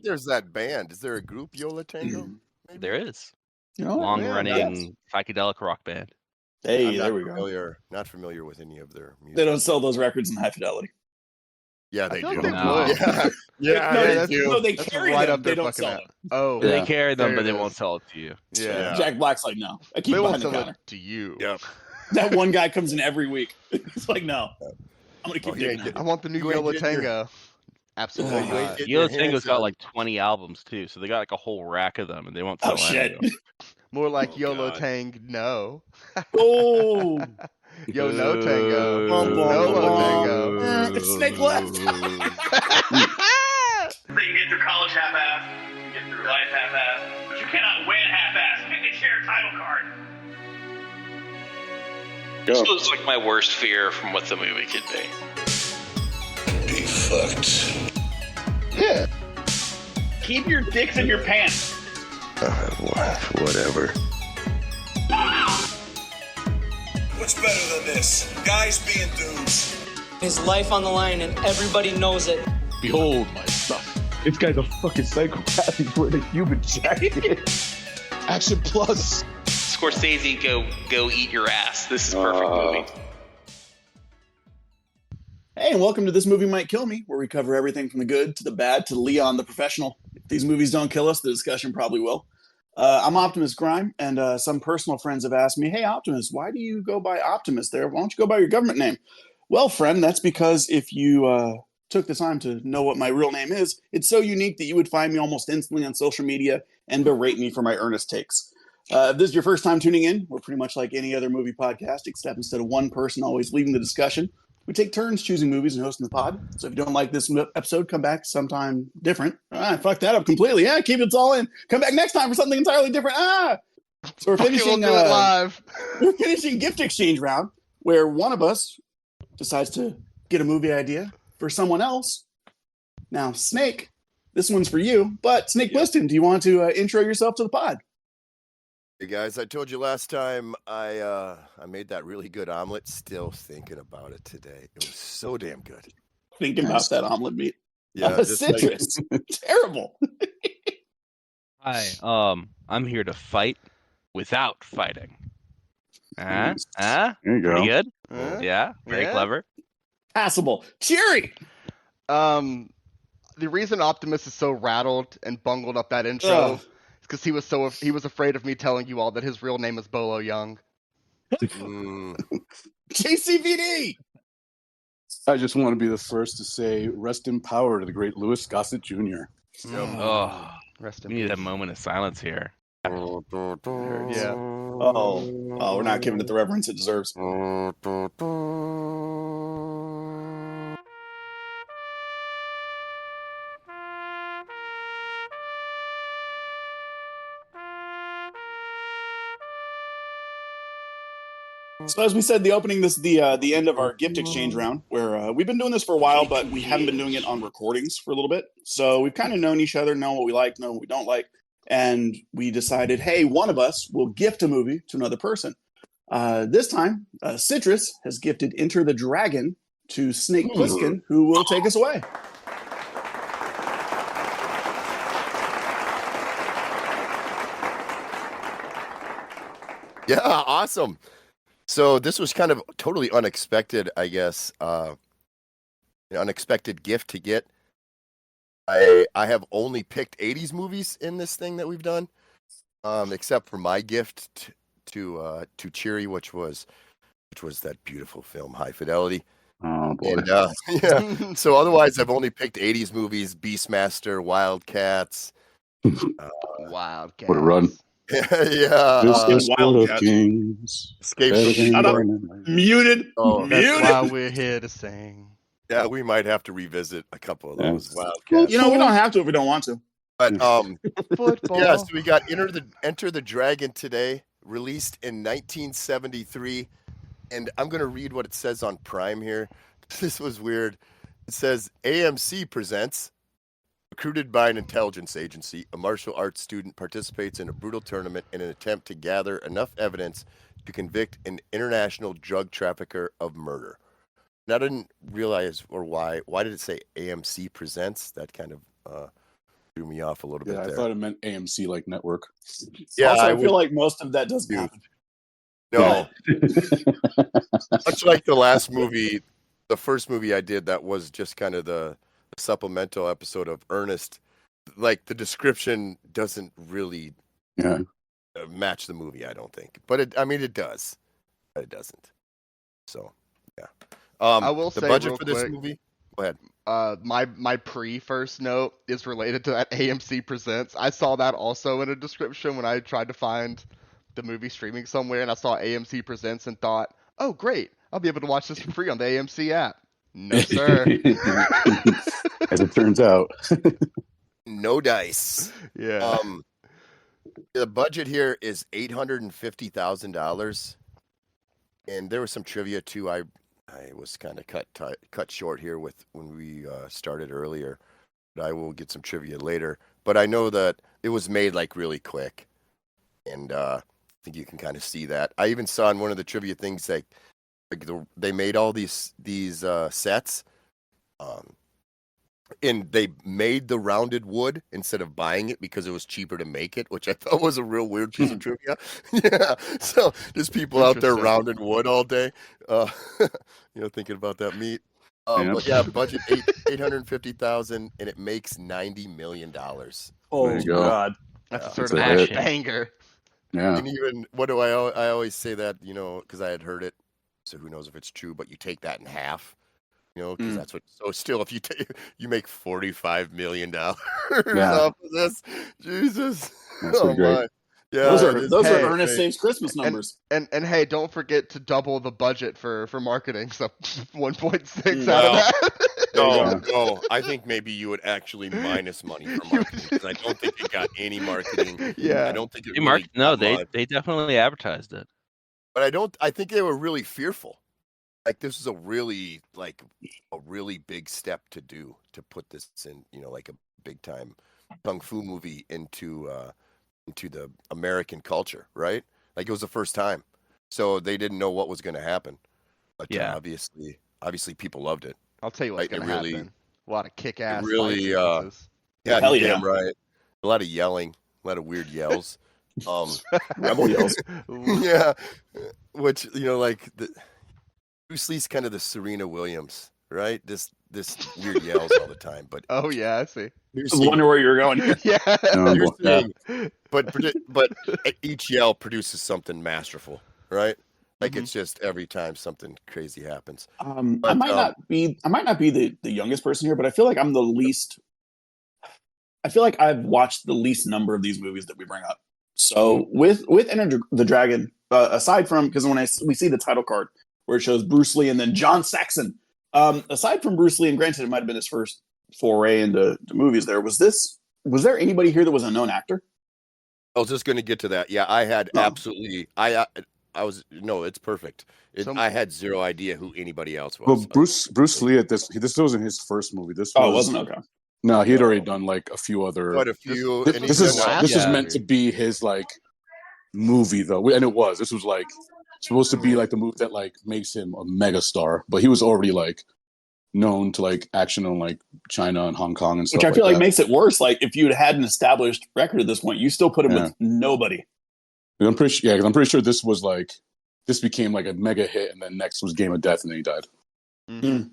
there's that band. Is there a group, Yola Tango? Maybe? There is. Oh, Long-running psychedelic rock band. Hey, I'm there we go. not familiar with any of their music. They don't sell those records in high fidelity. Yeah, they I feel do. like they would. Yeah, they do. No, they That's carry right them. up They their don't fucking sell alley. them. Oh, They Yeah. carry them, There but it they is. won't sell it to you. Yeah. Jack Black's like, no. I keep They won't behind the sell counter. it to you. Yep. That one guy comes in every week. It's like, no. I'm gonna keep he digging ain't out. I want the new You ain't Yola getting your- Tango. Absolutely You ain't not. getting your Yola Tango's hands got on- like 20 albums too, so they got like a whole rack of them, and they won't sell Oh any shit. of them. More like Oh, YOLO God. Tang, no. Oh. Yo, no Tango. Bum, bum, Nolo bum, Tango. It's Snake Plissken. You can get through college half-assed, you can get through life half-assed, but you cannot win half-assed. Pick a chair title card. This was like my worst fear from what the movie could be. Be fucked. Yeah. Keep your dicks in your pants. Whatever. What's better than this? Guys being dudes. His life on the line and everybody knows it. Behold my stuff. This guy's a fucking psychopath. He's wearing a human jacket. Action Plus. Scorsese, go eat your ass. This is perfect movie. Hey, and welcome to This Movie Might Kill Me, where we cover everything from the good to the bad to Leon the professional. If these movies don't kill us, the discussion probably will. I'm Optimus Grime, and some personal friends have asked me, hey, Optimus, why do you go by Optimus there? Why don't you go by your government name? Well, friend, that's because if you took the time to know what my real name is, it's so unique that you would find me almost instantly on social media and berate me for my earnest takes. If this is your first time tuning in, we're pretty much like any other movie podcast, except instead of one person always leading the discussion, we take turns choosing movies and hosting the pod. So if you don't like this episode, come back sometime different. Fuck that up completely. Yeah, keep it all in. Come back next time for something entirely different. So we're finishing We'll do it live. we're finishing gift exchange round, where one of us decides to get a movie idea for someone else. Now, Snake, this one's for you. But Snake Plissken, do you want to intro yourself to the pod? Hey guys, I told you last time I made that really good omelet. Still thinking about it today. It was so damn good. Thinking about that omelet meat. Yeah, just like- Citrus. Terrible. Hi, I'm here to fight without fighting. There you go. Pretty good? Yeah. Very Yeah. clever. Passable. Cheery. The reason Optimus is so rattled and bungled up that intro is because he was afraid of me telling you all that his real name is Bolo Young. JCVD. I just want to be the first to say rest in power to the great Louis Gossett Jr. Oh, Rest in we need a peace. moment of silence here. Yeah. Oh, we're not giving it the reverence it deserves. So as we said in the opening, this is the end of our gift exchange round, where we've been doing this for a while, but we haven't been doing it on recordings for a little bit. So we've kind of known each other, know what we like, know what we don't like. And we decided, hey, one of us will gift a movie to another person. This time, Citrus has gifted Enter the Dragon to Snake Plissken, who will take us away. Yeah, awesome. So this was kind of totally unexpected, I guess. An unexpected gift to get. I have only picked 80s movies in this thing that we've done, except for my gift to Cheery, which was that beautiful film High Fidelity. Oh boy. And, yeah. So otherwise, I've only picked 80s movies: Beastmaster, Wildcats. Wildcats. What a run. Yeah. This is Wild Sport of Cats. Kings. Escape Better from than Shut up. Burning. Muted. Oh, That's Muted. why we're here to sing. Yeah, we might have to revisit a couple of those Yeah. Wildcats. You know, we don't have to if we don't want to. But Football. yeah, so we got Enter the Dragon today, released in 1973, and I'm gonna read what it says on Prime here. This was weird. It says AMC presents. Recruited by an intelligence agency, a martial arts student participates in a brutal tournament in an attempt to gather enough evidence to convict an international drug trafficker of murder. And I didn't realize, or why did it say AMC presents? That kind of threw me off a little bit Yeah, I there. thought it meant AMC like network. Yeah, Also, I would- feel like most of that doesn't Dude. happen. No, much like the last movie, the first movie I did that was just kind of the supplemental episode of Ernest. Like the description doesn't really Yeah. match the movie, I don't think. But it does. But it doesn't. So yeah. I will the say budget real for this quick, movie. Go ahead. my first note is related to that AMC Presents. I saw that also in a description when I tried to find the movie streaming somewhere, and I saw AMC Presents and thought, oh great, I'll be able to watch this for free on the AMC app. No sir. As it turns out. No dice. Yeah. The budget here is $850,000, and there was some trivia too. I was kind of cut short here with when we started earlier, but I will get some trivia later. But I know that it was made like really quick, and I think you can kind of see that. I even saw in one of the trivia things they made all these sets. And they made the rounded wood instead of buying it because it was cheaper to make it, which I thought was a real weird piece of trivia. Yeah, so there's people out there Interesting. rounding wood all day, thinking about that meat. Yeah. But yeah, budget 850,000, and it makes $90 million. Oh There you go. God! That's a That's certified a hit. banger. Yeah. And even what do I always say that because I had heard it, so who knows if it's true? But you take that in half. Because that's what. So still, if you make $45 million off of this, Jesus, That's pretty great. my, yeah, Those Hey, are Ernest Saves Christmas numbers. And hey, don't forget to double the budget for marketing. So 1.6 Wow. out of that. No, I think maybe you would actually minus money for marketing because I don't think it got any marketing. Yeah. I don't think it They really got much. they definitely advertised it. But I think they were really fearful. Like this is a really big step to put this in, like a big time kung fu movie into the American culture, right? Like it was the first time, so they didn't know what was going to happen. But Yeah. obviously people loved it. I'll tell you what's Like, it gonna really- happen. A lot of kick-ass really, fight sequences. Yeah, Hell you're yeah. damn right. A lot of yelling, a lot of weird yells. Rebel yells. Yeah, which like Bruce Lee's kind of the Serena Williams, right? This weird yells all the time, but Oh yeah, I see. I was wondering where you were going. Yeah. You're Yeah. saying, but each yell produces something masterful, right? Like it's just every time something crazy happens. I But, might not be the youngest person here, but I feel like I'm the least. I feel like I've watched the least number of these movies that we bring up. So with Enter the Dragon, aside from because when we see the title card where it shows Bruce Lee and then John Saxon, aside from Bruce Lee, and granted it might have been his first foray into movies, was there anybody here that was a known actor? I was just going to get to that. Yeah, I had absolutely. I was no, it's perfect. I had zero idea who anybody else was. Well, Bruce Lee at this wasn't his first movie. This Oh, it was, wasn't okay. No, he had already done like a few other. Quite a few. This, and this he's is done- this is Yeah. meant to be his like movie though, and it was. This was like supposed to be like the movie that like makes him a mega star, but he was already like known to like action on like China and Hong Kong and stuff. Which I feel like that. makes it worse. Like if you had an established record at this point, you still put him Yeah. with nobody. I'm pretty sure. Yeah, 'cause I'm pretty sure this was like this became like a mega hit, and then next was Game of Death, and then he died.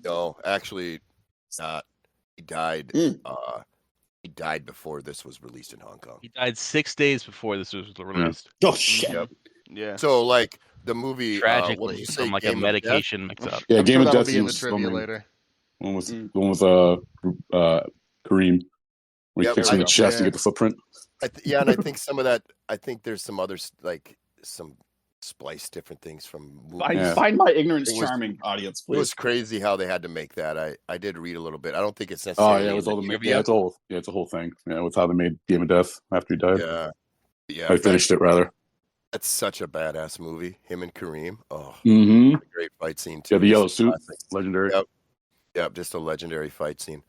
No, actually, not. He died. He died before this was released in Hong Kong. He died 6 days before this was released. Oh shit! Yep. Yeah. So like the movie, what did Tragically, you say, from like Game a of medication mix-up. Yeah, I'm Game sure of that'll Death be in the was trivia filming. later. One with Kareem, where he Yep, kicks him in the chest to yeah. get the footprint. Yeah, and I think some of that. I think there's some others like some splice different things from movies. Yeah. Find my ignorance It was- charming, audience, It was please. crazy how they had to make that. I did read a little bit. I don't think it's Oh necessarily. yeah, it was all the trivia. yeah, it's a whole thing. Yeah, with how they made Game of Death after he died. Yeah. I finished it rather. That's such a badass movie. Him and Kareem. Oh, Mm-hmm. great fight scene too. Yeah, the yellow Just suit, classic. legendary. Yep. Yep, just a legendary fight scene.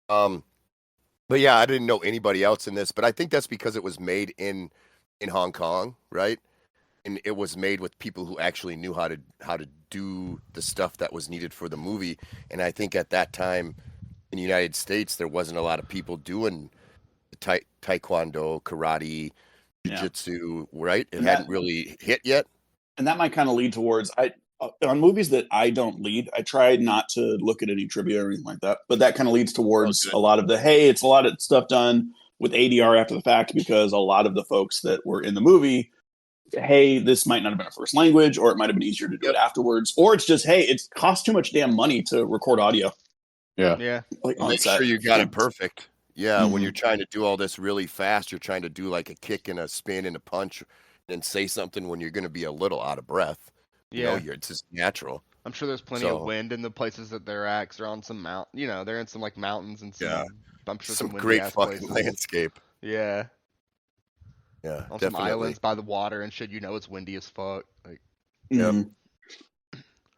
But yeah, I didn't know anybody else in this, but I think that's because it was made in Hong Kong, right? And it was made with people who actually knew how to do the stuff that was needed for the movie. And I think at that time in the United States, there wasn't a lot of people doing taekwondo, karate, Yeah. jiu-jitsu, right? It And hadn't that- really hit yet. And that might kind of lead towards on movies that I don't lead. I try not to look at any trivia or anything like that, but that kind of leads towards a lot of the it's a lot of stuff done with ADR after the fact, because a lot of the folks that were in the movie, this might not have been a first language, or it might have been easier to do it afterwards, or it's just it costs too much damn money to record audio. Yeah. Like on Make set. sure you got it perfect. Yeah, when Mhm. you're trying to do all this really fast, you're trying to do like a kick and a spin and a punch, and say something when you're going to be a little out of breath. Yeah. It's just natural. I'm sure there's plenty of wind in the places that they're at, 'cause they're on some they're in some like mountains and some. I'm sure Some some great windy-ass fucking places. landscape. Yeah. Yeah, On definitely. some islands by the water and shit, it's windy as fuck. Like, Mhm.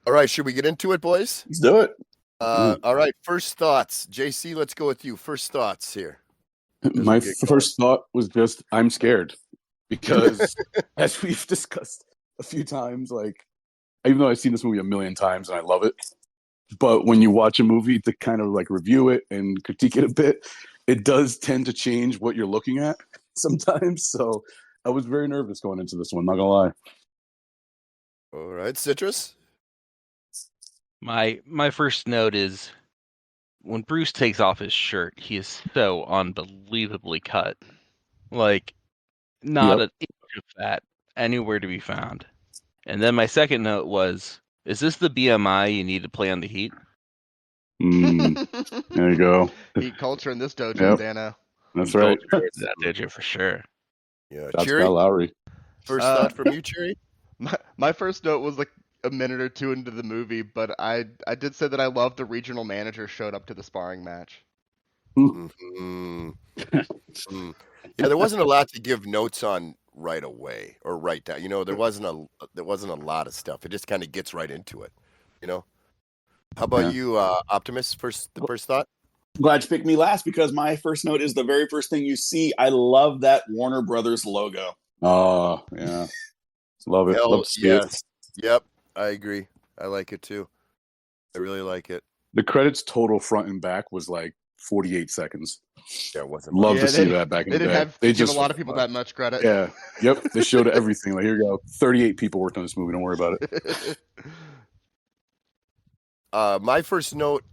All right, should we get into it, boys? Let's do it. All right, first thoughts. JC, let's go with you. First thoughts here. My first thought was just, I'm scared. Because as we've discussed a few times, like, even though I've seen this movie a million times and I love it, but when you watch a movie to kind of like review it and critique it a bit, it does tend to change what you're looking at sometimes. So I was very nervous going into this one, not gonna lie. All right, Citrus. My first note is when Bruce takes off his shirt, he is so unbelievably cut. Like, not an inch of fat anywhere to be found. And then my second note was, is this the BMI you need to play on the Heat? There you go. Heat culture in this dojo, Yep. Dano. That's right. That dojo for sure. Yeah, That's Cheery. Kyle Lowry. First thought from you, Cheery. My first note was like a minute or two into the movie, but I did say that I loved the regional manager showed up to the sparring match. Mm-hmm. Yeah, there wasn't a lot to give notes on right away or right down. There wasn't a lot of stuff. It just kind of gets right into it. How about you, Optimus? The first thought. Glad you picked me last, because my first note is the very first thing you see. I love that Warner Brothers logo. Oh, yeah. Love it. Love to see it. Yes. Yep. I agree. I like it too. I really like it. The credits total front and back was like 48 seconds. Yeah, it wasn't. Love to see that back in the day. They didn't have to give a lot of people that much credit. Yeah. Yep. They showed everything. Like, here you go. 38 people worked on this movie. Don't worry about it. My first note,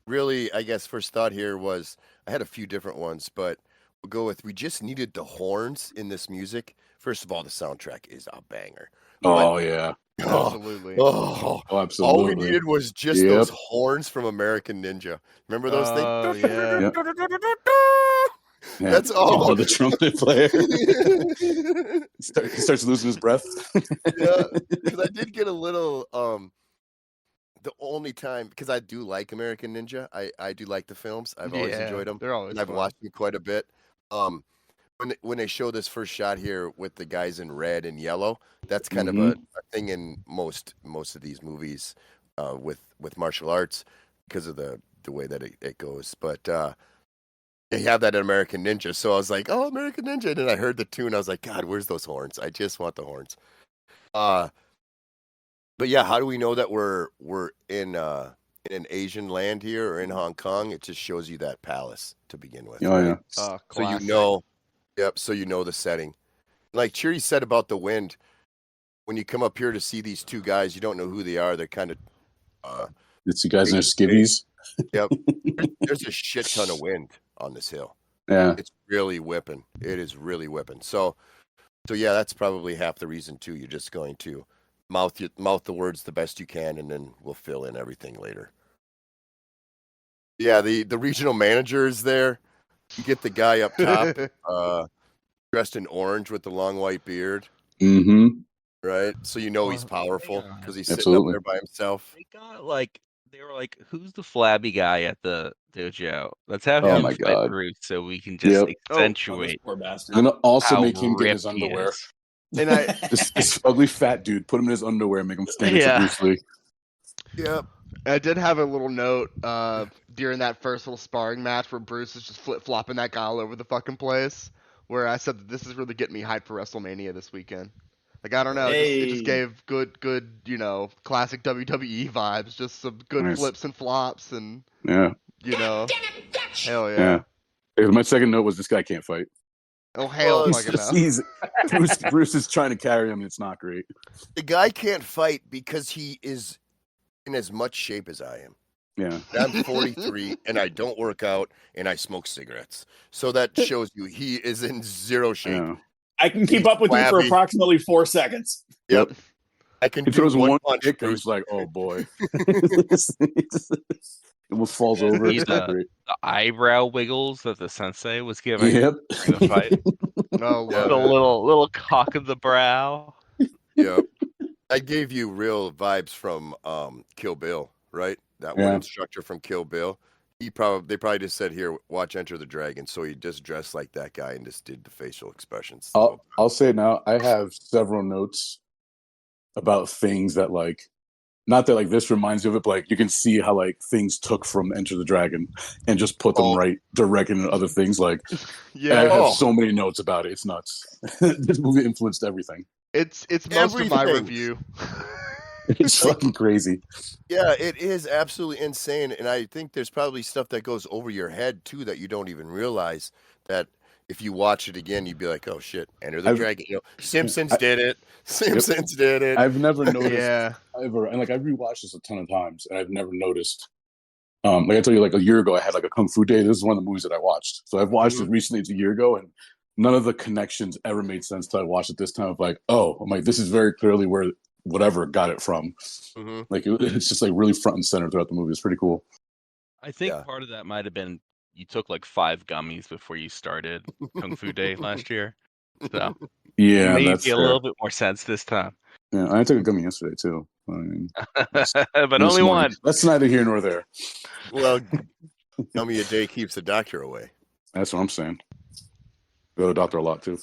really, I guess, first thought here was, I had a few different ones, but we'll go with, we just needed the horns in this music. First of all, the soundtrack is a banger. Oh, yeah. Absolutely. Absolutely. All we needed was just those horns from American Ninja. Remember those things? Oh, yeah. Yeah. That's all. Oh, the trumpet player. He starts losing his breath. Yeah, because I did get a little, the only time, because I do like American Ninja. I do like the films. I've always enjoyed them. They're always and I've fun. watched them quite a bit. When they show this first shot here with the guys in red and yellow, that's kind of a thing in most of these movies with martial arts, because of the way that it goes. But they have that in American Ninja, so I was like, oh, American Ninja, and then I heard the tune. I was like, God, where's those horns? I just want the horns. But yeah, how do we know that we're in an Asian land here or in Hong Kong? It just shows you that palace to begin with. Oh, yeah. So you know, so you know the setting. Like Cheery said about the wind, when you come up here to see these two guys, you don't know who they are. They're kind of it's the guys in their skivvies. Yep. There's a shit ton of wind on this hill. Yeah. It's really whipping. It is really whipping. So yeah, that's probably half the reason too. You're just going to mouth the words the best you can, and then we'll fill in everything later. Yeah, the regional manager is there. You get the guy up top, dressed in orange with the long white beard. Mm-hmm. Right? So you know he's powerful because he's sitting Absolutely. up there by himself. They were like, who's the flabby guy at the dojo? Let's have him fight Bruce so we can just accentuate. Poor bastard. And then also how make him get in his ripped he underwear. is. And I This ugly fat dude, put him in his underwear, make him stand Yeah. to Bruce Lee. Yep. I did have a little note during that first little sparring match where Bruce is just flip-flopping that guy all over the fucking place, where I said that this is really getting me hyped for WrestleMania this weekend. Like, I don't know, it just gave good, classic WWE vibes, just some good Nice. flips and flops and, Yeah. hell yeah. Yeah. My second note was this guy can't fight. Oh hell, Well, fucking no. Bruce is trying to carry him, and it's not great. The guy can't fight because he is in as much shape as I am. Yeah. I'm 43 and I don't work out and I smoke cigarettes. So that shows you he is in zero shape. Yeah. I can keep up with you for flabby. approximately 4 seconds. Yep. I can He do throws one punch. kick, and he's like, "Oh boy!" It almost falls over. He's It's not great. The eyebrow wiggles that the sensei was giving Yep. in the fight. Oh, Yeah. The little cock of the brow. Yep. I gave you real vibes from Kill Bill, right? That one Yeah. instructor from Kill Bill. They probably just said, "Here, watch Enter the Dragon." So he just dressed like that guy and just did the facial expressions. I'll say it now. I have several notes about things that like, not that like this reminds you of it, but like you can see how like things took from Enter the Dragon and just put them right directly into other things. Like, Yeah. I have so many notes about it. It's nuts. This movie influenced everything. It's most of my Everything. review. It's fucking crazy. Yeah, it is absolutely insane. And I think there's probably stuff that goes over your head too that you don't even realize, that if you watch it again, you'd be like, "Oh shit, Enter the Dragon." You know, Simpsons did it. Simpsons did it. I've never noticed Yeah. ever, and like I've rewatched this a ton of times, and I've never noticed. Like I told you, like a year ago, I had like a Kung Fu day. This is one of the movies that I watched. So I've watched it recently. It's a year ago, and none of the connections ever made sense till I watched it this time. Of like, oh, I'm like, this is very clearly where whatever got it from. Like it's just like really front and center throughout the movie. It's pretty cool. I think part of that might have been you took like 5 gummies before you started Kung Fu Day last year. So Yeah, maybe that's a fair. little bit more sense this time. Yeah, I took a gummy yesterday too. I mean, but only one. That's neither here nor there. Well, gummy a day keeps the doctor away. That's what I'm saying. Go to the doctor a lot too.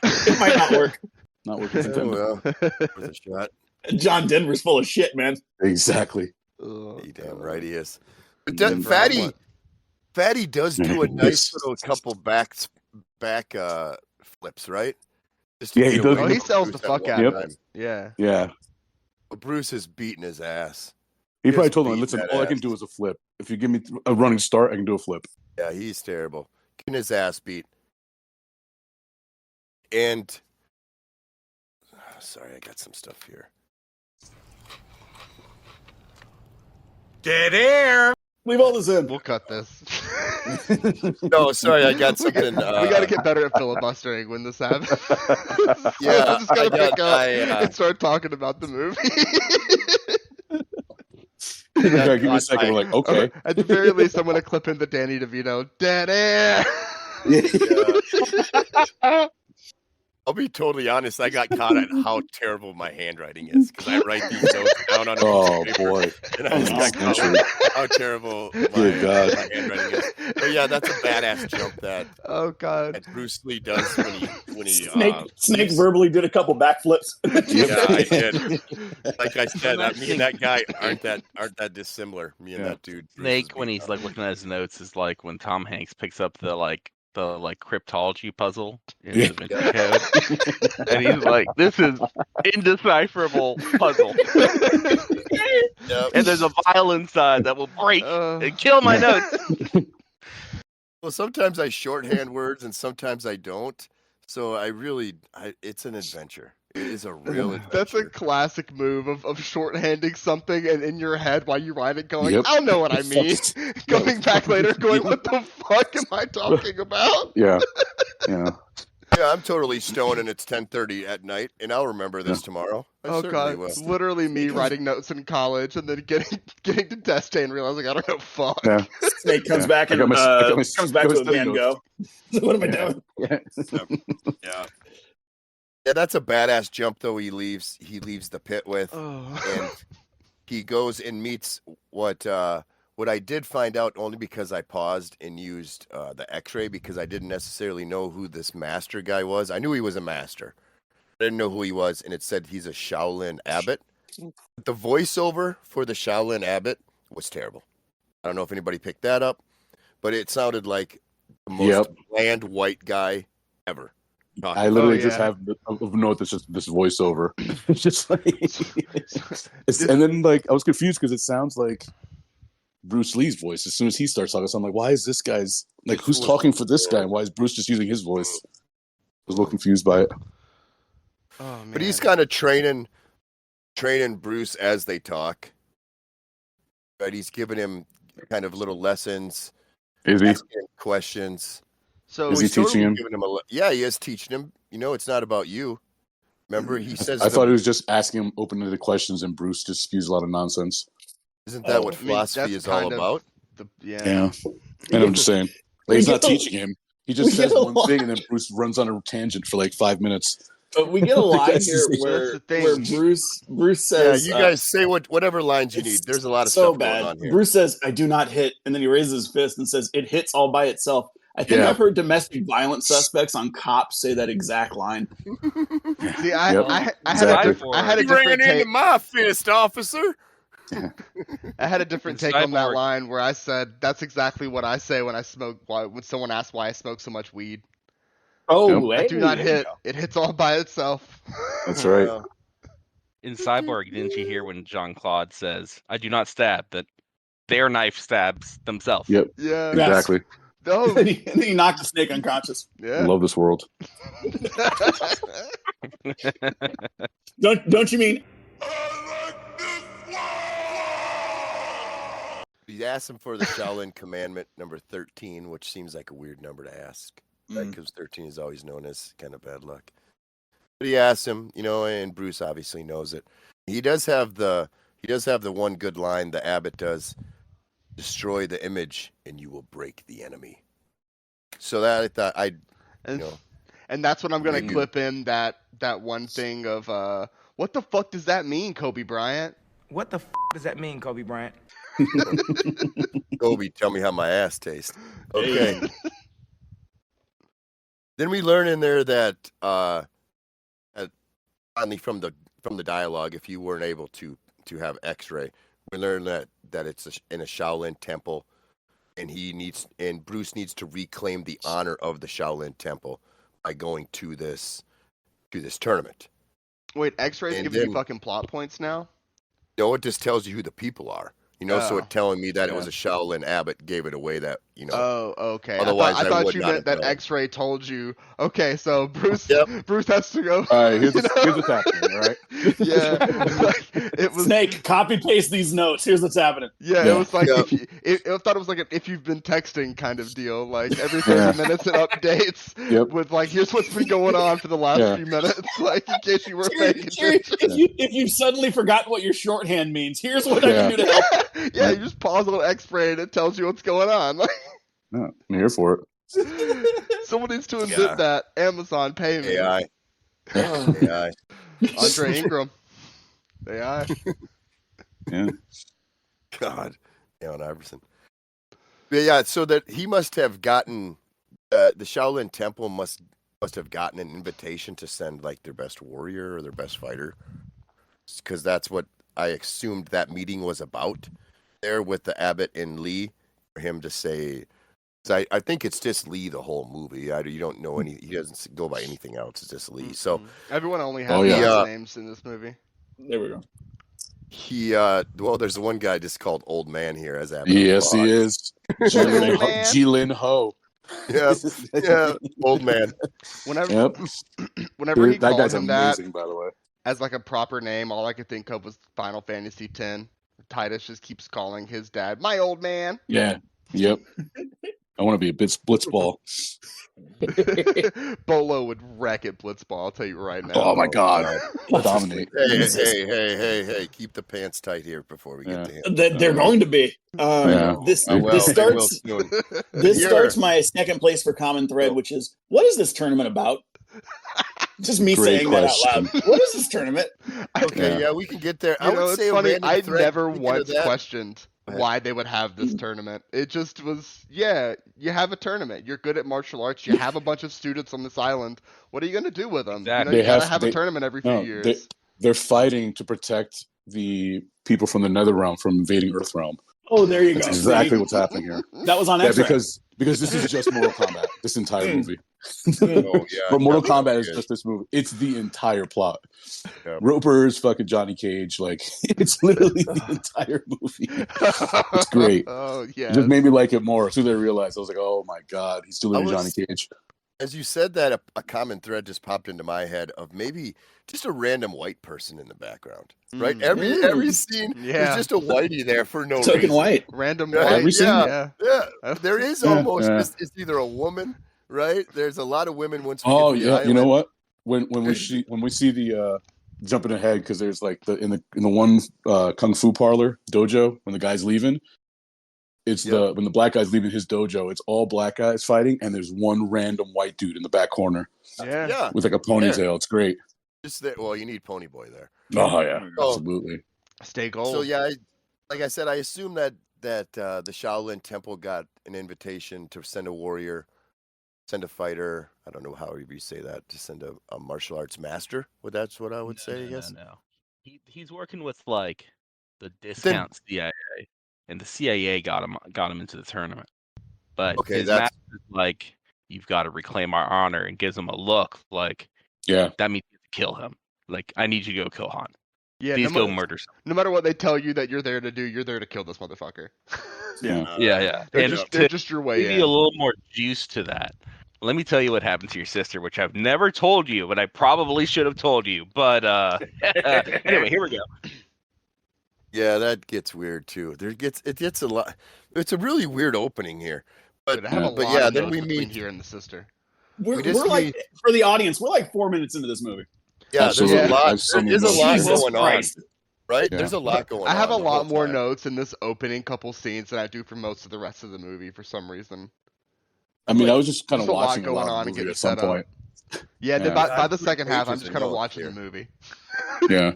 It might not work. Not working. Oh, well, worth a shot. John Denver's full of shit, man. Exactly. You damn right he is. But Denver, Fatty does do a nice little couple back flips, right? Just to Yeah, he get does. away Oh, he from sells Bruce the at fuck one out of time. it. Yeah. Yeah. But Bruce is beating his ass. He probably Just told him, beating "Listen, that all I can ass. do is a flip. If you give me a running start, I can do a flip." Yeah, he's terrible. Getting his ass beat. And sorry, I got some stuff here. Dead air. Leave all this in. We'll cut this. No, sorry, I got something. We got to get better at filibustering when this happens. Yeah, I'm just gonna pick up I and start talking about the movie. Okay, give me a second. We're like, okay. At the very least, I'm gonna clip in the Danny DeVito dead air. Yeah. I'll be totally honest. I got caught on how terrible my handwriting is because I write these notes down on a Oh piece of paper, boy. and I just got caught on how terrible Good God. my handwriting is. But yeah, that's a badass jump that Oh God. Bruce Lee does when he Snake verbally did a couple backflips. Yeah, I did. Like I said, me and that guy aren't that dissimilar. Me and that dude. Bruce Snake, is when beat he's like looking at his notes, is like when Tom Hanks picks up the cryptology puzzle in Da Vinci Code, and he's like, "This is indecipherable puzzle." Yep. And there's a file inside that will break and kill my notes. Well, sometimes I shorthand words and sometimes I don't. So it's an adventure. It is a real adventure. That's a classic move of shorthanding something and in your head while you write it going, Yep. I don't know what I mean. Going back later going, what the fuck am I talking about? Yeah. Yeah. Yeah, I'm totally stoned and it's 10:30 at night, and I'll remember this tomorrow. I Oh certainly God, will. it's literally me writing notes in college and then getting to test day and realizing I don't know fuck. Yeah. Snake comes back and comes back to a Van Gogh. What am I doing? Yeah. Yeah. Yeah, that's a badass jump though. He leaves the pit with, and he goes and meets what I did find out only because I paused and used the X-ray because I didn't necessarily know who this master guy was. I knew he was a master. I didn't know who he was, and it said he's a Shaolin abbot. The voiceover for the Shaolin abbot was terrible. I don't know if anybody picked that up, but it sounded like the most bland white guy ever. I literally just have a note that's just this voiceover. It's just like, and then like I was confused because it sounds like Bruce Lee's voice as soon as he starts talking. So I'm like, why is this guy's like, This who's was- talking for this guy? Why is Bruce just using his voice? I was a little confused by it. Oh man. But he's kind of training Bruce as they talk. Right? He's giving him kind of little lessons, Is he? asking him questions. So Is he He's totally teaching him? giving him yeah, he is teaching him. It's not about you. Remember, he says. I thought he was just asking him open-ended questions, and Bruce just spews a lot of nonsense. Isn't that what I mean, philosophy that's is all kind of about? Yeah, and I'm just saying, like, he's not teaching him. He just says one thing, and then Bruce runs on a tangent for like 5 minutes. But we get a line That's here the- where, that's the thing. where Bruce Yeah, says, you guys say whatever lines you need. There's a lot of so stuff bad. going on here. Bruce says, "I do not hit," and then he raises his fist and says, "It hits all by itself." I think Yeah. I've heard domestic violence suspects on Cops say that exact line. See, I Yep. had a You different ran into take. my fist, officer. I had a different In take on that Cyborg. line where I said that's exactly what I say when I smoke. When someone asks why I smoke so much weed, Oh, I do not there you hit. go. It hits all by itself. That's right. Uh, In Cyborg, didn't you hear when Jean-Claude says, "I do not stab," that their knife stabs themselves? Yep, Yeah. Yes. exactly. No. and he knocked the snake unconscious. I Yeah. love this world. Don't you mean? he asked him for the Shaolin Commandment number 13, which seems like a weird number to ask, right? Because 13 is always known as kind of bad luck. But he asked him, and Bruce obviously knows it. He does have the one good line. The Abbot does: "Destroy the image, and you will break the enemy." So that I thought And that's what I'm gonna Maybe. clip in that one thing of what the fuck does that mean, Kobe Bryant? What the does that mean, Kobe Bryant? Kobe, tell me how my ass tastes. Okay. Then we learn in there that finally from the dialogue, if you weren't able to have X-ray, we learn that it's in a Shaolin temple, and Bruce needs to reclaim the honor of the Shaolin temple by going to this tournament. Wait, X-ray's And giving you then- fucking plot points now? No, it just tells you who the people are. So Oh. it telling me that it was a Shaolin Abbot gave it away that, Oh, okay. Otherwise, I thought would you not meant have that known. X-ray told you. Okay, so Bruce Yep. Bruce has to go. All right, here's you know? what's happening. All right. Yeah, like, it was. Snake, copy paste these notes. Here's what's happening. Yeah, Yeah. it was like Yep. I thought it was like if you've been texting kind of deal. Like every 30 minutes it updates Yep. with like here's what's been going on for the last Yeah. few minutes. Like in case you weren't paying attention. If you've suddenly forgotten what your shorthand means, here's what I Yeah. can do to help. Yeah, you just pause on X-ray and it tells you what's going on. Like, Yeah, I'm here for it. someone needs to invent Yeah. that. Amazon, pay me. AI. AI. Andre Ingram. AI. Yeah. God, Allen Iverson. But yeah, so that he must have gotten the Shaolin Temple must have gotten an invitation to send like their best warrior or their best fighter, because that's what I assumed that meeting was about. There with the Abbot and Lee, for him to say, 'cause I think it's just Lee the whole movie. You don't know any. He doesn't go by anything else. It's just Lee. So Everyone only has Oh, yeah. last names in this movie. There we go. he there's the one guy just called Old Man here as Abbot. Yes, he is. Old man. Jilin Ho. Yeah, yeah, Old Man. Whenever Yep. whenever he That called guy's him that amazing, by the way. as like a proper name, all I could think of was Final Fantasy X. Titus just keeps calling his dad my old man. Yeah. Yep. I want to be a bit blitzball. Bolo would wreck at Blitzball, I'll tell you right now. Oh my god. Dominate. Hey, keep the pants tight here before we get to him. They're going to be. Yeah. This I will, this I will starts soon. this Here. starts my second place for common thread, which is what is this tournament about? Just me Great saying that out question. loud. What is this tournament? Okay, yeah, we can get there. You I know, would it's say a funny, random I thread, never speaking of once that- questioned why they would have this tournament. It just was, yeah, you have a tournament. You're good at martial arts. You have a bunch of students on this island. What are you going to do with them? Exactly. You They gotta have- have a they- tournament every few No, years. they're fighting to protect the people from the Nether Realm from invading Earth Realm. Oh, there you go. That's exactly See? what's happening here. That was on Yeah, X-ray. because this is just Mortal Kombat. This entire movie. Oh, yeah, But Mortal nothing Kombat is is. just this movie. It's the entire plot. Yeah. Roper is fucking Johnny Cage. Like, it's literally the entire movie. It's great. Oh yeah. It just made me like it more. As soon as I realized, I was like, oh my God, he's still doing Johnny Cage. As you said that, a common thread just popped into my head of maybe just a random white person in the background, right? Every scene is just a whitey there for no Token reason. white. Random Right? white. Every scene? Yeah. There is almost it's either a woman, right? There's a lot of women once. Oh yeah, you know what? When we see the jumping ahead, because there's like in the one kung fu parlor dojo when the guy's leaving. It's when the black guy's leaving his dojo, it's all black guys fighting, and there's one random white dude in the back corner. Yeah. With like a ponytail. It's great. Just that. Well, you need Pony Boy there. Oh yeah, absolutely. Stay gold. So yeah, like I said, I assume that the Shaolin Temple got an invitation to send a warrior, send a fighter. I don't know how you say that. To send a martial arts master. That's what I would say. I guess. No. He's working with like the discount CIA. And the CIA got him into the tournament. But his master is like, you've got to reclaim our honor, and gives him a look like, that means you have to kill him. Like, I need you to go kill Han. Yeah, please go murder someone. No matter what they tell you that you're there to do, you're there to kill this motherfucker. Yeah. They're just your way in. Give you a little more juice to that. Let me tell you what happened to your sister, which I've never told you, but I probably should have told you. But anyway, here we go. Yeah, that gets weird too. It gets a lot. It's a really weird opening here. But then we meet here and the sister. We're like, for the audience, we're like 4 minutes into this movie. Yeah, absolutely. There's a lot. There's a lot going Christ. on. Right? Yeah. There's a lot going on. I have a lot more notes in this opening couple scenes than I do for most of the rest of the movie for some reason. I mean, I was just kind of watching a lot going on and getting at some point. Yeah, by the second half, I'm just kind of watching the movie. Yeah.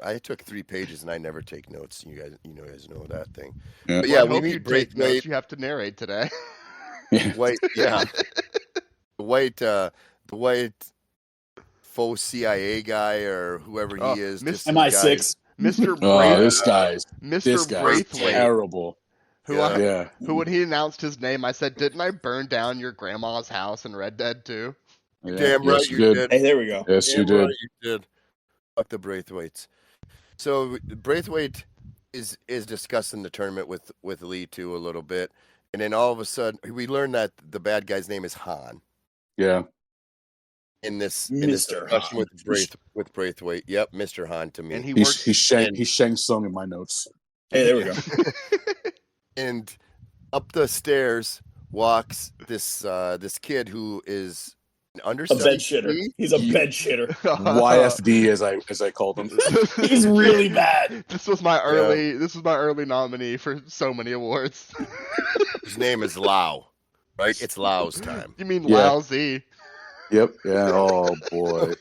I took 3 pages and I never take notes. You guys know that thing. Yeah. But yeah, we meet Braithwaite. You have to narrate today. White, yeah. The white faux CIA guy or whoever he is. MI6. Mr. Oh, this guy's Braithwaite. Terrible. Who when he announced his name, I said, "Didn't I burn down your grandma's house in Red Dead 2?" Yeah. Damn right you did. Hey, there we go. Yes, you did. Right you did. Fuck the Braithwaites. So Braithwaite is discussing the tournament with Lee too a little bit, and then all of a sudden we learn that the bad guy's name is Han. Yeah. In this discussion with Braithwaite, yep, Mr. Han to me. And he's Shang Tsung in my notes. Hey, there we go. And up the stairs walks this kid who is an understudy. A bed shitter. He's a bed shitter. YFD as I called him. He's really bad. This was my early nominee for so many awards. His name is Lau. Right? It's Lau's time. You mean Lao Z? Yep. Yeah. Oh boy.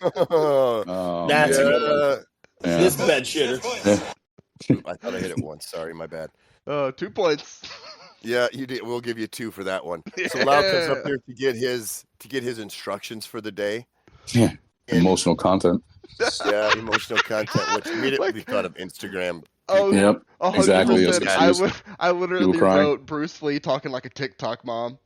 That's a good one. Yeah. This bed shitter. I thought I hit it once. Sorry, my bad. 2 points. Yeah, you did. We'll give you 2 for that one. So Lau comes up here to get his instructions for the day. Yeah. Emotional content. Yeah, emotional content, which immediately thought of Instagram. Oh, yep. Exactly. I literally wrote Bruce Lee talking like a TikTok mom.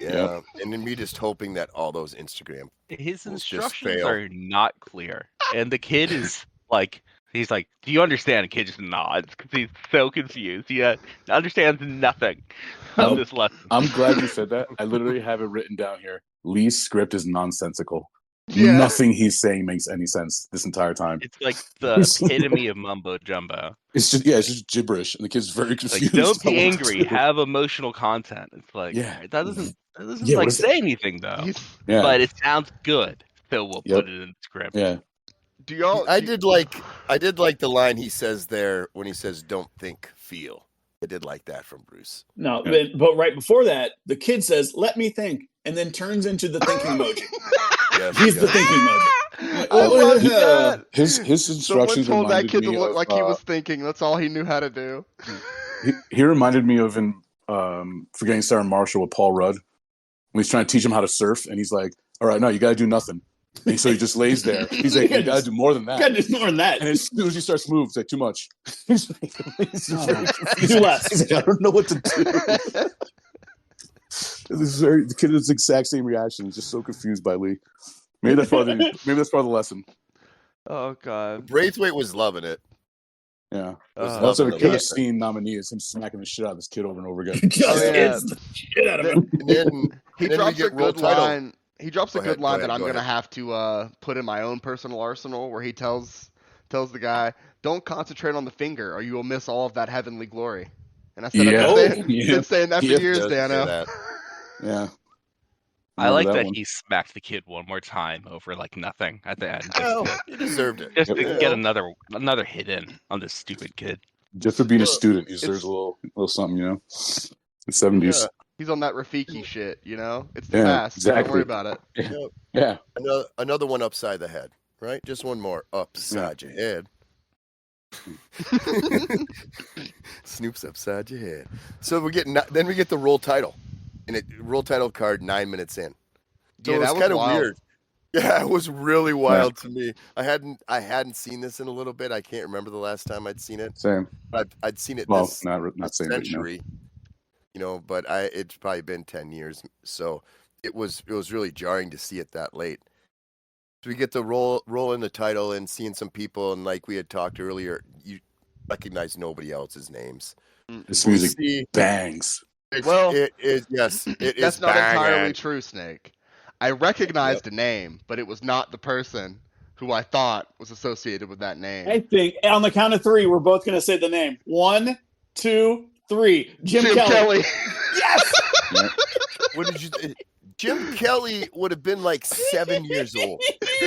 Yeah, and then me just hoping that all those Instagram his instructions are not clear, and the kid is like, he's like, "Do you understand?" The kid just nods because he's so confused. He understands nothing of this lesson. I'm glad you said that. I literally have it written down here. Lee's script is nonsensical. Yeah. Nothing he's saying makes any sense this entire time. It's like the epitome of mumbo jumbo. It's just gibberish, and the kid's very confused. Like, don't be angry. Have emotional content. It's like, that doesn't like say anything though. But it sounds good, so we'll put it in the script. Yeah. I did like the line he says there when he says, "Don't think, feel." I did like that from Bruce. No, but right before that, the kid says, "Let me think," and then turns into the thinking emoji. Yes, He's the thinking emoji. Oh my God. His instructions told that kid to me look like he was thinking. That's all he knew how to do. He reminded me of in Forgetting Sarah Marshall with Paul Rudd when he's trying to teach him how to surf, and he's like, "All right, no, you got to do nothing." And so he just lays there. He's like, "You got to do more than that." You got to do more than that. And as soon as he starts to move, it's like too much. He's like, do less. He's like, "I don't know what to do." The kid has the exact same reaction. He's just so confused by Lee. Maybe that's part of the lesson. Oh god. Braithwaite was loving it. Yeah. Was That's loving a the killer lesson. scene nominee is him smacking the shit out of this kid over and over again. Just yeah. hits the shit out of him. And then He then we drops a get roll good title. line. He drops a Go good ahead, line go that I'm ahead. gonna have to put in my own personal arsenal, where he tells the guy, "Don't concentrate on the finger, or you will miss all of that heavenly glory." And I said, Yeah. I've been saying that for Yeah. years, Does say Dano. that. Yeah. I like Remember that one? he smacked the kid one more time over like nothing at the end. Well, Just he deserved it. to Yep. get another hit in on this stupid kid. Just for being a Well, student, he deserves a little something, you know. The 70s. Yeah. He's on that Rafiki shit, you know. It's the Yeah, past. exactly. Don't worry about it. Yeah. Another one upside the head, right? Just one more upside your head. Snoop's upside your head. So then we get the roll title, and roll title card 9 minutes in. So Yeah, it was that was kind of wild. weird. Yeah, it was really wild to me. I hadn't seen this in a little bit. I can't remember the last time I'd seen it. Same. I'd seen it Well, this not same, but, you know. century, but it's probably been 10 years. So it was really jarring to see it that late. So we get the roll in the title and seeing some people, and like we had talked earlier, you recognize nobody else's names. This music bangs. Well, it is That's not entirely banging. true, Snake. I recognized a name, but it was not the person who I thought was associated with that name. I think on the count of three, we're both going to say the name. 1, 2, 3. Jim Kelly. Yes! What did you? Jim Kelly would have been like 7 years old.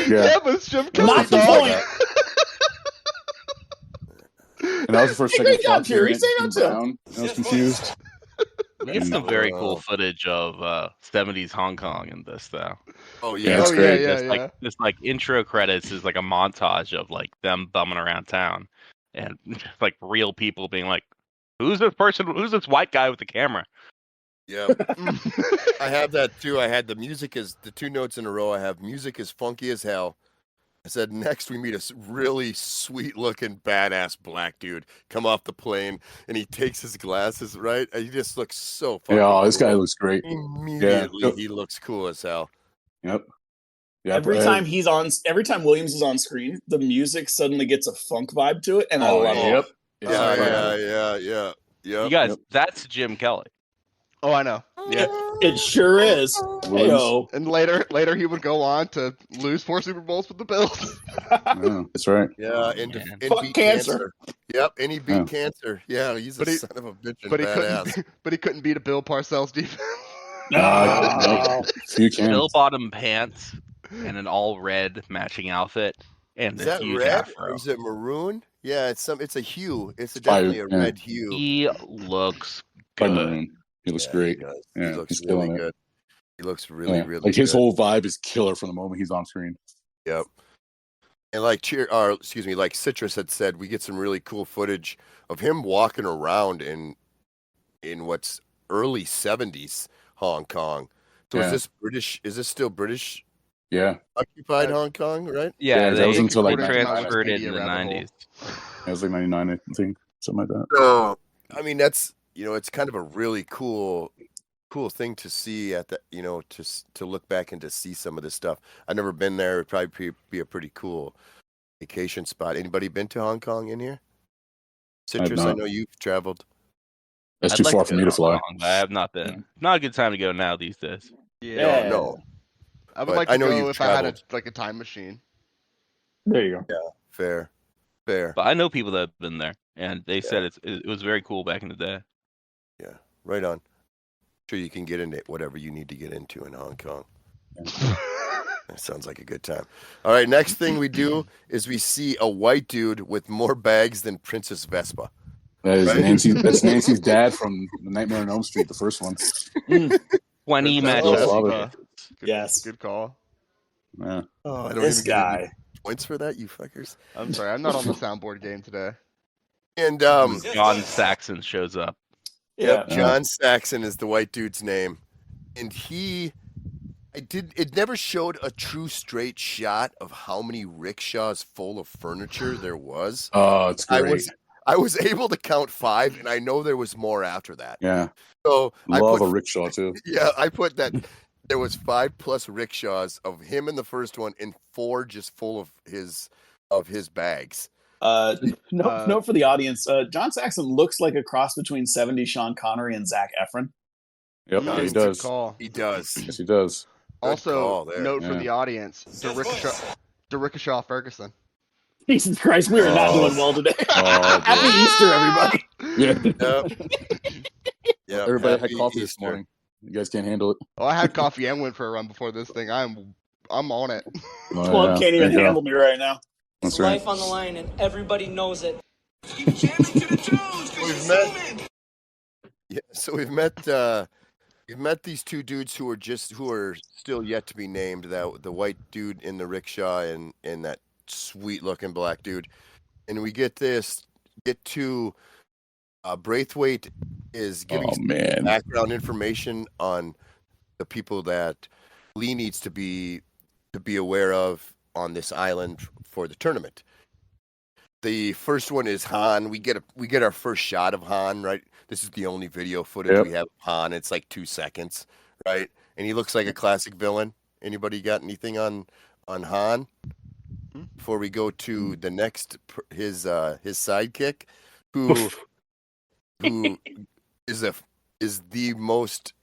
Yeah, but it's Jim Kelly. Not the dog. point. And that was the first Hey, second great job, shot here Jerry. in Say that to him. Brown. I was confused. We get some very cool footage of 70s Hong Kong in this, though. Oh Yeah, yeah, that's great. This like intro credits is like a montage of like them bumming around town, and just like real people being like, "Who's this person? Who's this white guy with the camera?" yeah. I have that too. I had the music is the 2 notes in a row. I have music is funky as hell. I said next we meet a really sweet looking badass black dude come off the plane, and he takes his glasses right. He just looks so fucking Yeah, this cool. guy looks great. Immediately he looks cool as hell. Yep. Yeah, Every time Williams is on screen, the music suddenly gets a funk vibe to it, and I love it. Yeah. You guys, that's Jim Kelly. Oh, I know. Yeah. It sure is. Heyo. And later he would go on to lose 4 Super Bowls with the Bills. Yeah, that's right. Yeah, and Fuck beat cancer. Yep, and he beat cancer. Yeah, he's a son of a bitch and badass. But he couldn't beat a Bill Parcells defense. No. You can. Bill bottom pants and an all red matching outfit and Is a that huge red afro. or is it maroon? Yeah, it's a hue. It's fire, definitely a red hue. He looks By good. Maroon. He looks great. He does. Yeah, he looks he's really killing it. good. He looks really, really like his good. whole vibe is killer from the moment he's on screen. Yep. And like like Citrus had said, we get some really cool footage of him walking around in what's early 70s Hong Kong. So is this British? Is this still British? Yeah. Occupied Hong Kong, right? Yeah, that was until like transferred 99. in the 90s. It was like 99, I think, something like that. So I mean, that's it's kind of a really cool thing to see at the to look back and to see some of this stuff. I've never been there. It'd probably be a pretty cool vacation spot. Anybody been to Hong Kong in here? Citrus, I know you've traveled. That's I'd too like far to for go me to to fly. Hong Kong, but I have not been. Not a good time to go now these days. Yeah. No. I would But like I to know go you've if I had traveled. a time machine. There you go. Yeah, fair. But I know people that have been there, and they said it was very cool back in the day. Yeah, right on. Sure, you can get into whatever you need to get into in Hong Kong. That sounds like a good time. All right, next thing we do is we see a white dude with more bags than Princess Vespa. That is Right? That's Nancy's dad from The Nightmare on Elm Street, the first one. 20 That's matches. father. Yes. Good call. Yeah. Oh, I don't This even get any guy. points for that, you fuckers. I'm sorry, I'm not on the soundboard game today. And John Saxon shows up. Yep, John Saxon is the white dude's name, and it never showed a true straight shot of how many rickshaws full of furniture there was. Oh, it's great. I was able to count 5, and I know there was more after that. Yeah. So Love a rickshaw too. Yeah, I put that there was 5 plus rickshaws of him in the first one, and 4 just full of his bags. Note for the audience: John Saxon looks like a cross between 70s Sean Connery and Zac Efron. Yep, No, he it's does. Call. He does. Yes, he does. Also, note Yeah. for the audience: DeRickashaw Ferguson. Jesus Christ, we are not doing well today. Oh, Happy Easter, everybody. Yeah. Yeah. Everybody had coffee this morning. You guys can't handle it. Oh, I had coffee and went for a run before this thing. I'm on it. Oh, Plum yeah. can't even There you go. handle me right now. That's It's right. life on the line and everybody knows it. We've met. Yeah, so we've met these 2 dudes who are still yet to be named. The white dude in the rickshaw and that sweet looking black dude, and we get to Braithwaite is giving background information on the people that Lee needs to be aware of on this island for the tournament. The first one is Han. We get our first shot of Han, right? This is the only video footage we have of Han. It's like 2 seconds, right? And he looks like a classic villain. Anybody got anything on Han? Before we go to the next, his sidekick, who is the most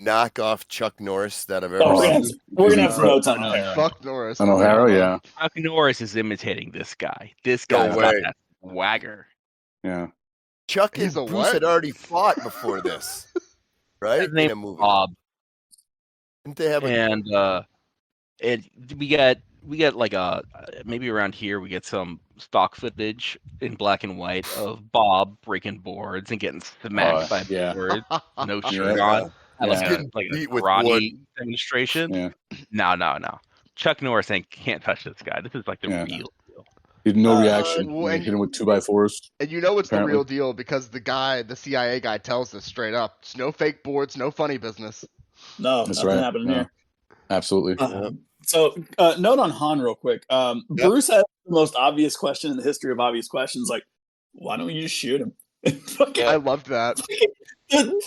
knockoff Chuck Norris that I've ever seen. We're gonna have some notes on O'Hara. Fuck Norris. On O'Hara, yeah. Chuck Norris is imitating this guy. This guy's got that swagger. Yeah. Chuck and He's a Bruce what? had already fought before this, right? His name In a movie. Bob. Didn't they have we get like maybe around here we get some stock footage in black and white of Bob breaking boards and getting smacked by boards, no shirt on, like a karate demonstration. Yeah. No. Chuck Norris can't touch this guy. This is like the real deal. He had no reaction. Well, Hit him with 2x4s. And you know it's apparently. the real deal because the CIA guy tells us straight up: it's no fake boards, no funny business. No, That's nothing right. happening No. here. Absolutely. So, note on Han real quick. Bruce has the most obvious question in the history of obvious questions. Like, why don't you just shoot him? I loved that.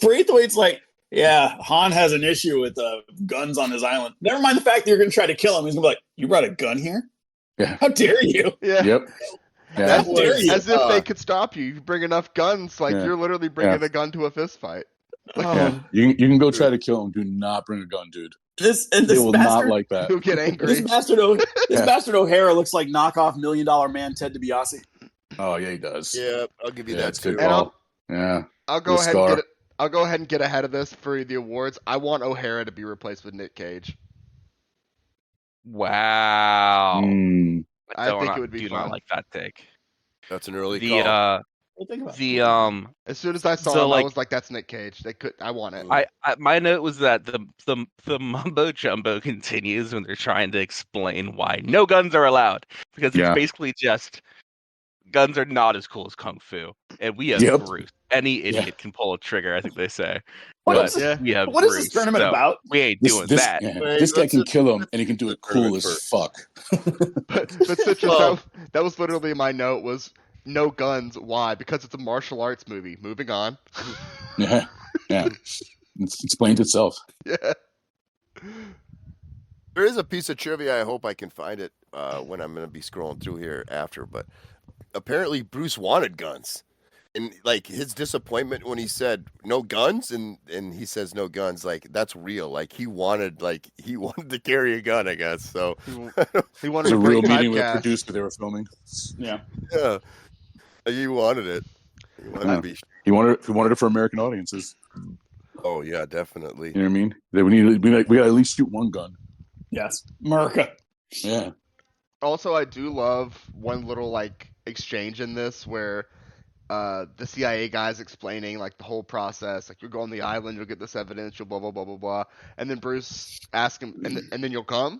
Braithwaite's like, yeah, Han has an issue with guns on his island. Never mind the fact that you're going to try to kill him. He's going to be like, you brought a gun here? Yeah. How dare you? Yeah. Yep. Yeah. How dare you? As if they could stop you. You bring enough guns, like Yeah. you're literally bringing a gun to a fist fight. Yeah. You can go try to kill him. Do not bring a gun, dude. This They will not like that. You'll get angry. This bastard O'Hara looks like knockoff $1 Million Man Ted DiBiase. Oh yeah, he does. Yeah, I'll give you Yeah, that it's a good too. call. Yeah. I'll go The ahead and scar. get it. I'll go ahead and get ahead of this for the awards. I want O'Hara to be replaced with Nick Cage. Wow. Mm. I think it would be do fun. not like that take. That's an early call. As soon as I saw so, him, like, I was like, "That's Nick Cage." I want it. I my note was that the mumbo jumbo continues when they're trying to explain why no guns are allowed, because it's basically just guns are not as cool as kung fu, and we have Bruce. Any idiot can pull a trigger, I think they say. What But is we have what is Bruce, this tournament so about? We ain't doing that. Yeah. This guy can kill him, and he can do it cool as fuck. But Citrus, that was literally my note was no guns. Why? Because it's a martial arts movie. Moving on. Yeah. It explains itself. Yeah. There is a piece of trivia. I hope I can find it when I'm going to be scrolling through here after. But apparently, Bruce wanted guns, and like his disappointment when he said no guns, and he says no guns, like that's real. Like he wanted to carry a gun, I guess. So he wanted a to real break meeting with typecast. the producer they were filming. Yeah. He wanted it. He wanted to be. He wanted it for American audiences. Oh yeah, definitely. You know what I mean? We got to at least shoot one gun. Yes, America. Yeah. Also, I do love one little like exchange in this where the CIA guy's explaining like the whole process. Like you'll go on the island, you'll get this evidence, you'll blah blah blah blah blah, and then Bruce asks him, and then you'll come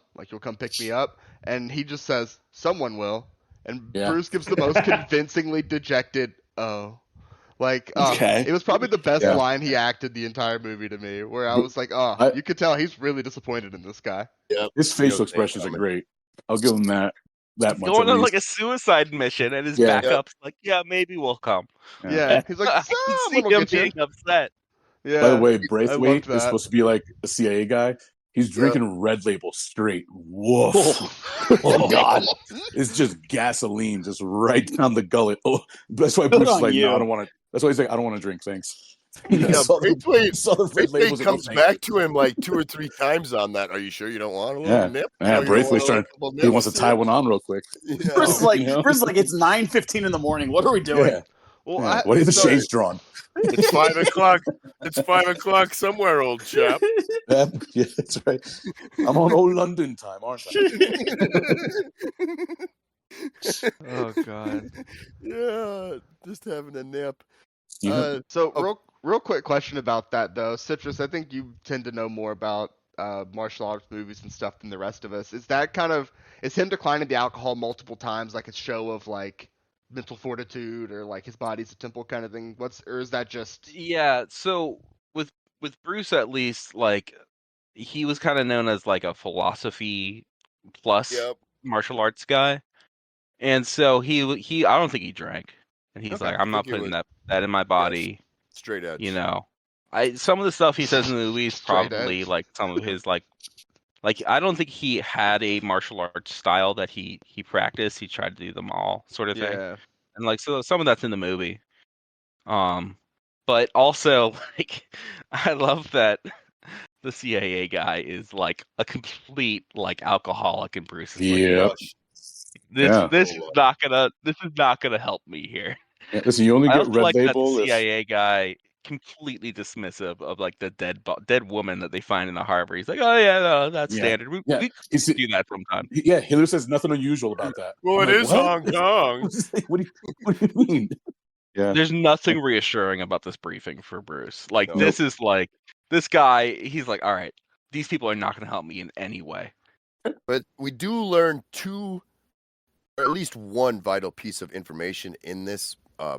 pick me up, and he just says someone will, and Bruce gives the most convincingly dejected it was probably the best line he acted the entire movie to me, where I was like, you could tell he's really disappointed in this guy. Yeah, his facial expressions are great. I'll give him that. that much. Going at on least. like a suicide mission, and his Yeah. backup's like, yeah, maybe we'll come. Yeah, he's like, I can see someone will him get you. being upset. Yeah. By the way, I loved Braithwaite is that. supposed to be like a CIA guy. He's drinking Red Label straight. Woof. Oh God. It's just gasoline just right down the gullet. Oh, that's why Bruce is like, no, I don't want to. That's why he's like, I don't want to drink. Thanks. Yeah, Braithwaite comes back to him like 2 or 3 times on that. Are you sure you don't want a little nip? Yeah, No, Braithwaite's trying. He wants to tie one on real quick. Bruce is like, it's 9:15 in the morning. What are we doing? Yeah. Well, what are the shades drawn? It's 5 o'clock. It's 5 o'clock somewhere, old chap. Yeah, that's right. I'm on old London time, aren't I? Oh God. Yeah, just having a nip. Real quick question about that though, Citrus. I think you tend to know more about martial arts movies and stuff than the rest of us. Is him declining the alcohol multiple times like a show of like mental fortitude or like his body's a temple kind of thing? Or is that just? Yeah. So with Bruce, at least, like he was kind of known as like a philosophy plus martial arts guy, and so he I don't think he drank, and he's like, I'm not putting that in my body. Straight edge. You know, some of the stuff he says in the movie is probably like some of his like I don't think he had a martial arts style that he practiced. He tried to do them all sort of thing. Yeah. And like so some of that's in the movie. But also like I love that the CIA guy is like a complete like alcoholic, and Bruce is like, this is not gonna help me here. Yeah, listen, you only I get also Red like Label that the CIA guy completely dismissive of like the dead woman that they find in the harbor. He's like, oh yeah, no, that's standard. We do that from time. Yeah, Hiller says nothing unusual about that. Well, I'm it like, is what? Hong Kong. What do you mean? Yeah. There's nothing reassuring about this briefing for Bruce. Like this is like this guy. He's like, all right, these people are not going to help me in any way. But we do learn 2, or at least one vital piece of information in this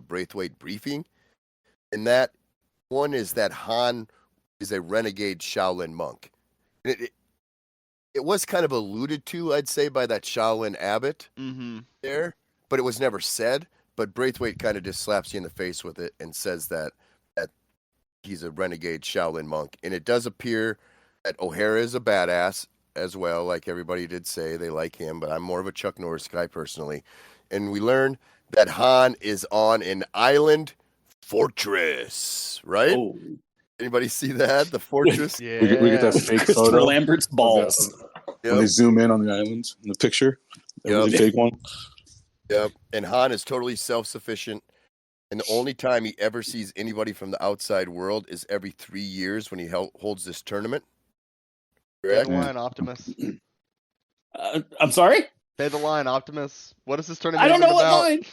Braithwaite briefing, and that one is that Han is a renegade Shaolin monk. It was kind of alluded to, I'd say, by that Shaolin abbot there, but it was never said. But Braithwaite kind of just slaps you in the face with it and says that he's a renegade Shaolin monk. And it does appear that O'Hara is a badass as well, like everybody did say. They like him, but I'm more of a Chuck Norris guy personally. And we learn that Han is on an island fortress, right? Oh. Anybody see that? The fortress? Yeah. We get that fake Christopher photo. Lambert's balls. When they zoom in on the island in the picture. That really fake one. Yep. And Han is totally self-sufficient. And the only time he ever sees anybody from the outside world is every 3 years when he holds this tournament. Correct? Say the line, Optimus. I'm sorry? Say the line, Optimus. What is this tournament I don't know about? what line.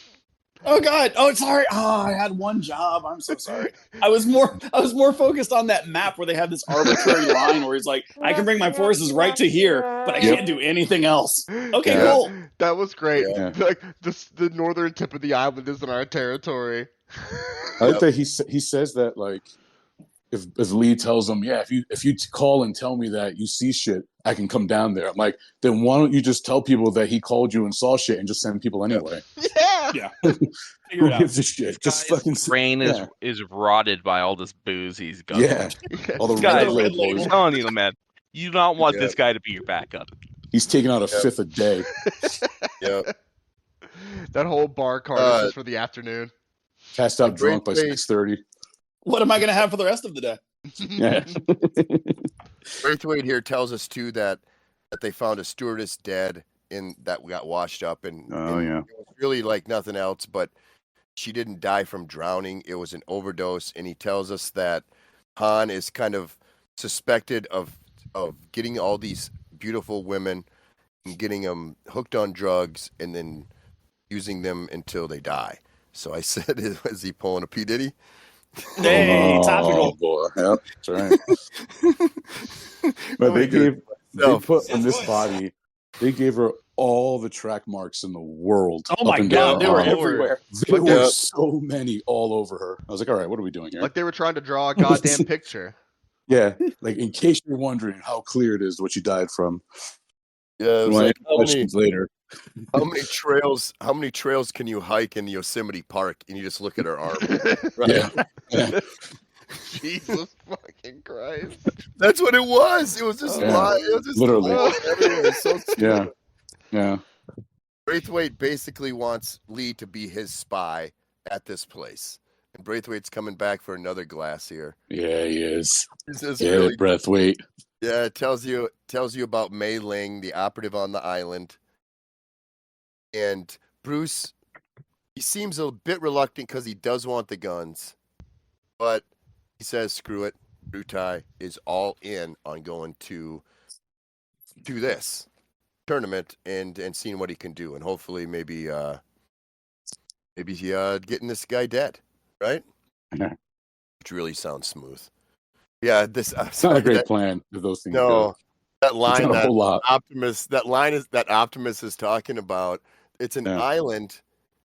Oh God! Oh, sorry. Oh, I had one job. I'm so sorry. I was more focused on that map where they have this arbitrary line where he's like, I can bring my forces right to here, but I can't do anything else. Okay, cool. That was great. Yeah. Like the northern tip of the island is in our territory. I like that he says that like if Lee tells him, yeah, if you call and tell me that you see shit, I can come down there. I'm like, then why don't you just tell people that he called you and saw shit and just send people anyway? Yeah. Who gives a shit? Just fucking brain is rotted by all this booze he's got. Yeah. All the guy, red labels. I'm telling you, man, you don't want this guy to be your backup. He's taking out a fifth a day. Yeah. That whole bar card is just for the afternoon. Passed out drunk by 6:30. What am I going to have for the rest of the day? Yeah. Braithwaite here tells us too that they found a stewardess dead that got washed up, and it was really like nothing else, but she didn't die from drowning. It was an overdose, and he tells us that Han is kind of suspected of getting all these beautiful women and getting them hooked on drugs and then using them until they die. So I said, is he pulling a P. Diddy? Hey, topical. Boy. Yep, that's right. But they put in this body, they gave her all the track marks in the world. Oh my God, they were everywhere. There were so many all over her. I was like, all right, what are we doing here? Like they were trying to draw a goddamn picture. Yeah, like in case you're wondering how clear it is what she died from. Yeah, it was My like questions later. how many trails can you hike in Yosemite Park? And you just look at her arm. Right? Yeah. Jesus fucking Christ. That's what it was. It was just Yeah. lying. It was just Literally. holes everywhere. It's so stupid. Yeah. Braithwaite basically wants Lee to be his spy at this place. And Braithwaite's coming back for another glass here. Yeah, he is. This is Yeah, really Braithwaite. Yeah, it tells you about Mei Ling, the operative on the island. And Bruce, he seems a bit reluctant because he does want the guns. But he says, screw it. Brutai is all in on going to this tournament and seeing what he can do. And hopefully maybe getting this guy dead. Right? Yeah. Which really sounds smooth. Yeah, It's not a great plan if those things No. go. That line It's not a whole lot. Optimus is talking about. It's an island,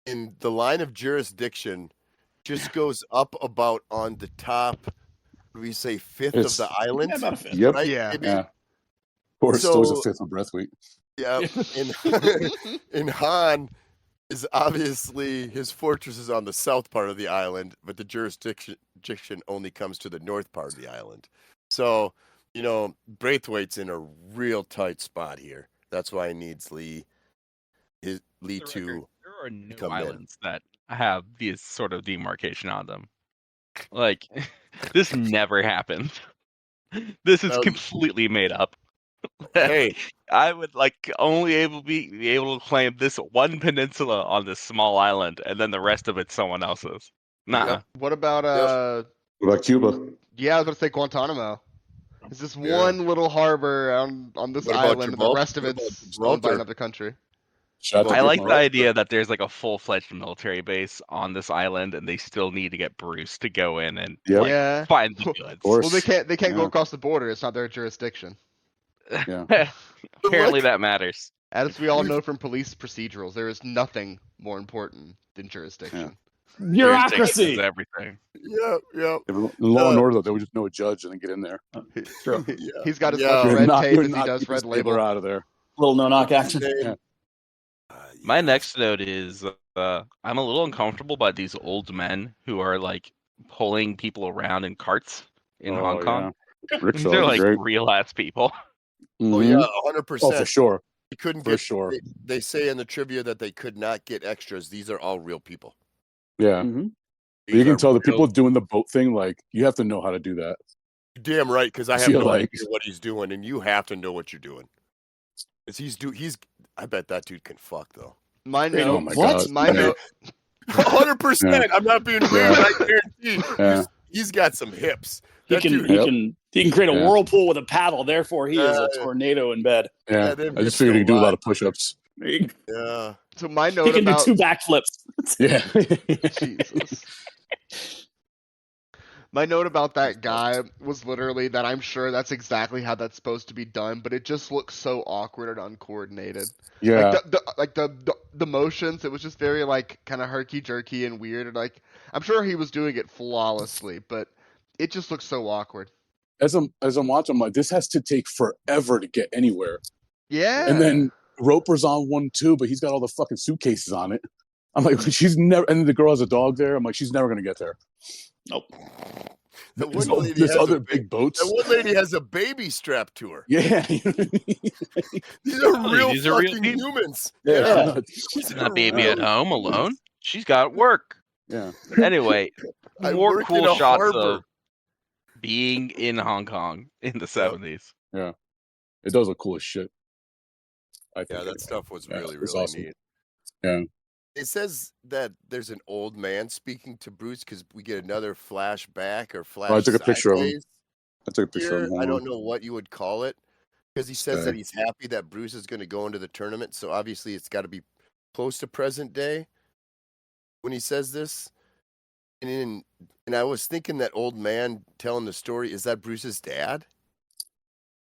and the line of jurisdiction just goes up about on the top. We say fifth of the island. Yeah, about a fifth. Yep. Right? Yeah. Maybe? Yeah. Or it's always a fifth of Braithwaite. Yeah. And Han is obviously his fortress is on the south part of the island, but the jurisdiction only comes to the north part of the island. So, Braithwaite's in a real tight spot here. That's why he needs Lee to There are no come islands that have these sort of demarcation on them. Like, this never happened. This is completely made up. Hey, I would only be able to claim this one peninsula on this small island, and then the rest of it's someone else's. Nah. Yep. What about What about Cuba? Yeah, I was gonna say Guantanamo. It's just one little harbor on this What about island, and the Gibraltar? rest of What about it's owned by Gibraltar? another country. I like the idea that there's a full-fledged military base on this island, and they still need to get Bruce to go in and Yeah. find the goods. Well, they can't go across the border. It's not their jurisdiction. Yeah. Apparently that matters. As we all know from police procedurals, there is nothing more important than jurisdiction. Bureaucracy. Is everything. Yeah. In law and order, though, they would just know a judge and then get in there. True. He's got as much red tape as he does red label. Out of there. Little no-knock action. Yeah. My next note is I'm a little uncomfortable by these old men who are pulling people around in carts in Hong Kong. Yeah. Rickshaws, They're great. real ass people. Oh yeah, 100%. Oh, for sure. You couldn't For get. sure. They say in the trivia that they could not get extras. These are all real people. Yeah. Mm-hmm. You can tell the people doing the boat thing, you have to know how to do that. Damn right, because I have no idea what he's doing, and you have to know what you're doing. I bet that dude can fuck though. My Wait, note. oh my God. My note. 100%. I'm not being weird. I guarantee. Yeah. He's got some hips. He That can dude- he can create a Yeah. whirlpool with a paddle. Therefore, he is a tornado in bed. Yeah. them I hips just figured he don't could do a lie. lot of push-ups. Yeah. So my He note can about do 2 backflips. Yeah. Jesus. My note about that guy was literally that I'm sure that's exactly how that's supposed to be done, but it just looks so awkward and uncoordinated. Yeah. The motions, it was just very kind of herky jerky and weird. And I'm sure he was doing it flawlessly, but it just looks so awkward. As I'm watching, I'm like, this has to take forever to get anywhere. Yeah. And then Roper's on one too, but he's got all the fucking suitcases on it. I'm like, she's never. And then the girl has a dog there. I'm like, she's never gonna get there. Nope. There's other big boats. That one lady has a baby strapped to her. Yeah. These are real These are real fucking people. humans. Yeah. These That are baby real- at home alone. She's got work. Yeah. Anyway, I more work in cool a shots harbor. of being in Hong Kong in the 70s. Yeah. It does look cool as shit. I think Yeah, that stuff was really, it's really awesome. neat. Yeah. It says that there's an old man speaking to Bruce because we get another flashback or flash. I took a picture of him. sideways I took a picture here. of him. I don't know what you would call it because he says that Okay. he's happy that Bruce is going to go into the tournament. So obviously it's got to be close to present day when he says this. And I was thinking that old man telling the story, is that Bruce's dad?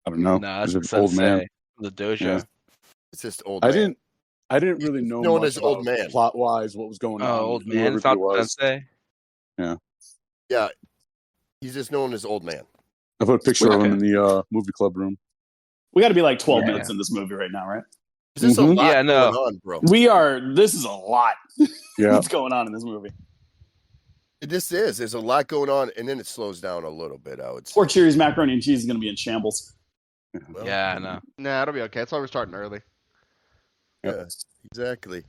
I don't know. Nah, He's that's an old man. The dojo. Yeah. It's just old man. I didn't really know known much as old about man. plot wise what was going on. Oh, old who man. It's not everybody was. Sensei. Yeah, he's just known as old man. I put a picture of him Okay. in the movie club room. We got to be like 12 Yeah. minutes in this movie right now, right? There's a lot Yeah, no. going on, bro. There's a lot Yeah, no. going on, bro. This is a lot that's going on in this movie. There's a lot going on, and then it slows down a little bit, I would say. Poor Cheeri's macaroni and cheese is going to be in shambles. Well, Yeah, I know. Nah, it'll be okay. That's why we're starting early. Yeah, exactly.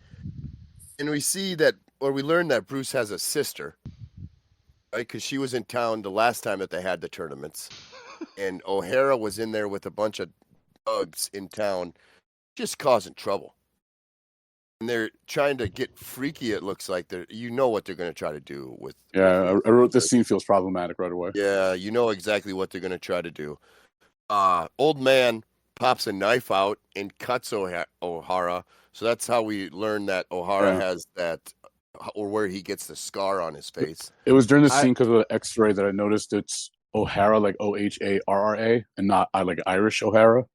And we see that, or we learn that Bruce has a sister, right? Because she was in town the last time that they had the tournaments, and O'Hara was in there with a bunch of thugs in town, just causing trouble. And they're trying to get freaky. It looks like you know what they're going to try to do with. Yeah, I wrote this scene feels problematic right away. Yeah, you know exactly what they're going to try to do. Old man pops a knife out and cuts O'Hara. So that's how we learn that O'Hara has that, or where he gets the scar on his face. It was during the scene because of the X-ray that I noticed it's O'Hara, like Oharra, and not like Irish O'Hara.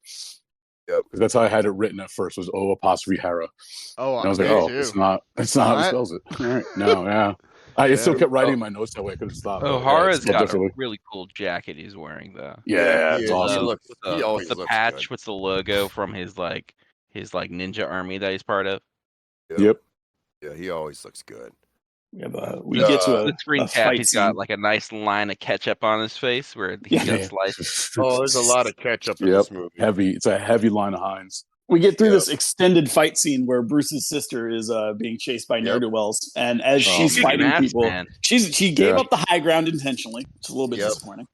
Yep. Because that's how I had it written at first, was O''Hara. Oh, and I was like, oh, it's not how he spells it. All right, no, yeah. I still kept writing my notes that way. I could have stopped. O'Hara's got a really cool jacket he's wearing, though. Yeah, it's awesome. He always with the looks patch good. with the logo from his ninja army that he's part of. Yep. Yeah, he always looks good. We get to the screen cap. He's got like a nice line of ketchup on his face where he got sliced. Oh, there's a lot of ketchup in this movie. It's a heavy line of Heinz. We get through this extended fight scene where Bruce's sister is being chased by ne'er-do-wells, and as she's fighting people, she gave up the high ground intentionally, which is a little bit disappointing.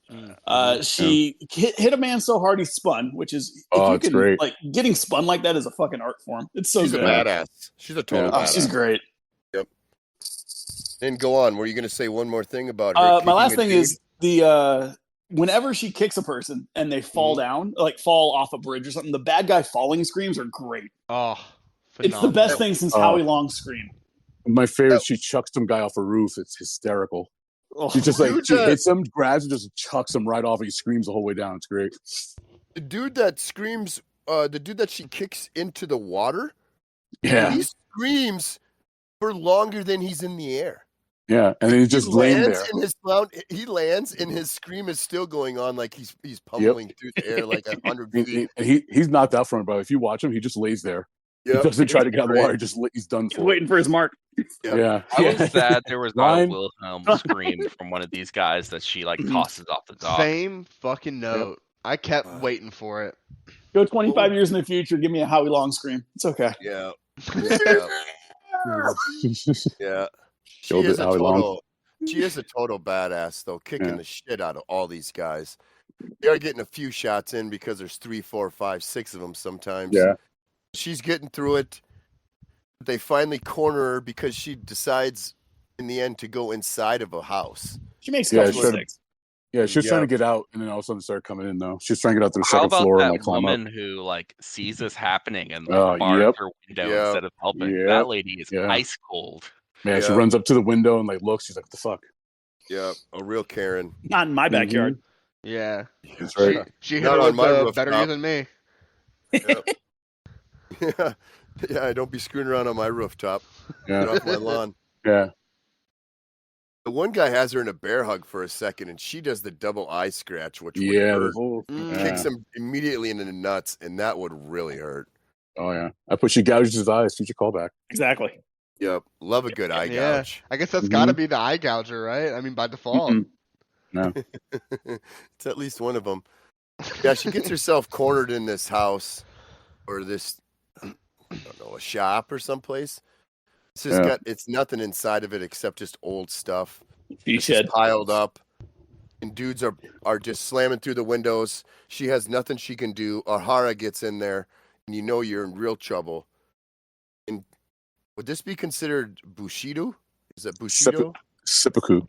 She hit a man so hard he spun, which is it's great. Like getting spun like that is a fucking art form. It's so She's good. a badass. She's a total badass. She's great. Yep. Then go on. Were you going to say one more thing about her? My last thing is whenever she kicks a person and they fall down, like fall off a bridge or something, the bad guy falling screams are great. Oh, it's the best thing since Howie Long's scream. My favorite, she chucks some guy off a roof. It's hysterical. She just she hits him, grabs him, just chucks him right off, and he screams the whole way down. It's great. The dude that screams, the dude that she kicks into the water, he screams for longer than he's in the air. Yeah, and then he's just laying there. He lands, and his scream is still going on, like he's pummeling through the air like 100 feet. He's not that front, but if you watch him, he just lays there. He doesn't try to get out of the water. He's done for. He's waiting for his mark. Yeah. I was sad there was not a Wilhelm scream from one of these guys that she tosses off the dock. Same fucking note. I kept waiting for it. Go 25 years in the future. Give me a Howie Long scream. It's okay. Yeah. Yeah. She is a total badass, though, kicking the shit out of all these guys. They are getting a few shots in because there's 3, 4, 5, 6 of them sometimes. Yeah. She's getting through it. They finally corner her because she decides in the end to go inside of a house. She makes mistakes. Yeah, she was trying to get out, and then all of a sudden started coming in, though. She was trying to get out through the second floor and climb up. How about that woman who sees this happening and bars her window instead of helping? That lady is ice cold. Yeah, she runs up to the window and looks. She's like, "What the fuck?" Yeah, a real Karen. Not in my backyard. Yeah, that's right. She hit her with better you than me. Yeah, don't be screwing around on my rooftop. Yeah. Get off my lawn. Yeah. The one guy has her in a bear hug for a second, and she does the double eye scratch, which kicks him immediately into the nuts, and that would really hurt. Oh yeah, she gouges his eyes. Future callback. Exactly. Yep, love a good eye gouge. I guess that's got to be the eye gouger, right? I mean, by default. No, it's at least one of them. Yeah, she gets herself cornered in this house or this, I don't know, a shop or someplace. It's just it's nothing inside of it except just old stuff. It's just piled up, and dudes are just slamming through the windows. She has nothing she can do. O'Hara gets in there, and you know you're in real trouble. And would this be considered Bushido? Is that Bushido? Seppuku.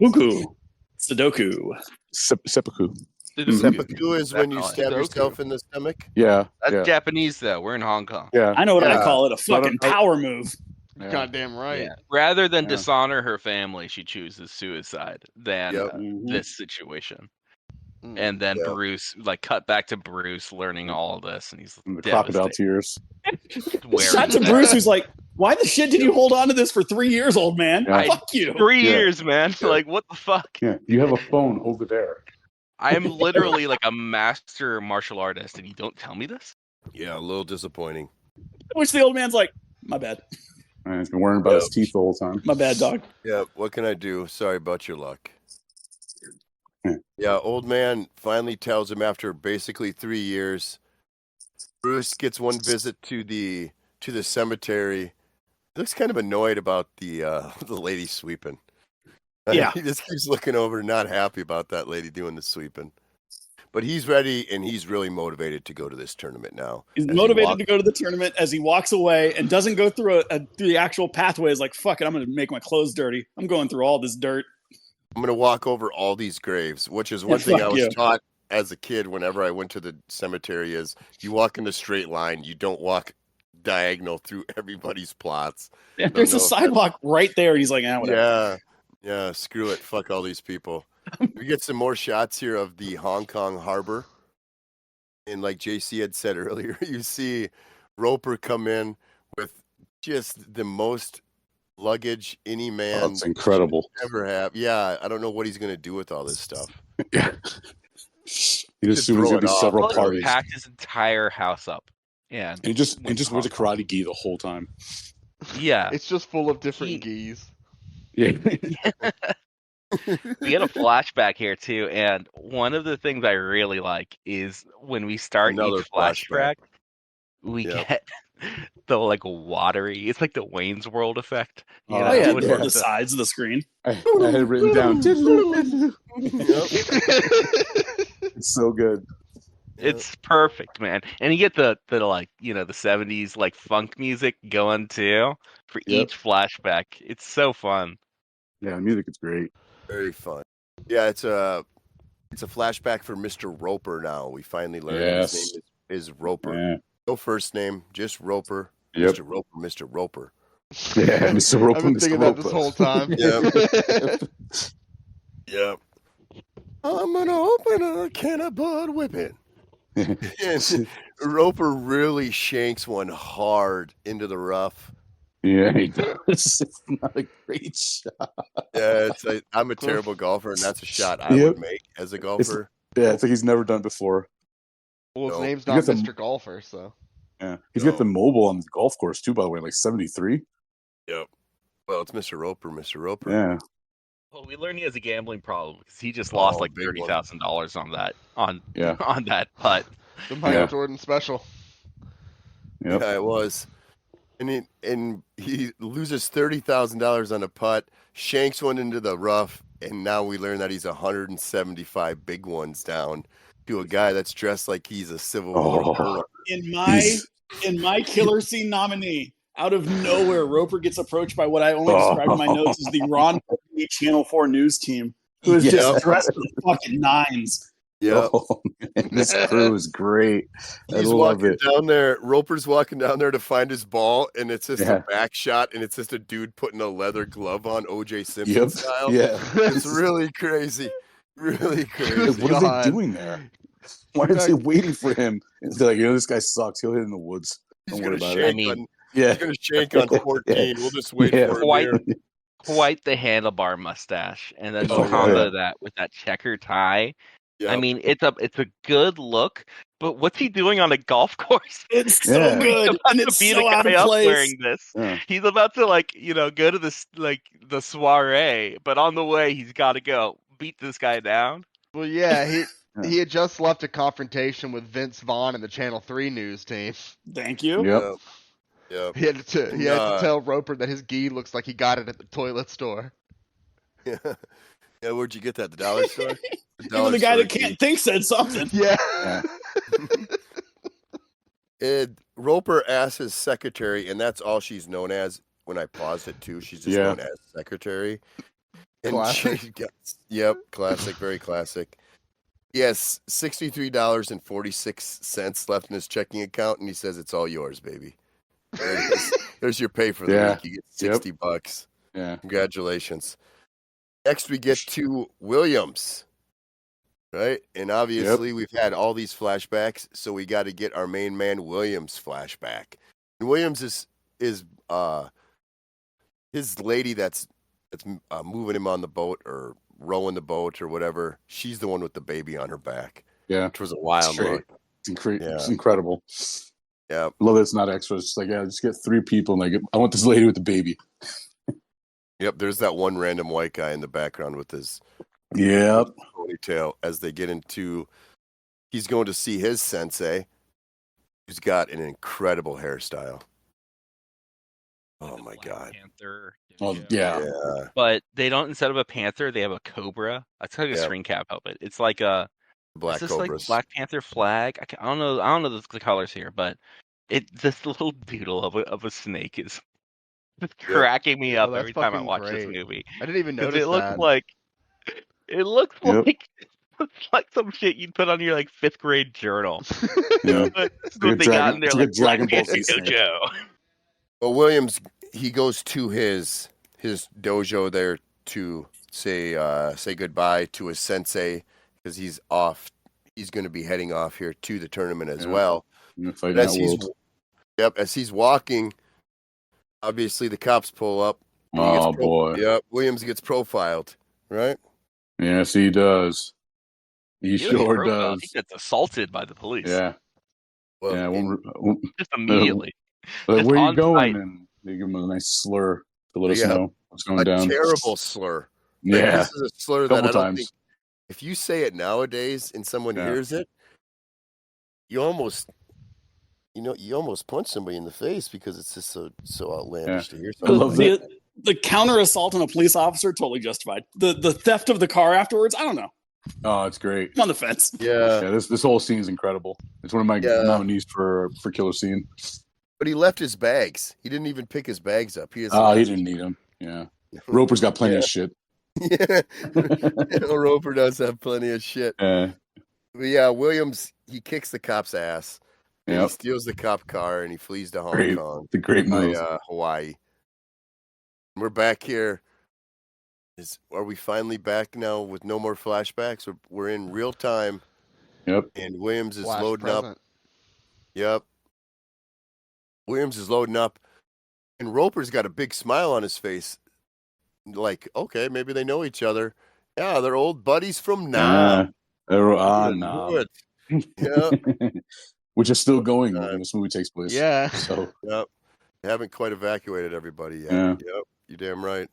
Sudoku. Seppuku. Seppuku is when you stab yourself in the stomach? Yeah. That's Japanese, though. We're in Hong Kong. Yeah. I know what I call it, a fucking power move. Yeah. Goddamn right. Yeah. Rather than dishonor her family, she chooses suicide than this situation. And then Bruce, cut back to Bruce learning all of this, and he's the crocodile tears. Shot to Bruce, who's like, "Why the shit did you hold on to this for 3 years, old man? Yeah. Fuck you." 3 years, man. What the fuck? Yeah, you have a phone over there. I am literally like a master martial artist, and you don't tell me this? Yeah, a little disappointing. Which the old man's like, my bad. He's been worrying about his teeth the whole time. My bad, dog. Yeah, what can I do? Sorry about your luck. Yeah. Yeah, old man finally tells him after basically 3 years. Bruce gets one visit to the cemetery. He looks kind of annoyed about the lady sweeping. Yeah. He just keeps looking over, not happy about that lady doing the sweeping. But he's ready, and he's really motivated to go to this tournament now. He's motivated to go to the tournament as he walks away and doesn't go through through the actual pathway. He's like, fuck it, I'm going to make my clothes dirty. I'm going through all this dirt. I'm going to walk over all these graves, which is one thing I was taught as a kid whenever I went to the cemetery is you walk in a straight line. You don't walk diagonal through everybody's plots. Yeah, there's a sidewalk right there. He's like, whatever. Yeah, screw it. Fuck all these people. We get some more shots here of the Hong Kong harbor. And like JC had said earlier, you see Roper come in with just the most luggage any man that's incredible ever have. Yeah, I don't know what he's going to do with all this stuff. Yeah. He just assumes there'll be several parties. Packed his entire house up. Yeah. And he just wears a karate gi the whole time. Yeah. It's just full of different gis. Yeah. We get a flashback here too, and one of the things I really like is when we start each flashback, we get the like watery. It's like the Wayne's World effect. You know, the sides of the screen. I had it written down. It's so good. It's perfect, man. And you get the like, you know, the 70s like funk music going too for each flashback. It's so fun. Yeah, the music is great. Very fun. Yeah, it's a flashback for Mr. Roper now. We finally learned his name is Roper. Yeah. No first name, just Roper. Yep. Mr. Roper. Yeah, Mr. Roper. I've been thinking that this whole time. Yep. I'm gonna open a can of Bud Whippin'. And Roper really shanks one hard into the rough. Yeah, he does. It's not a great shot. Yeah, I'm a terrible golfer, and that's a shot I would make as a golfer. It's like he's never done before. Well, his name's not Mr. Golfer, so. Yeah, he's got the mobile on the golf course too. By the way, like 73. Yep. Well, it's Mr. Roper. Yeah. Well, we learned he has a gambling problem because he just lost like $30,000 on that on that putt. The Michael Jordan special. Yep. Yeah, it was. And he loses $30,000 on a putt, shanks one into the rough, and now we learn that he's 175 big ones down to a guy that's dressed like he's a Civil War colonel. In my killer scene nominee, out of nowhere, Roper gets approached by what I only described in my notes as the Ron Burgundy Channel 4 news team, who is just dressed to the fucking nines. Yeah, this crew is great. He's walking down there. Roper's walking down there to find his ball, and it's just a back shot, and it's just a dude putting a leather glove on, O.J. Simpson style. Yeah, it's really crazy, really crazy. What are they doing there? Why are they waiting for him? It's like, this guy sucks. He'll hit in the woods. He's Don't worry gonna about shake it. he's gonna shake on 14. We'll just wait for him. Quite the handlebar mustache, and then combo that with that checker tie. Yep. I mean, it's a good look, but what's he doing on a golf course? It's so good, and it's so out of place. Wearing this, he's about to go to this the soiree, but on the way he's got to go beat this guy down. Well, yeah, he had just left a confrontation with Vince Vaughn and the Channel 3 news team. Thank you. Yep. He had to tell Roper that his gi looks like he got it at the toilet store. Yeah. Yeah, where'd you get that? The dollar store? Even the guy that can't think said something. Yeah. Roper asks his secretary, and that's all she's known as. When I paused it too, she's just known as secretary. And classic. Classic, very classic. Yes, $63.46 left in his checking account, and he says it's all yours, baby. There's your pay for the week. You get $60. Yeah. Congratulations. Next, we get to Williams, right? And obviously, we've had all these flashbacks, so we got to get our main man Williams flashback. And Williams is his lady that's moving him on the boat or rowing the boat or whatever, she's the one with the baby on her back. Yeah, which was a wild look. It's incredible. Yeah, love that it's not extra. It's just like, yeah, just get 3 people and like, I want this lady with the baby. Yep, there's that one random white guy in the background with his ponytail as they get into. He's going to see his sensei, who's got an incredible hairstyle. Oh my God! Panther. Oh yeah. But they don't. Instead of a panther, they have a cobra. That's like a screen cap of it. It's like a Black Cobras. Cobras. Like Black Panther flag. I don't know. I don't know the colors here, but this little doodle of a snake is cracking me up every time I watch this movie. I didn't even notice it looks that. like some shit you'd put on your like 5th grade journal. Yeah, That's what they got in there, like Dragon Ball Black Z Panther Dojo. Well, Williams, he goes to his dojo there to say goodbye to his sensei because he's off. He's going to be heading off here to the tournament as well. As he's walking, obviously the cops pull up. Oh boy! Yep, Williams gets profiled, right? Yes, he does. He sure does. He gets assaulted by the police. Yeah. Well, just immediately. Where are you going? Site. And they give him a nice slur to let us know what's going down. A terrible slur. Yeah. This is a slur that I don't think, if you say it nowadays and someone hears it, you almost punch somebody in the face because it's just so outlandish to hear something. I love that. The counter assault on a police officer, totally justified. The theft of the car afterwards, I don't know. Oh, it's great. I'm on the fence. Yeah. This whole scene is incredible. It's one of my nominees for killer scene. But he left his bags. He didn't even pick his bags up. He didn't need them. Yeah. Roper's got plenty of shit. Yeah. Roper does have plenty of shit. But yeah, Williams, he kicks the cop's ass. He steals the cop car and he flees to Hong Kong. The great move. Hawaii. We're back here. Are we finally back now with no more flashbacks? We're in real time. Yep. And Williams is loading up. Yep. Williams is loading up. And Roper's got a big smile on his face. Like, okay, maybe they know each other. Yeah, they're old buddies from now. Nah. Yeah. Which is still going when this movie takes place. Yeah. So they haven't quite evacuated everybody yet. Yeah. Yep. You're damn right.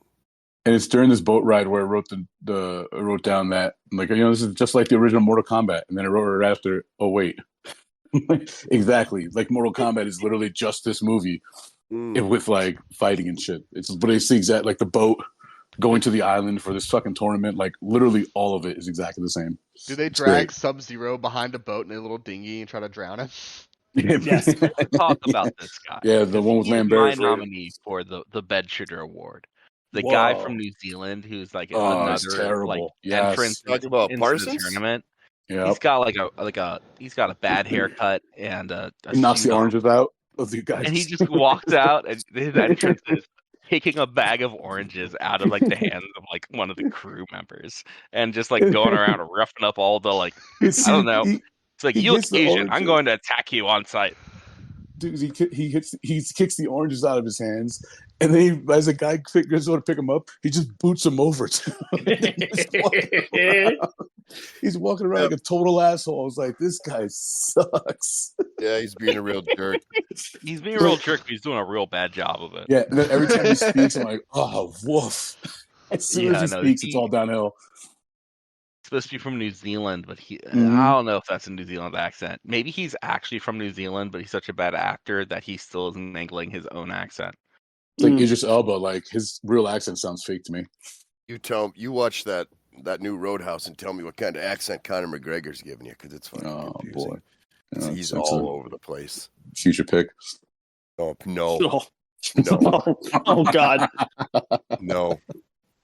And it's during this boat ride where I wrote wrote down that, like, this is just like the original Mortal Kombat. And then I wrote right after, oh wait. Exactly. Like Mortal Kombat is literally just this movie with like fighting and shit. But it's the exact, like the boat going to the island for this fucking tournament, like literally all of it is exactly the same. Do they drag Sub-Zero behind a boat in a little dinghy and try to drown him? Yes. Let's talk about this guy. Yeah, the one with Lambert. My nominee for the Bedshooter Award. The guy from New Zealand who's like another like entrance talking about into Parsons? the tournament. Yeah, he's got he's got a bad haircut and he knocks the oranges out of the guys. And he just walks out and his entrance is taking a bag of oranges out of like the hands of like one of the crew members and just like going around and roughing up all the like I don't know. It's like, you look Asian. I'm going to attack you on sight. Dude, he kicks the oranges out of his hands, and then as a guy goes to pick him up, he just boots him over. He's walking around like a total asshole. I was like, this guy sucks. Yeah, he's being a real jerk. He's being a real jerk, but he's doing a real bad job of it. Yeah, and then every time he speaks, I'm like, oh, woof. As soon as he speaks, it's all downhill. Supposed to be from New Zealand, but I don't know if that's a New Zealand accent. Maybe he's actually from New Zealand, but he's such a bad actor that he still is mangling his own accent. It's like Idris Elba, like his real accent sounds fake to me. You watch that new Roadhouse and tell me what kind of accent Conor McGregor's giving you, because it's fucking confusing. Boy. He's all over the place. Future pick. Oh no. No. Oh God. No.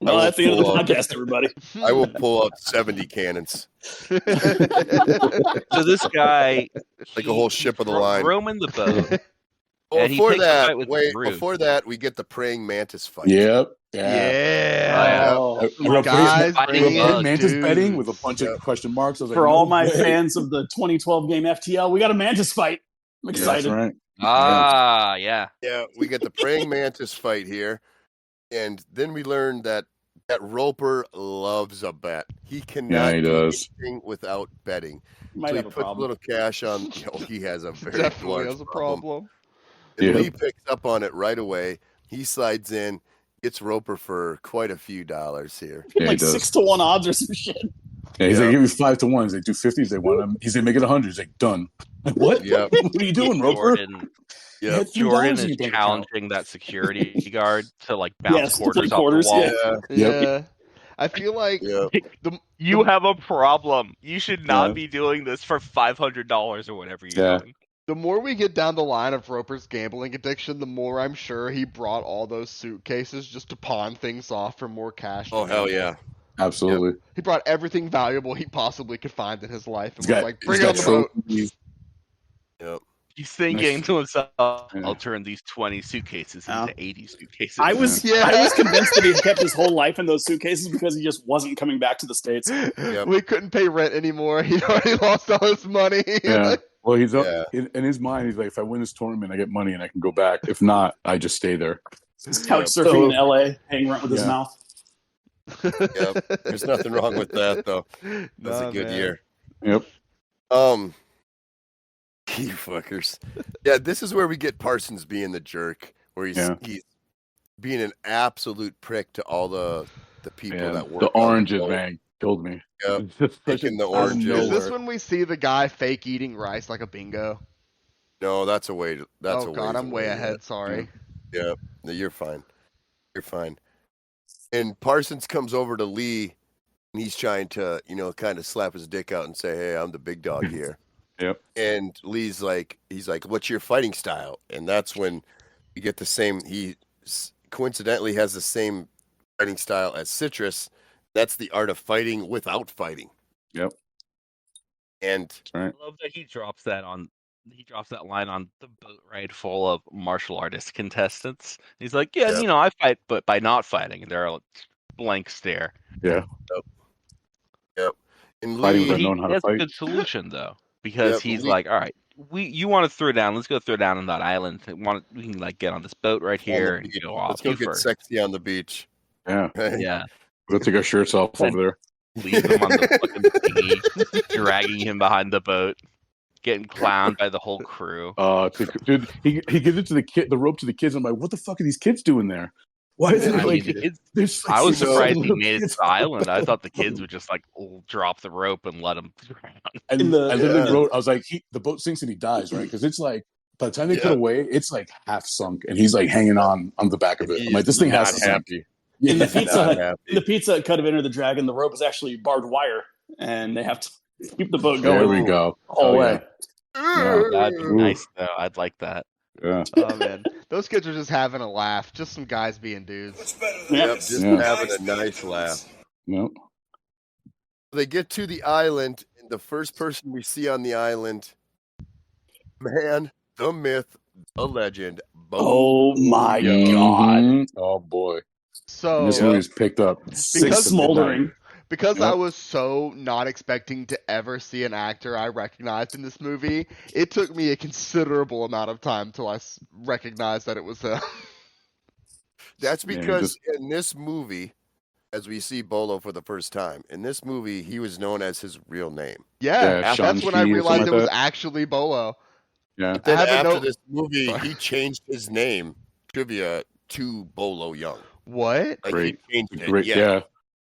Well, that's the end of the podcast, everybody. I will pull out 70 cannons. So this guy, like a whole ship of the line. Roaming the boat. Before that, we get the praying mantis fight. Yep. Yeah. Guys, mantis betting with a bunch of question marks. I was For all my fans of the 2012 game FTL, we got a mantis fight. I'm excited. Yeah, that's right. Yeah. Yeah, we get the praying mantis fight here. And then we learn that That Roper loves a bet. He cannot he do does. anything without betting. Might So he have a puts a problem. little cash on. He has a very Definitely large has a problem. And Yeah. Lee picks up on it right away. He slides in, gets Roper for quite a few dollars here. Yeah, he Like does. 6-1 odds or some shit. Yeah, he's Yeah. like, give me 5 to 1. They do 50s. They want him. He's like, make it 100. He's like, done. Like, what? Yeah. What are you doing, Roper? Jordan, You Yeah. had $3 Jordan in is your bank account. challenging that security guard to like bounce Yes, to play quarters off quarters, the wall. Yeah. Yep. Yeah. I feel like Yeah. You have a problem. You should not Yeah. be doing this for $500 or whatever you're Yeah. doing. the more we get down the line of Roper's gambling addiction, the more I'm sure he brought all those suitcases just to pawn things off for more cash. Oh, to hell gamble. yeah. Absolutely. He brought everything valuable he possibly could find in his life and He's was got, like, he's bring it got on the boat. trophies. Yep. He's thinking Nice. to himself, Yeah. I'll turn these 20 suitcases Yeah. into 80 suitcases. I was convinced that he kept his whole life in those suitcases because he just wasn't coming back to the States. Yep. We couldn't pay rent anymore. He already lost all his money. Yeah. Well, he's up Yeah. in his mind. He's like, if I win this tournament, I get money and I can go back. If not, I just stay there. He's couch surfing in LA, hanging around with his Yeah. mouth. Yep. There's nothing wrong with that, though. That's Nah, a good man. year. Yep. You fuckers. Yeah, this is where we get Parsons being the jerk, where he's being an absolute prick to all the people Yeah. that work. The on oranges, boat. man, killed me. Yep. It's just such Picking the out of oranges. Is this nowhere. when we see the guy fake eating rice like a bingo? No, that's a way. That's oh a god, ways I'm way away, ahead. Sorry. Yeah, no, you're fine. You're fine. And Parsons comes over to Lee, and he's trying to, kind of slap his dick out and say, "Hey, I'm the big dog here." Yep. And Lee's like, "What's your fighting style?" And that's when you get the same. He coincidentally has the same fighting style as Citrus. That's the art of fighting without fighting. Yep. And That's right. I love that he drops that line on the boat ride full of martial artist contestants. He's like, yeah, Yep. I fight, but by not fighting. And they're all blank stare. Yeah. Yep. And Fighting Lee, without He knowing how to has a fight. good solution though, because Yep, he's Lee- like, all right, you want to throw down? Let's go throw down on that island. We can like get on this boat right on the here and beach. go off. Let's go You get first. sexy on the beach. Yeah. Yeah, We'll take our shirts off over there. leave him on the fucking dinghy, dragging him behind the boat, getting clowned by the whole crew. Dude, he gives it to the rope to the kids. I'm like, what the fuck are these kids doing there? Why is it I like? mean, it's- there's I was six surprised he little made it to kids. the island. I thought the kids would just like drop the rope and let him drown. I In the- literally Yeah. wrote, I was like, the boat sinks and he dies, right? Because it's like, by the time they Yeah. put away, it's like half sunk, and he's like hanging on the back of it. I'm like, this thing has to sink. happy. In the Yeah. Pizza Not Hut, happy. in the Pizza Hut cut of Enter the Dragon, the rope is actually barbed wire, and they have to keep the boat There going we go. the whole Oh, way. Yeah. That'd be Ooh. nice though. I'd like that. Yeah. Oh man, those kids are just having a laugh. Just some guys being dudes. What's better than Yep, this? just Yeah. having a nice laugh. Nope. They get to the island, and the first person we see on the island, man, the myth, the legend, Oh my Yeah. god. Mhm. Oh boy. So And this Yeah. movie's picked up. It's Because- smoldering. because Yep. I was so not expecting to ever see an actor I recognized in this movie, it took me a considerable amount of time till I recognized that it was him. That's Yeah, because in this movie, as we see Bolo for the first time, in this movie, he was known as his real name. Yeah, Yeah, that's when I Shang-Chi or realized something it like was that. actually Bolo. Yeah. But then haven't after know- this movie, Sorry. he changed his name, trivia, to Bolo Young. What? Like Great. he changed it. Great. Yeah.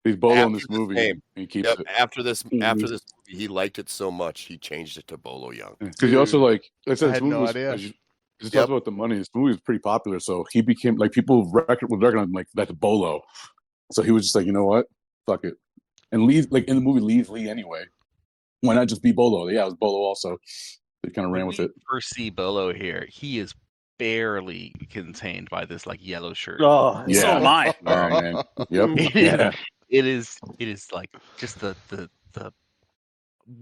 He's Bolo in After this this movie. name. And he keeps Yep. it. After this Mhm. movie, he liked it so much he changed it to Bolo Young. Because he also like I said, I this had movie no was, idea. as you just Yep. talked about the money. This movie was pretty popular, so he became like people would recognize him like that's Bolo. So he was just like, you know what, fuck it, and leave. Like in the movie, leave Lee anyway. Why not just be Bolo? Yeah, it was Bolo also. They kind of ran with it. First see Bolo here. He is barely contained by this like yellow shirt. Oh, so Yeah. am I. Oh man, yep, yeah, It is like just the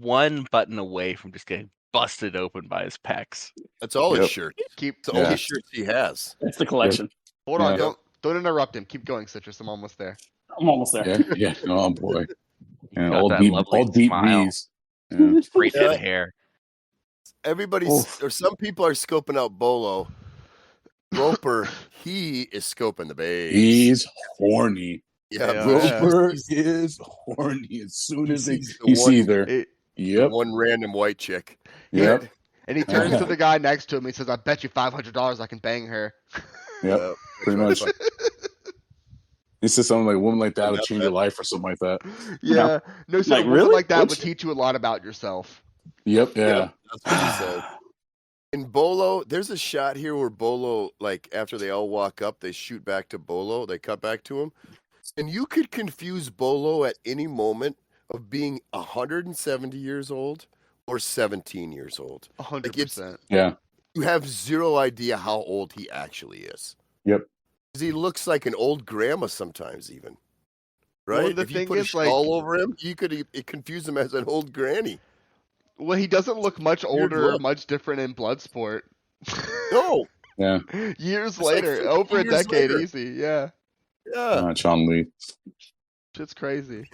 one button away from just getting busted open by his pecs. That's all Yep. his shirt. Keep It's the Yeah. only shirt he has. That's the collection. hold on, Yeah. don't interrupt him. Keep going, Citrus. I'm almost there. I'm almost there. yeah, yeah. Oh boy, He's yeah, got all that deep, lovely all deep smile. V's. Yeah. Straight head Yeah. of hair. Everybody's Oof. or some people are scoping out Bolo. Roper, he is scoping the base. He's horny. Yeah, Roper is horny as soon as he one, sees her. the one random white chick. Yep. And he turns to the guy next to him. He says, "I bet you $500 I can bang her." Yep. Pretty much. He says something like, "A woman like that would change your life," or something like that. Yeah. No, so Like, a woman really? like that would teach you a lot about yourself. Yep. Yeah. That's what he said. In Bolo, there's a shot here where Bolo, like after they all walk up, they shoot back to Bolo. They cut back to him, and you could confuse Bolo at any moment of being 170 years old or 17 years old. 100%. Yeah. You have zero idea how old he actually is. Yep. Because he looks like an old grandma sometimes, even. Right? Well, the if you thing put a is, like- shawl over him, you could confuse him as an old granny. Well, he doesn't look much Weird older, look. much different in Bloodsport. No. Yeah. Years It's like later, 15 over a years decade, later. easy. Yeah, Yeah. Chong Li. shit's crazy.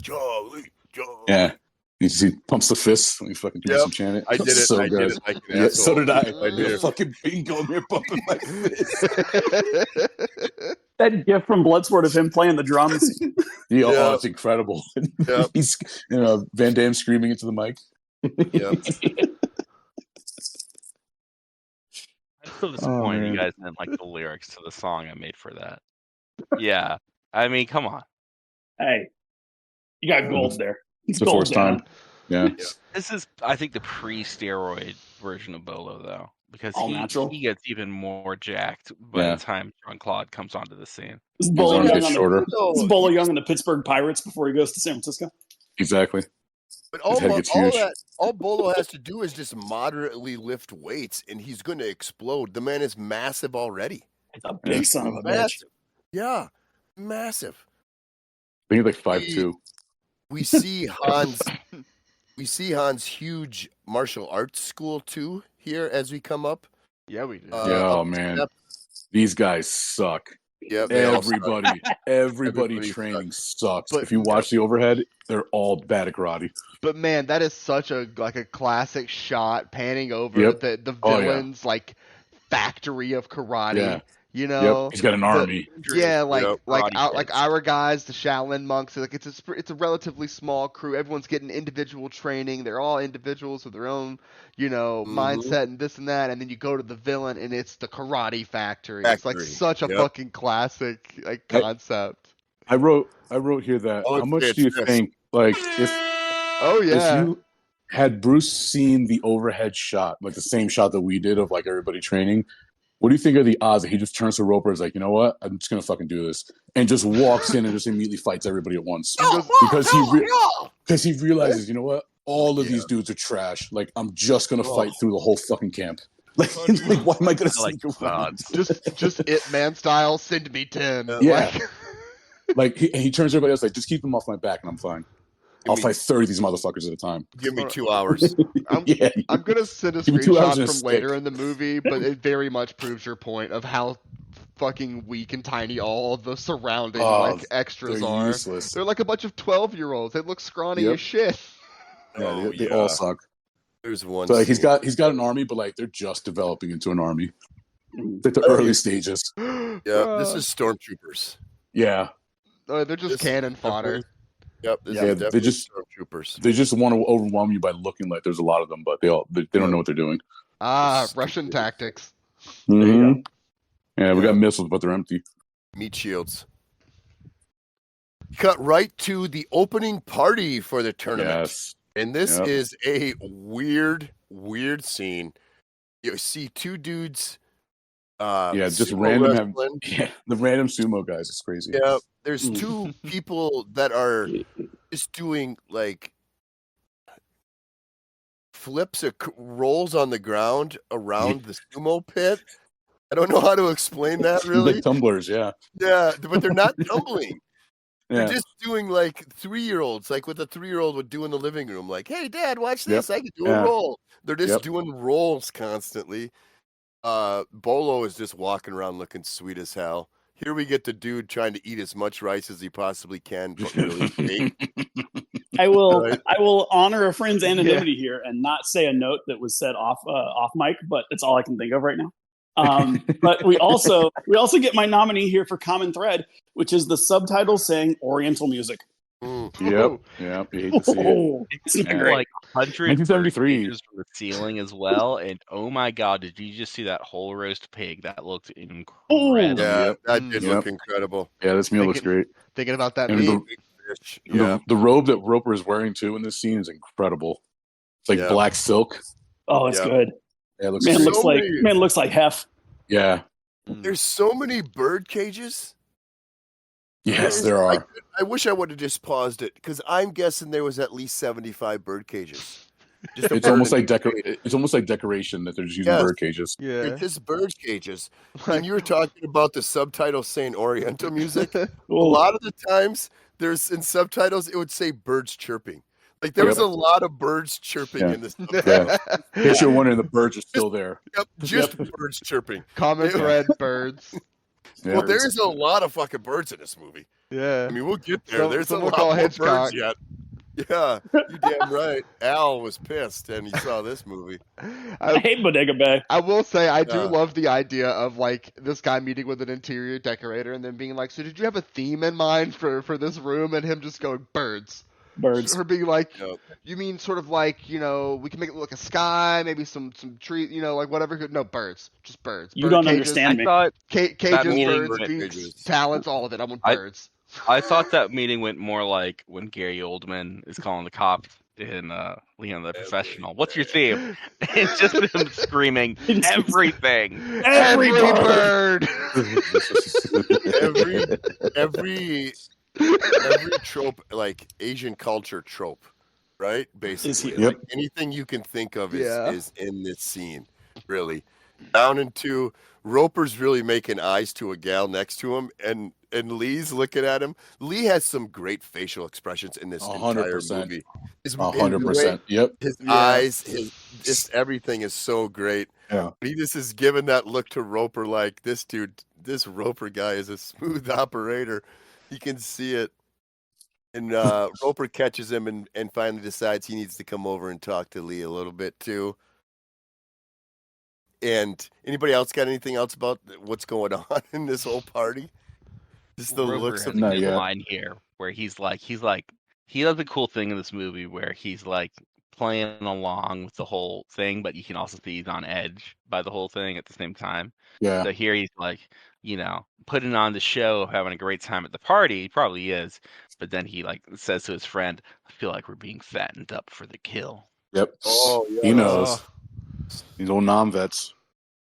Charlie. Yeah. He pumps the fist when he fucking doing Yep. some chanting. I did it. So I good. did it like an Yeah, asshole. so did I. I did it. Fucking bingo here pumping my fist. That gift from Bloodsport of him playing the drums. Yeah, Yeah. oh, it's incredible. Yep. He's Van Damme screaming into the mic. Yep. I'm still disappointed man. you guys didn't like the lyrics to the song I made for that. Yeah, I mean, come on. Hey, you got gold there. It's the first time. Yeah. This is, I think, the pre-steroid version of Bolo, though, because All natural? he gets even more jacked by Yeah. the time Jean-Claude comes onto the scene. This is His Bolo arms Young get on shorter. the Bolo Young on the Pittsburgh Pirates before he goes to San Francisco. Exactly. But His head gets huge. all Bolo has to do is just moderately lift weights, and he's going to explode. The man is massive already. It's a big son of a bitch. Massive. Yeah, massive. I think he's like 5'2". We see Hans. We see Hans' huge martial arts school too here as we come up. Yeah, we do. Yeah, up oh the man, step. these guys suck. Yep, they all suck. Everybody Everybody training sucks. But- if you watch the overhead, they're all bad at karate. But man, that is such a classic shot panning over Yep. the Oh, yeah. villain's like factory of karate. Yeah. You know, Yep. He's got an army. Yeah, like Yep. like our guys, the Shaolin monks. Like it's a relatively small crew. Everyone's getting individual training. They're all individuals with their own, mindset and this and that. And then you go to the villain, and it's the karate factory. It's like Factory. such a Yep. fucking classic concept. I wrote here that Oh, how much it's do you this. think if you had Bruce seen the overhead shot, like the same shot that we did of like everybody training, what do you think are the odds that he just turns to Roper and is like, you know what, I'm just gonna fucking do this, and just walks in and just immediately fights everybody at once because he realizes, you know what, all of these dudes are trash. Like I'm just gonna fight through the whole fucking camp. Like why am I gonna sneak around? Just It Man style. Send me 10. Yeah. Like he turns everybody else like, just keep them off my back and I'm fine. I'll fight 30 of these motherfuckers at a time. Give me 2 hours. I'm gonna send a Give me 2 hours screenshot and a from later stick. in the movie, but it very much proves your point of how fucking weak and tiny all the surrounding extras they're are. useless. They're like a bunch of 12-year-olds. They look scrawny Yep. as shit. Yeah, they all suck. There's one. So like he's scene. got an army, but like they're just developing into an army. It's like the early stages. Yeah, this is stormtroopers. Yeah. Oh, they're just This cannon is fodder. Yep, this Yeah, is they definitely just- stormtroopers. They just want to overwhelm you by looking like there's a lot of them, but they don't know what they're doing. Russian tactics. Mhm. Yeah, we got missiles, but they're empty. Meat shields. Cut right to the opening party for the tournament. Yes. And this Yep. is a weird scene. You see two dudes Just sumo random. wrestling. The random sumo guys. It's crazy. Yeah, there's two people that are just doing like flips or rolls on the ground around the sumo pit. I don't know how to explain that really. Like tumblers, yeah. Yeah, but they're not tumbling. Yeah. They're just doing like 3-year-olds, like what the 3-year-old would do in the living room. Like, hey, Dad, watch this. I can do a roll. They're just doing rolls constantly. Bolo is just walking around looking sweet as hell. Here we get the dude trying to eat as much rice as he possibly can, but really fake. I will honor a friend's anonymity here and not say a note that was said off mic, but it's all I can think of right now. But we also get my nominee here for Common Thread, which is the subtitle saying Oriental music. Yep. You hate to see it. Oh, it's not It's great. like 100 1973. pages from the ceiling as well, and oh my god, did you just see that whole roast pig? That looked incredible. Yeah, Yep. that did Yep. look incredible. Yeah, this meal looks great. Thinking about that And meat. the robe that Roper is wearing too in this scene is incredible. It's like black silk. Oh, it's good. Yeah, it looks Man great. looks like hef. Yeah. There's so many bird cages. Yes, there are. I wish I would have just paused it because I'm guessing there was at least 75 bird cages. It's almost like decoration that they're just using bird cages. Yeah, they're just bird cages. When you were talking about the subtitle saying Oriental music, a lot of the times there's in subtitles it would say birds chirping. Like there was a lot of birds chirping in this. Yeah. In case you're wondering, the birds are still there. Just birds chirping. Common thread, birds. Yeah. Well, there's a lot of fucking birds in this movie. Yeah. I mean, we'll get there. There's a lot call more Hitchcock. birds yet. Yeah, you damn right. Al was pissed and he saw this movie. I hate Bodega Bay. I will say I do love the idea of like this guy meeting with an interior decorator and then being like, "So did you have a theme in mind for this room?" And him just going, "Birds." Her being like, "You mean sort of like, we can make it look like a sky, maybe some tree, like whatever." No, birds, just birds. You don't understand me. I thought cages, birds, beaks, talents, all of it. I want birds. I thought that meeting went more like when Gary Oldman is calling the cops in Leon the Professional. What's your theme? And just him screaming everything. Every bird. every trope, like Asian culture trope, right? Basically, like anything you can think of is in this scene. Really, down into Roper's really making eyes to a gal next to him, and Lee's looking at him. Lee has some great facial expressions in this entire movie. 100%. Yep. His eyes, just everything is so great. Yeah. He just is giving that look to Roper like this Roper guy is a smooth operator. You can see it. And Roper catches him and finally decides he needs to come over and talk to Lee a little bit too. And anybody else got anything else about what's going on in this whole party? Just the looks of the line here where he does a cool thing in this movie where he's like playing along with the whole thing, but you can also see he's on edge by the whole thing at the same time. Yeah. So here he's like, putting on the show, having a great time at the party. He probably is, but then he like says to his friend, "I feel like we're being fattened up for the kill." Yep. Oh, yeah. He knows. These old non-vets.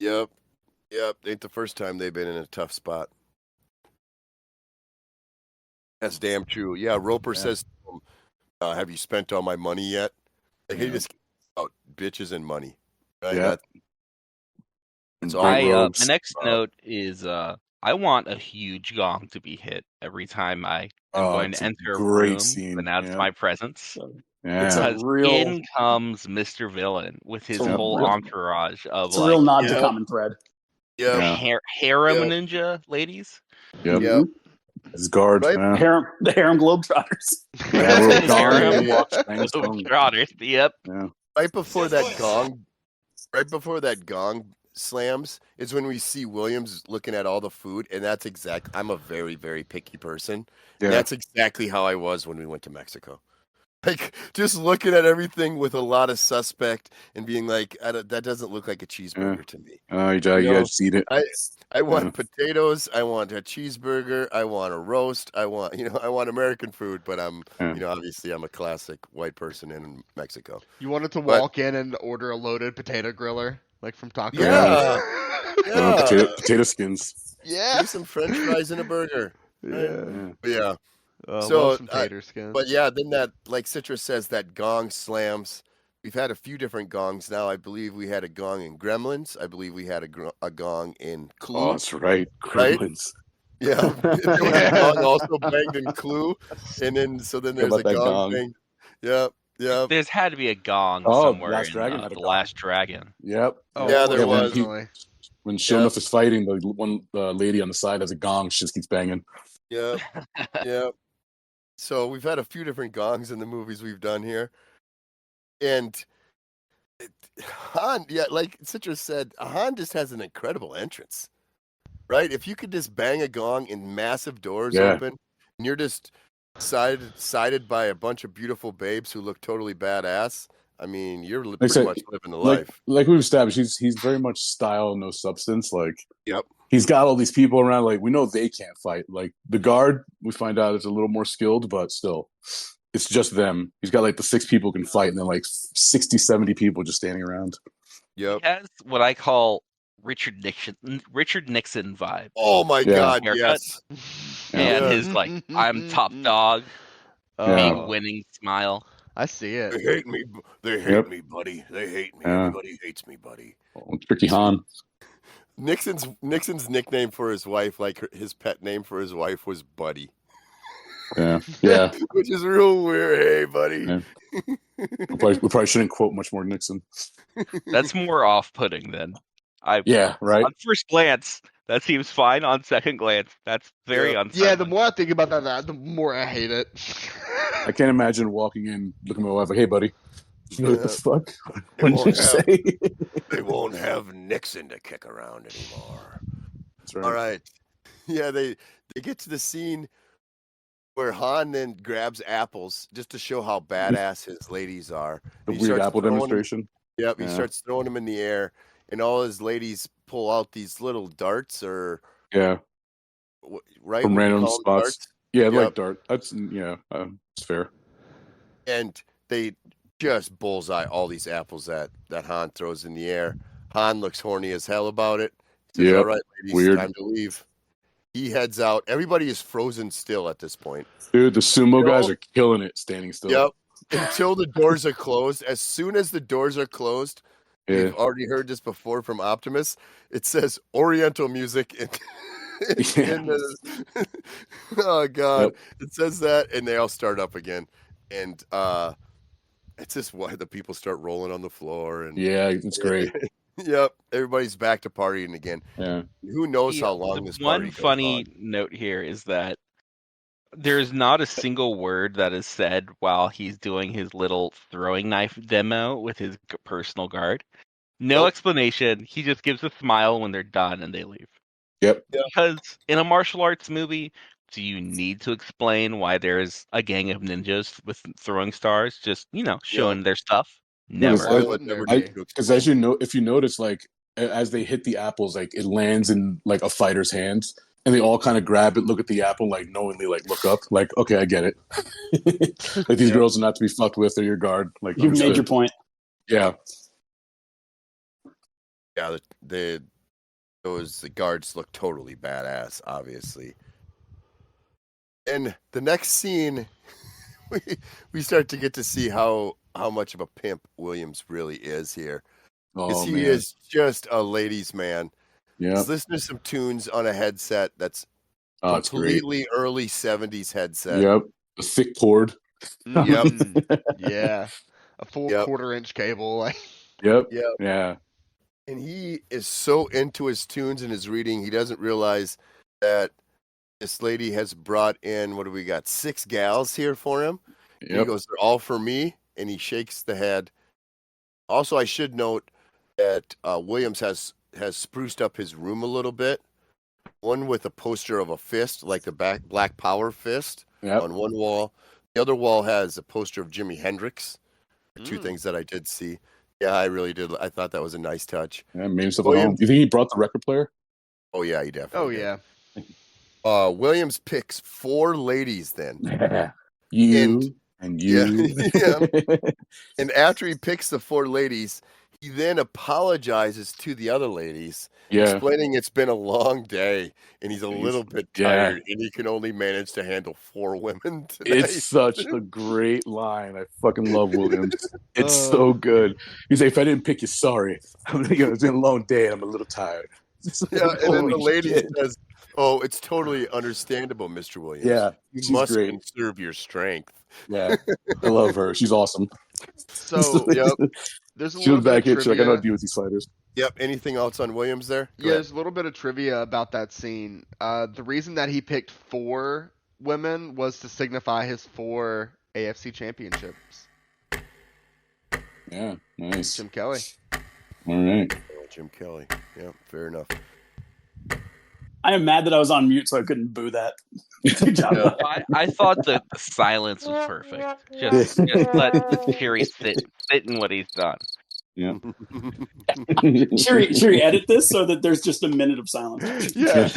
Yep. Ain't the first time they've been in a tough spot. That's damn true. Yeah, Roper says to him, "Have you spent all my money yet?" Like, he just out bitches and money. Right? Yeah. It's all my next note is I want a huge gong to be hit every time I am going to enter a room and announce my presence. Yeah. Because in comes Mr. Villain with his whole entourage of it's a real nod to Common Thread. Yeah. Harem ninja ladies. Yep. His guards, man. The harem globetrotters. Harem globetrotters. Yep. Yeah. Right before that gong slams is when we see Williams looking at all the food, and that's I'm a very, very picky person. Yeah. And that's exactly how I was when we went to Mexico. Like, just looking at everything with a lot of suspect and being like, that doesn't look like a cheeseburger to me. You guys eat it. I want potatoes. I want a cheeseburger. I want a roast. I want American food, but I'm obviously I'm a classic white person in Mexico. You wanted to walk in and order a loaded potato griller, like from Taco Bell. Yeah. Potato skins. Yeah. Give some French fries and a burger. Yeah. So, some tater skins. But yeah, then that, like Citrus says, that gong slams. We've had a few different gongs now. I believe we had a gong in Gremlins. I believe we had a gong in Clue. Oh, that's right. Gremlins. Right? Yeah. There was a gong also banged in Clue. And then there's a gong thing. Yep. There's had to be a gong somewhere Last Dragon in The Last Dragon. Yep. Yeah, there was. When Shonuff is fighting, the one lady on the side has a gong. She just keeps banging. Yeah. So we've had a few different gongs in the movies we've done here. And Han, yeah, like Citrus said, Han just has an incredible entrance, right? If you could just bang a gong and massive doors Yeah. open, and you're just sided by a bunch of beautiful babes who look totally badass. I mean, you're Like I pretty said, much living the like life. like we've established, he's very much style, no substance. Like Yep. he's got all these people around. Like we know they can't fight. Like the guard, we find out is a little more skilled, but still, it's just them. He's got like the 6 people can fight, and then like 60, 70 people just standing around. Yep. He has what I call Richard Nixon vibe. Oh my Yeah. God, Haircut. yes. And Yeah. his like I'm top dog, Yeah. big winning smile. I see it. They hate me. They hate Yep. me, buddy. They hate me. Yeah. Everybody hates me, buddy. Oh, Tricky Han. Nixon's nickname for his wife, like his pet name for his wife, was Buddy. Yeah. Yeah. Which is real weird. Hey, buddy. Yeah. We probably shouldn't quote much more Nixon. That's more off-putting than Yeah, right. On first glance, that seems fine. On second glance, that's very unsettling. Yeah, the more I think about that, the more I hate it. I can't imagine walking in, looking at my wife like, "Hey, buddy, what the fuck? They What did you won't have- say?" They won't have Nixon to kick around anymore. That's right. All right. Yeah, they get to the scene where Han then grabs apples just to show how badass his ladies are. The He weird starts apple throwing 'em- demonstration. Yep, he Yeah. starts throwing them in the air, and all his ladies pull out these little darts, or Yeah, right from Would you random call them spots. darts? Yeah, Yep. like dart. That's it's fair. And they just bullseye all these apples that Han throws in the air. Han looks horny as hell about it. He says, Yep. all right, ladies, Weird. time to leave. He heads out. Everybody is frozen still at this point. Dude, the sumo Still- guys are killing it, standing still. Yep. Until the doors are closed. As soon as the doors are closed, Yeah. we've already heard this before from Optimus. It says Oriental music in the oh god. Yep. It says that, and they all start up again. And it's just why the people start rolling on the floor, and Yeah, it's great. yep, everybody's back to partying again. Yeah. Who knows The- how long the this party one goes funny on. note here is that there's not a single word that is said while he's doing his little throwing knife demo with his personal guard. No Nope. explanation. He just gives a smile when they're done and they leave. Yep. Because in a martial arts movie, do you need to explain why there's a gang of ninjas with throwing stars just, showing their stuff? No, Never. it's- Why would never I- need to Because as you know, if you notice, like as they hit the apples, like it lands in like a fighter's hands, and they all kind of grab it, look at the apple, like knowingly, like look up, like okay, I get it. Like these Yeah. girls are not to be fucked with. They're your guard. Like You've made understood. your point. Yeah. Yeah, the guards look totally badass, obviously. And the next scene, we start to get to see how much of a pimp Williams really is here. Because Oh he man. is just a ladies' man. Yeah. He's listening to some tunes on a headset that's Oh, it's great. completely early 70s headset. Yep. A thick cord. Yep. Yeah. A full Yep. quarter-inch cable. Like, Yep. Yep. Yeah. And he is so into his tunes and his reading, he doesn't realize that this lady has brought in, what do we got, 6 gals here for him. And he Yep. goes, they're all for me, and he shakes the head. Also, I should note that Williams has spruced up his room a little bit. One with a poster of a fist, like the Black Power fist, Yep. on one wall. The other wall has a poster of Jimi Hendrix. Two Mm. things that I did see. Yeah, I really did. I thought that was a nice touch. Yeah, made himself at William- home. You think he brought the record player? Oh yeah, he definitely. oh did. yeah. Williams picks 4 ladies then. You and you. Yeah. And after he picks the 4 ladies, he then apologizes to the other ladies, Yeah. explaining it's been a long day and he's a He's- little bit yeah. tired and he can only manage to handle 4 women tonight. It's such a great line. I fucking love Williams. It's so good. He's like, if I didn't pick you, sorry. It's been a long day and I'm a little tired. Yeah, and then the Holy lady shit. says, "Oh, it's totally understandable, Mr. Williams. Yeah, you she's must great. conserve your strength." Yeah, I love her. She's awesome. So Yep. there's a She little was bit back of in. She's like, I know how to trivia. deal with these fighters. Yep. Anything else on Williams there? Go Yeah, ahead. there's a little bit of trivia about that scene. The reason that he picked 4 women was to signify his 4 AFC championships. Yeah, nice. Jim Kelly. All right. Jim Kelly. Yeah, fair enough. I am mad that I was on mute, so I couldn't boo that. Good job. Yeah. I thought the silence was perfect. Just let Terry sit in what he's done. Yeah. Sherry, edit this so that there's just a minute of silence. Yeah,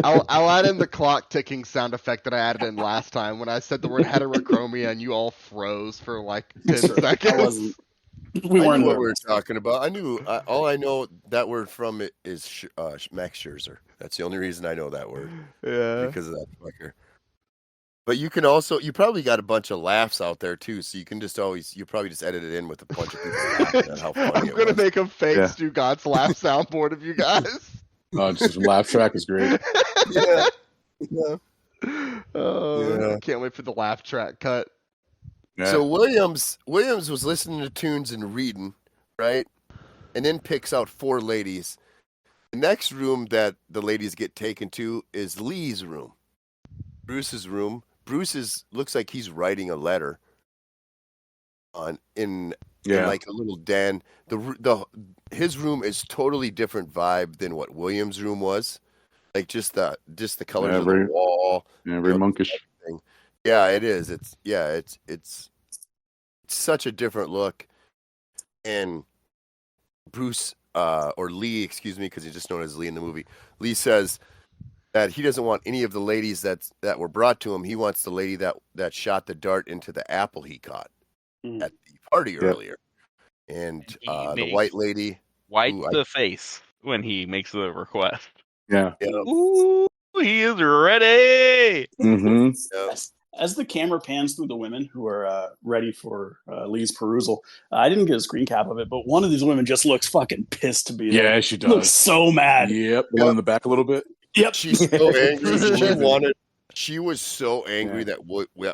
I'll add in the clock ticking sound effect that I added in last time when I said the word heterochromia and you all froze for like 10 seconds. I wasn't. We weren't what we were talking about. I knew all I know that word from it is Max Scherzer. That's the only reason I know that word. Yeah, because of that fucker. But you can also, you probably got a bunch of laughs out there too, so you can just always, you probably just edit it in with a bunch of people laughing at how funny I'm gonna make a fake Stu God's laugh soundboard of you guys. Just laugh track is great. Yeah. I can't wait for the laugh track cut. Yeah. So Williams was listening to tunes and reading, right? And then picks out 4 ladies. The next room that the ladies get taken to is Lee's room. Bruce's room. Bruce looks like he's writing a letter in like a little den. His room is totally different vibe than what Williams' room was. Like just the colors of the wall. Yeah, very monkish. Everything. Yeah, it is. It's such a different look. And Bruce or Lee, excuse me, because he's just known as Lee in the movie. Lee says that he doesn't want any of the ladies that were brought to him. He wants the lady that shot the dart into the apple he caught at the party earlier. And the white lady the face when he makes the request. Yeah. Ooh, he is ready. Mm-hmm. As the camera pans through the women who are ready for Lee's perusal, I didn't get a screen cap of it, but one of these women just looks fucking pissed to be there. Yeah, she does. Looks so mad. Yep. The one in the back a little bit. Yep. She's so angry. She was so angry that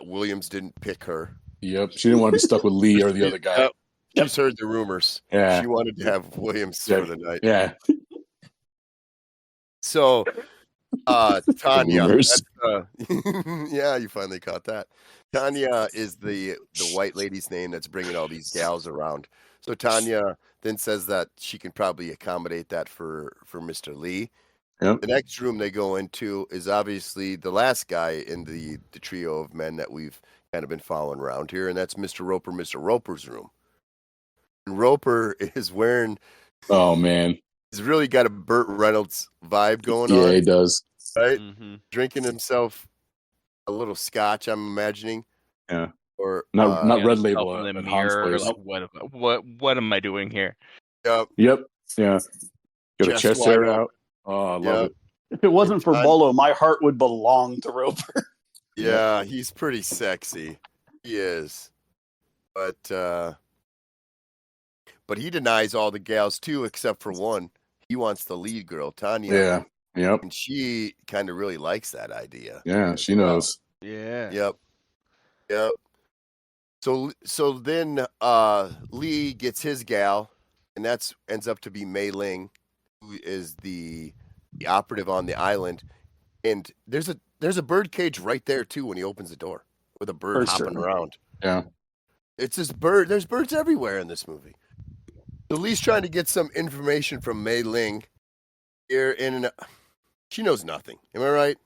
Williams didn't pick her. Yep. She didn't want to be stuck with Lee or the other guy. She's heard the rumors. Yeah. She wanted to have Williams for the night. Yeah. So, Tanya. Yeah, you finally caught that. Tanya is the white lady's name that's bringing all these gals around. So Tanya then says that she can probably accommodate that for Mr. Lee. Yep. The next room they go into is obviously the last guy in the trio of men that we've kind of been following around here, and that's Mr. Roper's room. And Roper is wearing... Oh, man. He's really got a Burt Reynolds vibe going on. Yeah, he does. Right? Mm-hmm. Drinking himself a little scotch, I'm imagining. Yeah. Or not Red Label in the at Han's mirror. place. What am I doing here? Yep. Yeah. Got a chest hair out. Oh, I love it. If it wasn't for Bolo, my heart would belong to Roper. Yeah, he's pretty sexy. He is. But he denies all the gals too, except for one. He wants the lead girl, Tanya. Yeah. Yep. And she kind of really likes that idea. Yeah, she knows. Yeah. Yep. So then Lee gets his gal, and that's ends up to be Mei Ling, who is the operative on the island. And there's a bird cage right there too when he opens the door with a bird hopping around. Yeah. It's this bird. There's birds everywhere in this movie. So Lee's trying to get some information from Mei Ling here, and she knows nothing. Am I right?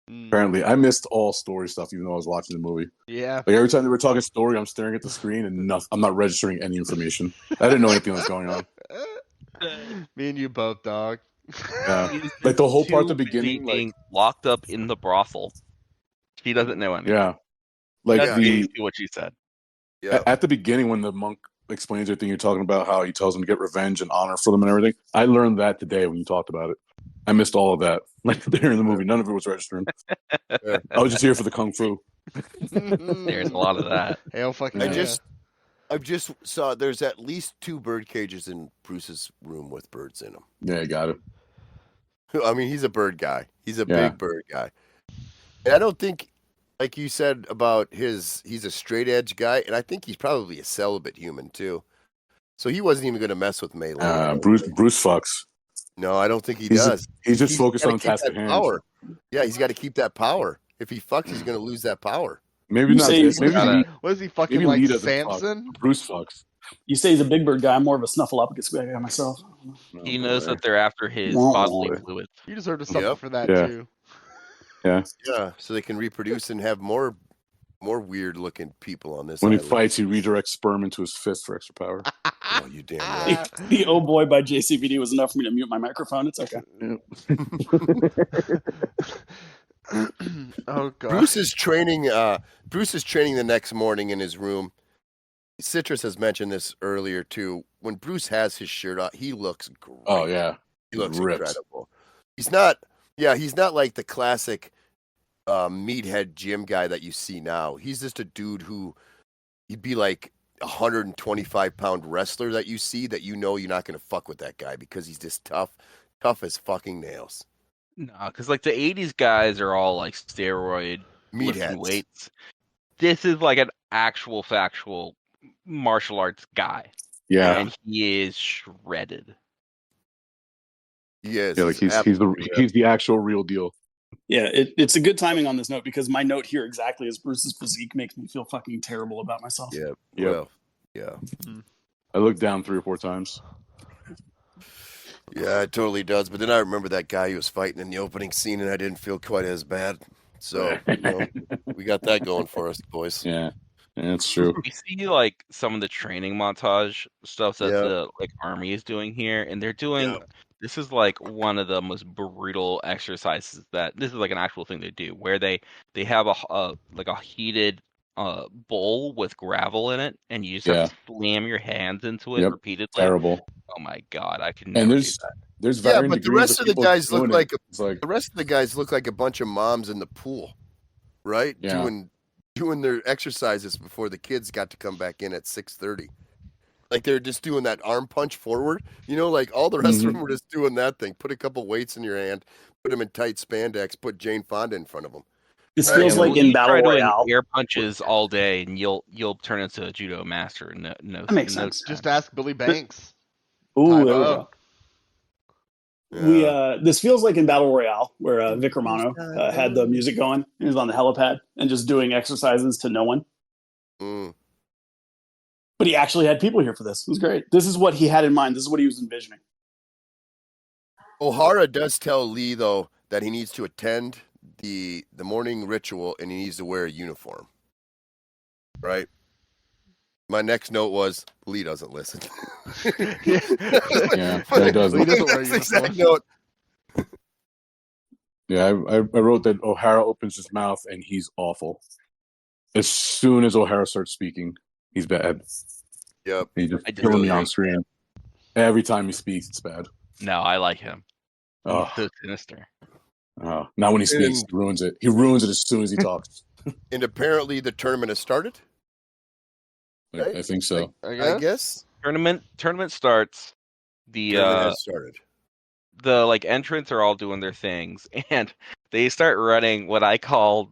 Apparently, I missed all story stuff, even though I was watching the movie. Yeah. Like every time they were talking story, I'm staring at the screen and I'm not registering any information. I didn't know anything was going on. Me and you both, dog. Yeah. Like the whole part at the beginning, being locked up in the brothel. She doesn't know anything. Yeah. Like that's basically what she said. Yeah. At the beginning, when the monk explains everything you're talking about, how he tells them to get revenge and honor for them and everything, I learned that today when you talked about it. I missed all of that. Like there in the movie, none of it was registering. I was just here for the kung fu. There's a lot of that. Hell fucking I just saw there's at least 2 bird cages in Bruce's room with birds in them. Yeah, you got it. I mean, he's a bird guy. He's a big bird guy. And I don't think, like you said about he's a straight edge guy, and I think he's probably a celibate human too. So he wasn't even going to mess with Mei Ling. Bruce fucks. No, I don't think he does. He's just focused on task at hand. Power. Yeah, he's got to keep that power. If he fucks, he's going to lose that power. Maybe You not. say- Maybe Gotta- Lee, What is he fucking maybe like Lee doesn't fuck. Samson? Bruce fucks. You say he's a Big Bird guy. I'm more of a Snuffleupagus guy myself. He Oh, knows boy. that they're after his Oh, bodily boy. fluids. You deserve to suffer Yep. for that Yeah. too. Yeah. Yeah, so they can reproduce and have more weird looking people on this When he island. fights, he redirects sperm into his fist for extra power. Oh, you damn right. The Oh Boy by JCVD was enough for me to mute my microphone. It's okay. Oh god. Bruce is training the next morning in his room. Citrus has mentioned this earlier too. When Bruce has his shirt on, he looks great. Oh yeah, He looks ripped. incredible. He's not like the classic meathead gym guy that you see now. He's just a dude who he'd be like a 125-pound wrestler that you see that you know you're not going to fuck with that guy because he's just tough as fucking nails. No, because like the '80s guys are all like steroid lifting Meatheads. weights. This is like an actual factual martial arts guy, Yeah, and he is shredded. He is. yeah. Like he's the actual real deal. Yeah, it's a good timing on this note because my note here exactly is Bruce's physique makes me feel fucking terrible about myself. Yeah. Yep. Well, yeah. I looked down 3 or 4 times. Yeah, it totally does. But then I remember that guy he was fighting in the opening scene, and I didn't feel quite as bad. So we got that going for us, boys. Yeah, that's true. You see like some of the training montage stuff that Yeah. the like army is doing here, and they're doing. Yeah. This is like one of the most brutal exercises that this is like an actual thing they do, where they have a like a heated bowl with gravel in it, and you just have to slam your hands into it Yep. repeatedly. Terrible. Oh my god, I can And never do that. there's Yeah, varying but the degrees rest of the people guys look doing like it. It's like the rest of the guys look like a bunch of moms in the pool, right? Yeah. Doing their exercises before the kids got to come back in at 6:30. Like they're just doing that arm punch forward. Like all the rest of them were just doing that thing. Put a couple weights in your hand, put them in tight spandex, put Jane Fonda in front of them. This feels like in You Battle try doing Royale. air punches all day, and you'll turn into a judo master. No, That makes sense. Just ask Billy Banks. Ooh, Time there we up. go. This feels like in Battle Royale, where Vic Romano had the music going. He was on the helipad and just doing exercises to no one. Mm. But he actually had people here for this. It was great. This is what he had in mind. This is what he was envisioning. O'Hara does tell Lee though that he needs to attend the morning ritual and he needs to wear a uniform. Right? My next note was Lee doesn't listen. Yeah, he doesn't. Lee doesn't wear a That's the exact uniform. note. Yeah, I wrote that O'Hara opens his mouth and he's awful. As soon as O'Hara starts speaking, he's bad. Yep. He just I do killing me agree. on screen. Every time he speaks, it's bad. No, I like him. He's Oh, so sinister. oh. Now when he speaks, he ruins it. He ruins it as soon as he talks. And apparently the tournament has started. I think so. I guess. Tournament starts. The Tournament has started. the like entrants are all doing their things, and they start running what I call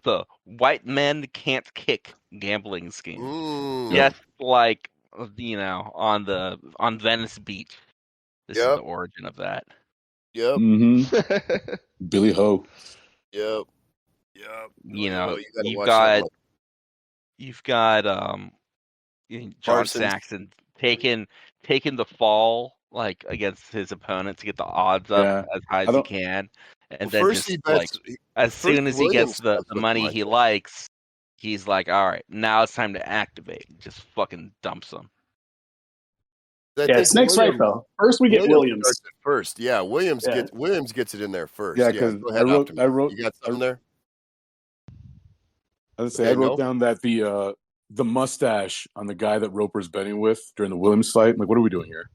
the white men can't kick gambling scheme. Mm. Just like on Venice Beach. This is Yep. the origin of that. Yep. Mm-hmm. Billy Ho. Yep. Yep. You Well, know, gotta you've watch got that John Parsons. Saxon taking the fall like against his opponent to get the odds up as high as he can, and then first just he like bets. as soon as he Williams gets the does with money he Michael. likes, he's like, all right, now it's time to activate. Just fucking dumps him. I Yeah, think Snake's right though. First we get Williams. starts it first. Yeah, Williams Yeah. gets it in there first. Yeah, because go ahead, Optimus. I wrote You got something there? I wrote down that the mustache on the guy that Roper's betting with during the Williams fight. I'm like, what are we doing here?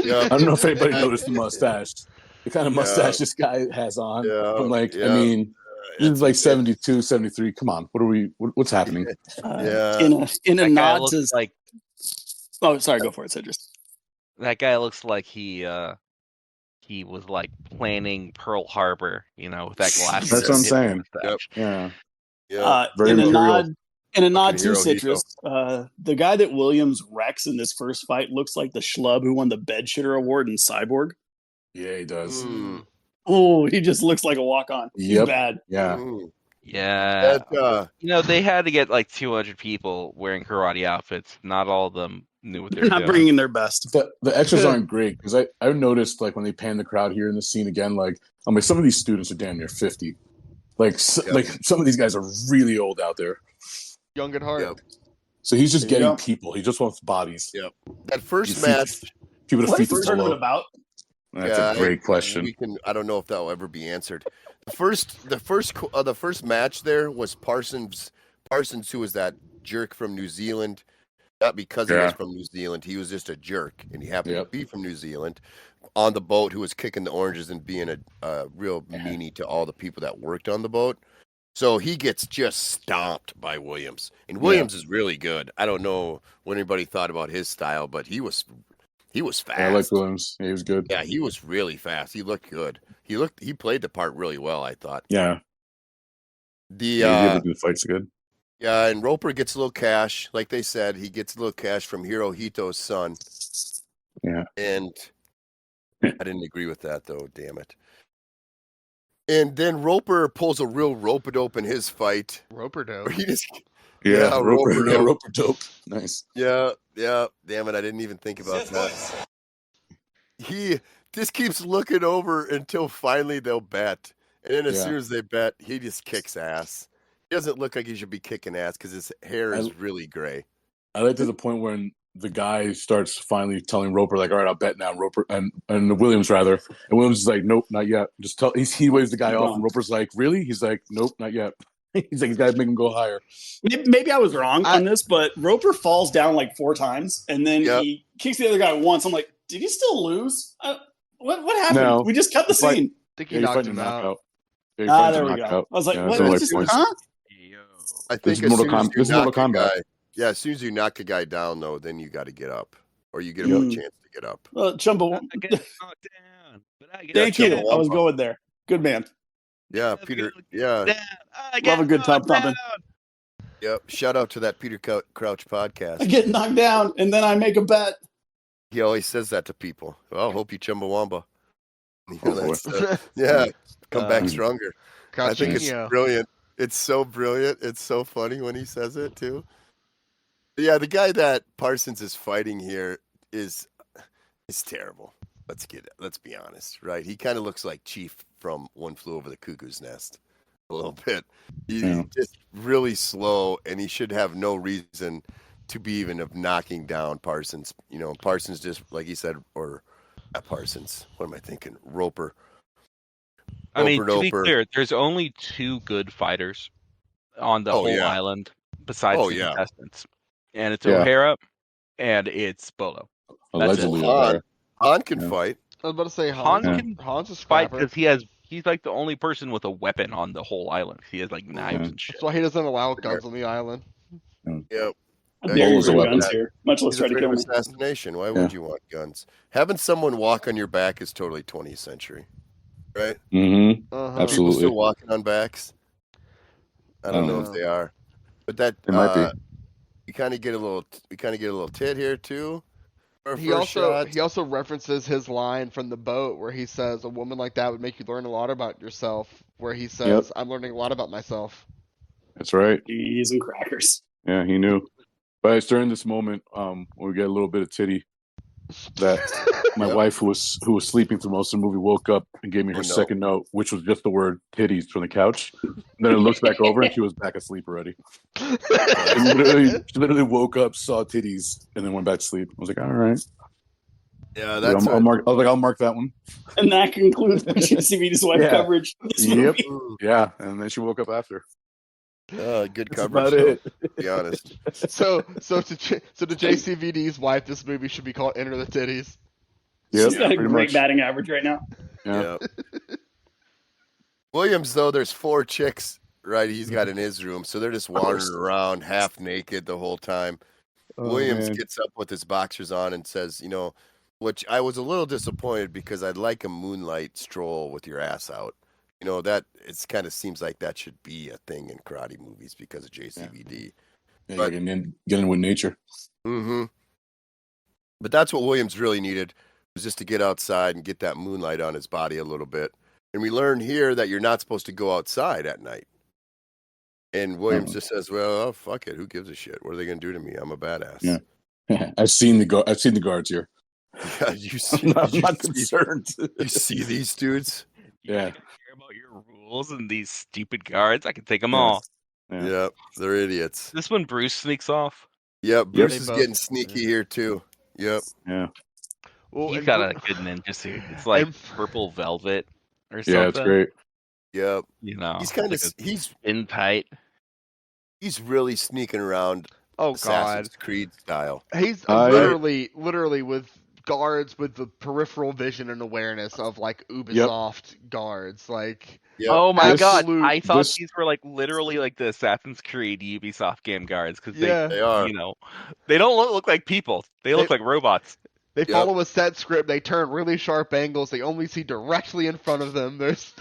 Yeah. I don't know if anybody noticed the mustache. The kind of mustache this guy has on. Yeah, I'm like, yeah. I mean, this is like 72, 73. Come on, what's happening? Yeah. In a That guy nod looks to. like Oh, sorry. Go for it, Citrus. that guy looks like he was like planning Pearl Harbor, with that glass. That's what I'm saying. mustache. Yeah. Yeah. Very In a imperial. nod to Hero, Citrus, the guy that Williams wrecks in this first fight looks like the schlub who won the Bedshitter Award in Cyborg. Yeah, he does. Mm. Oh, he just looks like a walk-on. He's Yep. bad. Yeah. Mm. Yeah. That, They had to get like 200 people wearing karate outfits. Not all of them knew what they They're were not doing. bringing their best. The extras aren't great because I noticed like when they pan the crowd here in the scene again, like I'm like some of these students are damn near 50. Like like some of these guys are really old out there. Young at heart. Yep. So he's just There you getting go. people. He just wants bodies. Yep. That first match. People to What's feed this the tournament bull. about? That's a great question. I don't know if that will ever be answered. The first match there was Parsons, who was that jerk from New Zealand. Not because he was from New Zealand, he was just a jerk, and he happened to be from New Zealand. On the boat, who was kicking the oranges and being a real meanie to all the people that worked on the boat. So he gets just stomped by Williams, and Williams is really good. I don't know what anybody thought about his style, but he was fast. I like Williams. Yeah, he was good. Yeah, he was really fast. He looked good. He played the part really well, I thought. Yeah. He able to do the fights good. Yeah, and Roper gets a little cash, like they said. He gets a little cash from Hirohito's son. Yeah. And I didn't agree with that, though. Damn it. And then Roper pulls a real rope-a-dope in his fight. Roper-dope. He just Roper dope. Nice. Yeah. Damn it, I didn't even think about that. He just keeps looking over until finally they'll bet. And then as soon as they bet, he just kicks ass. He doesn't look like he should be kicking ass because his hair is really gray. I like to the point when the guy starts finally telling Roper, like, all right, I'll bet now. Roper and Williams rather. And Williams is like, nope, not yet. Just tell he waves the guy off, and Roper's like, really? He's like, nope, not yet. He's like, he's got to make him go higher. Maybe I was wrong on this, but Roper falls down like 4 times, and then he kicks the other guy once. I'm like, did he still lose? What happened? No. We just cut the scene. I think he knocked him out. Yeah, there we go. I was like, what? Huh? I think this is Mortal Kombat. Yeah, as soon as you knock a guy down, though, then you got to get up, or you get a chance to get up. Chumbo. Thank you. I was going there. Good man. Yeah, Peter. Yeah, love a good top thumping. Yep. Shout out to that Peter Crouch podcast. I get knocked down and then I make a bet. He always says that to people. Well, hope you Chumbawamba. Yeah, come back stronger. I think it's brilliant. It's so brilliant. It's so funny when he says it too. Yeah, the guy that Parsons is fighting here is terrible. Let's be honest, right? He kind of looks like Chief from One Flew Over the Cuckoo's Nest a little bit. He's just really slow, and he should have no reason to be even of knocking down Parsons. Parsons just, like he said, or not Parsons. What am I thinking? Roper. I mean, to be clear, there's only 2 good fighters on the whole island besides the contestants. And it's O'Hara and it's Bolo. Allegedly, Han can fight. I was about to say Han's a fight because he's like the only person with a weapon on the whole island. He has like knives and shit. That's why he doesn't allow guns on the island. Yep. There's guns here. Much less try to kill him. Assassination. Why would you want guns? Having someone walk on your back is totally 20th century, right? Mm-hmm. People Absolutely. still walking on backs. I don't know if they are, but that it might be. We kind of get a little tit here too. He also references his line from the boat where he says a woman like that would make you learn a lot about yourself. Where he says, "I'm learning a lot about myself." That's right. Cheese and crackers. Yeah, he knew. But it's during this moment when we get a little bit of titty that my wife, who was sleeping through most of the movie, woke up and gave me her second note, which was just the word titties from the couch. And then it looks back over and she was back asleep already. She literally woke up, saw titties, and then went back to sleep. I was like, all right. Yeah, that's I'll mark that one. And that concludes my JCVD's wife coverage. Yep. Yeah, and then she woke up after. Good That's coverage. about it. To be honest. So to JCVD's wife, this movie should be called Enter the Titties. She's got a great batting average right now. Yeah. Williams, though, there's 4 chicks, right? He's got in his room, so they're just wandering around half naked the whole time. Williams gets up with his boxers on and says, which I was a little disappointed because I'd like a moonlight stroll with your ass out. That it kind of seems like that should be a thing in karate movies because of JCVD. Yeah, but getting in with nature. Mm-hmm. But that's what Williams really needed, was just to get outside and get that moonlight on his body a little bit. And we learn here that you're not supposed to go outside at night. And Williams just says, "Well, oh, fuck it. Who gives a shit? What are they gonna do to me? I'm a badass." Yeah. I've seen the guards here. Yeah, I'm not concerned. You see these dudes? Yeah. Care about your rules and these stupid guards? I can take them all. Yep, they're idiots. This when Bruce sneaks off. Yep, Bruce is both- getting sneaky here too. Yep. Yeah. Well, He's and got a good ninja suit. It's like purple velvet or something. Yeah, it's great. Yep. You know, He's kind of like he's in tight. He's really sneaking around. Oh Assassin's God, Creed style. He's literally with guards with the peripheral vision and awareness of like Ubisoft guards. Like, oh my God, absolute- I thought these were like literally like the Assassin's Creed Ubisoft game guards because Yeah. They are. you know, they don't look like people. They look like robots. They follow a set script. They turn really sharp angles. They only see directly in front of them. There's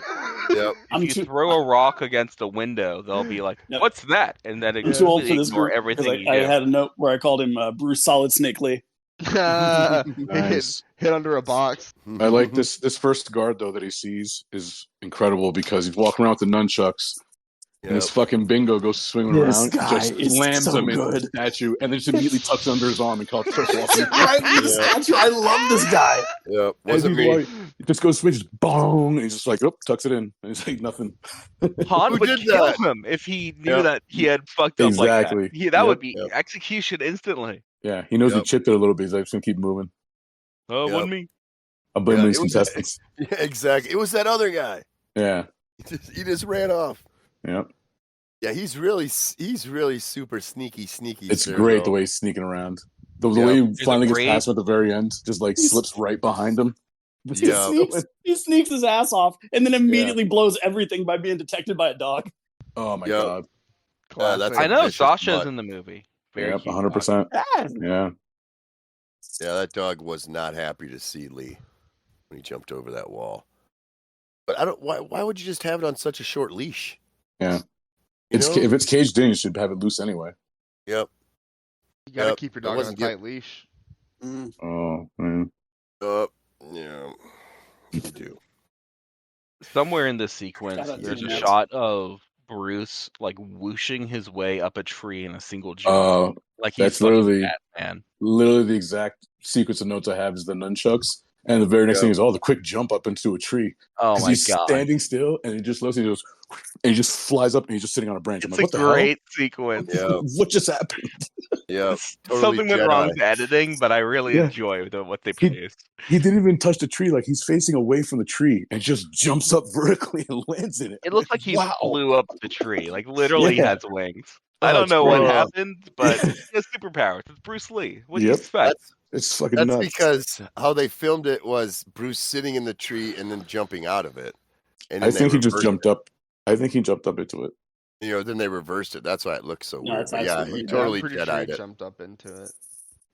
Yep. If you throw a rock against a window, they'll be like, "What's that?" And then I'm too old for this ignore group everything because you I do. had a note where I called him Bruce Solid Snake Lee. Nice. hit under a box. I like this first guard though that he sees is incredible because he's walking around with the nunchucks. And this fucking bingo goes swinging This around, guy just is slams so him into the good. statue, and then just immediately tucks it under his arm and calls starts walking. Right, the statue. I love this guy. Yep. And Wasn't he's me. like, he just goes switch, bong, and he's just like, oh, tucks it in. And it's like nothing. Han Who would did kill that? him if he knew Yep. that he had fucked up Exactly. like that. That would be Yep. execution instantly. Yeah, he knows he Yep. chipped it a little bit. He's like, just gonna keep moving. Oh, it Yep. wasn't me. I'm blaming Yeah, these it was- contestants. Yeah, exactly. It was that other guy. Yeah, He just ran off. yeah. Yeah, he's really super sneaky. It's there, great though. the way he's sneaking around. The Yep. way he There's a finally gets great- past him at the very end, just like slips right behind him. Yeah. He sneaks his ass off and then immediately blows everything by being detected by a dog. Oh my Yep. god. that's I a know vicious Sasha's butt. in the movie. Very Yep, cute 100%. Yeah. Yeah, that dog was not happy to see Lee when he jumped over that wall. But I don't. Why would you just have it on such a short leash? Yeah. You know? If it's caged in, you should have it loose anyway. Yep. You gotta Yep. keep your It dog on a wasn't tight leash. Oh, man. Yeah. You do. Somewhere in this sequence, Shout out to there's the a Nets. shot of Bruce like whooshing his way up a tree in a single jump. Like he's that's fucking literally Batman. literally the exact sequence of notes I have is the nunchucks. And the very next thing is, the quick jump up into a tree. Oh 'Cause my he's god. standing still, and he just looks, and he goes, and he just flies up, and he's just sitting on a branch. I'm It's like, a what the great sequence. Yeah. hell? What just happened? Yeah. Totally Something went wrong Jedi. with editing, but I really Yeah. enjoy what they produced. He didn't even touch the tree. Like, he's facing away from the tree and just jumps up vertically and lands in it. It looks like he Wow. flew up the tree. Like literally Yeah. has wings. I Oh, don't it's know what great. happened, but he has superpowers. It's Bruce Lee. What do you Yep. expect? It's fucking That's nuts. because how they filmed it was Bruce sitting in the tree and then jumping out of it. And I then they think he just reversed jumped up. I think he jumped up into it. it. You know, then they reversed it. That's why it looks so No, weird. it's But yeah, absolutely- he yeah, totally I'm pretty sure Jedi'd he it. jumped up into it.